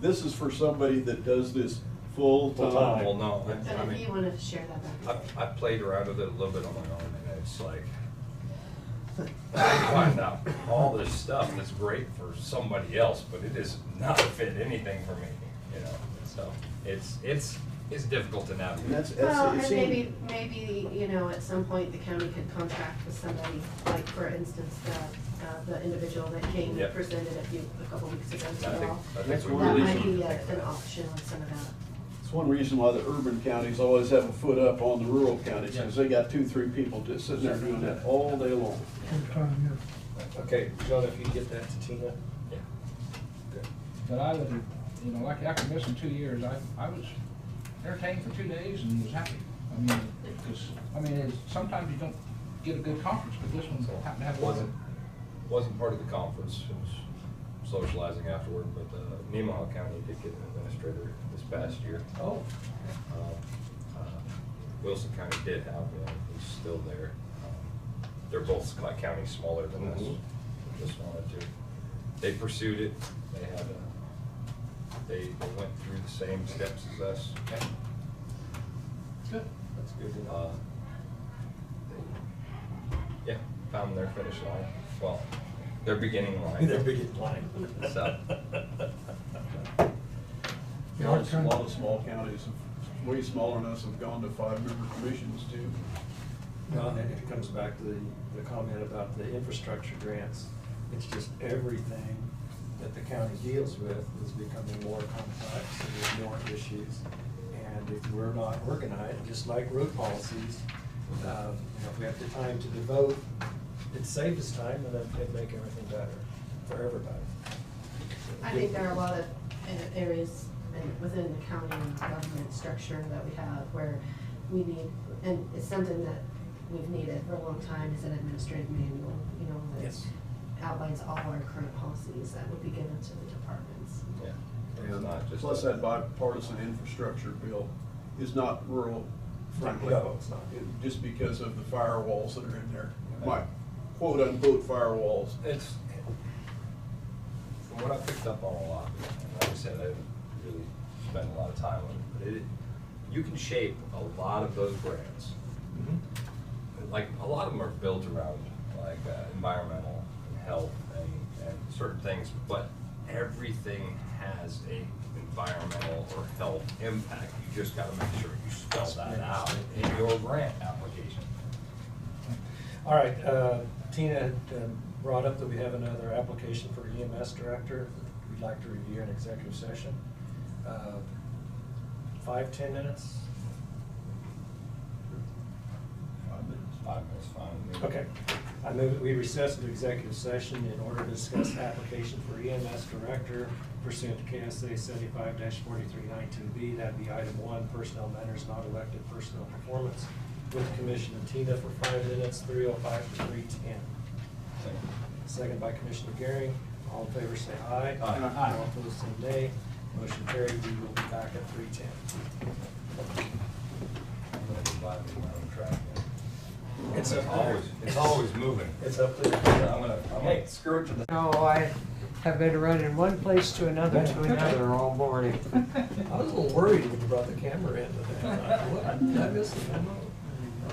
this is for somebody that does this full Well, time. no, And I if mean, you wanna share that back. I played around with it a little bit on my own, and it's like, I find out all this stuff that's great for somebody else, but it is not fit anything for me, you know, so it's difficult to navigate. Well, it and seemed- maybe, you know, at some point, the county could contract with somebody, like, for instance, the individual that came Yeah. and presented a couple weeks ago to I think- you all. I think That's we one That really might should be fix an that. option with some of that. It's one reason why the urban counties always have a foot up on the rural counties, because they got 2-3 people just sitting there doing that all day long. Okay, John, if you get that to Tina. Yeah. Good. But I would, you know, like after missing 2 years, I was entertained for 2 days and was happy. I mean, sometimes you don't get a good conference, but this one happened to have a lot of. Wasn't part of the conference, it was socializing afterward, but Nemaha County did get an administrator this past year. Oh. Wilson County did have one, he's still there. They're both like counties smaller than us, just wanted to, they pursued it, they had they went through the same steps as us. Okay. Good. That's good. Yeah, found their finish line, well, their beginning line. Their beginning line. So. A lot of small counties, way smaller than us, have gone to 5-member commissions too. Well, and it comes back to the comment about the infrastructure grants. It's just everything that the county deals with is becoming more complex and there's more issues. And if we're not organized, just like road policies, you know, if we have the time to devote, it saves us time and it'd make everything better for everybody. I think there are a lot of areas within the county and government structure that we have where we need, and it's something that we've needed for a long time, is an administrative manual, you know, that Yes. outlines all our current policies that would be given to the departments. Yeah, it's not just. Plus, that bipartisan infrastructure bill is not rural friendly. No, it's not. Just because of the firewalls that are in there. quote-unquote firewalls. It's, from what I picked up on a lot, and like I said, I didn't really spend a lot of time on it, but you can shape a lot of those brands. Like, a lot of them are built around, like, environmental and health and certain things, but everything has a environmental or health impact. You just gotta make sure you spell that out in your grant application. All right, Tina had brought up that we have another application for EMS director. We'd like to review in executive session. 5-10 minutes? 5 minutes, fine. Okay. I move that we recess into executive session in order to discuss application for EMS director pursuant to KSA 75-4319B. That'd be item 1, personnel matters, not elected personnel performance, with Commissioner Tina for 5 minutes, 3:05 to 3:10. Second by Commissioner Gehring. All in favor say aye. Aye. All opposed say nay. Motion carried. We will be back at 3:10. I'm gonna be buying my own track. It's up there. It's always moving. It's up there. I'm gonna screw it to the. No, I have been running one place to another all morning. I was a little worried when you brought the camera in today. I thought, what? Did I miss the memo?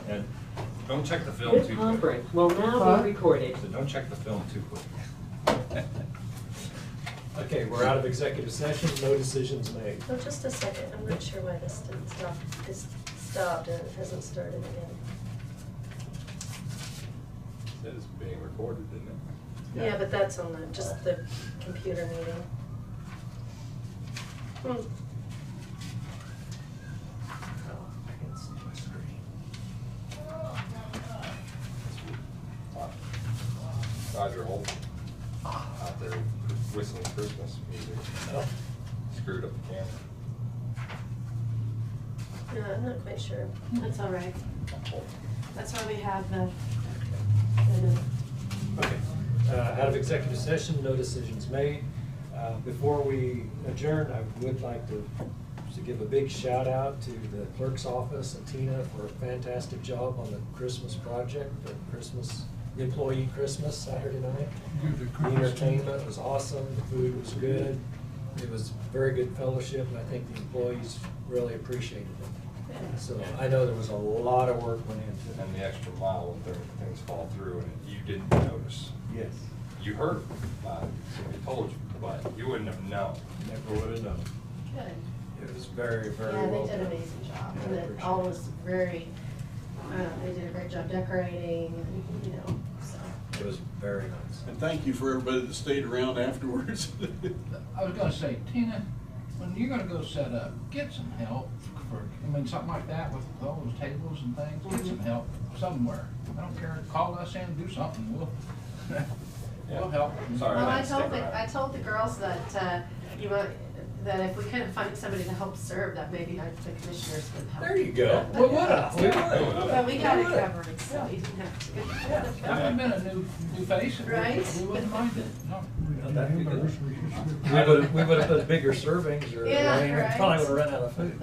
And don't check the film This too quick. conference will now be recorded. So don't check the film too quick. Okay, we're out of executive session, no decisions made. So just a second, I'm not sure why this didn't stop, this stopped and it hasn't started again. It is being recorded, didn't it? Yeah, but that's on the, just the computer meeting. Oh, I can't see my screen. Roger Holt out there whistling Christmas music. Oh. Screwed up the camera. No, I'm not quite sure. That's all right. That's why we have the. Okay, out of executive session, no decisions made. Before we adjourn, I would like to give a big shout out to the clerk's office and Tina for a fantastic job on the Christmas project, the employee Christmas Saturday night. The entertainment was awesome, the food was good, it was very good fellowship, and I think the employees really appreciated it. So I know there was a lot of work went into it. And the extra mile when things fall through and you didn't notice. Yes. You heard, somebody told you, but you wouldn't have known. Never would have known. Good. It was very, very Yeah, well they did done. an amazing job, Yeah, I and it appreciate all it. was very, they did a great job decorating, and, you know, so. It was very nice. And thank you for everybody that stayed around afterwards. I was gonna say, Tina, when you're gonna go set up, get some help for, I mean, something like that with all those tables and things, get some help somewhere. I don't care, call us in, do something, we'll help. Sorry. Well, I didn't stick told around. I told the girls that, that if we couldn't find somebody to help serve, that maybe the commissioners would help. There you go. Well, Yeah, we would. But we got it We would. covered, so you didn't have to. That would've been a new face. Right? We wouldn't mind it, no. That'd be good. We would have put bigger servings, or Yeah, I mean, we right. probably would have run out of food.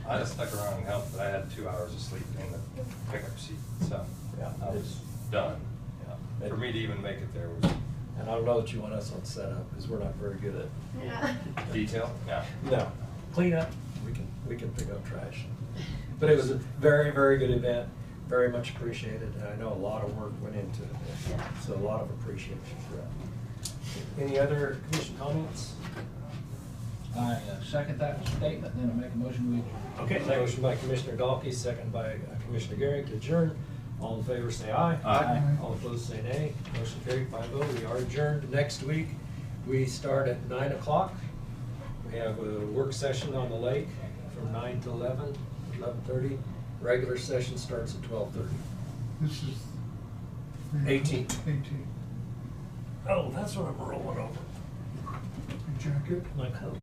I just stuck around and helped, but I had 2 hours of sleep in the pickup seat, so Yeah. I was done. Yeah. For me to even make it there was And I don't know that you want us on setup, because we're not very good at. Yeah. detail. No. No. Clean up, we can pick up trash. But it was a very, very good event, very much appreciated, and I know a lot of work went into it. Yeah. So a lot of appreciation for that. Any other commission comments? I second that statement, then I make a motion we adjourn. Okay, motion by Commissioner Galkey, second by Commissioner Gehring to adjourn. All in favor, say aye. Aye. All opposed, say nay. Motion carried 5-0. We are adjourned. Next week, we start at 9 o'clock. We have a work session on the lake from 9 to 11, 11:30. Regular session starts at 12:30. This is. 18. 18. Oh, that's what I'm rolling over. Jacket? My coat.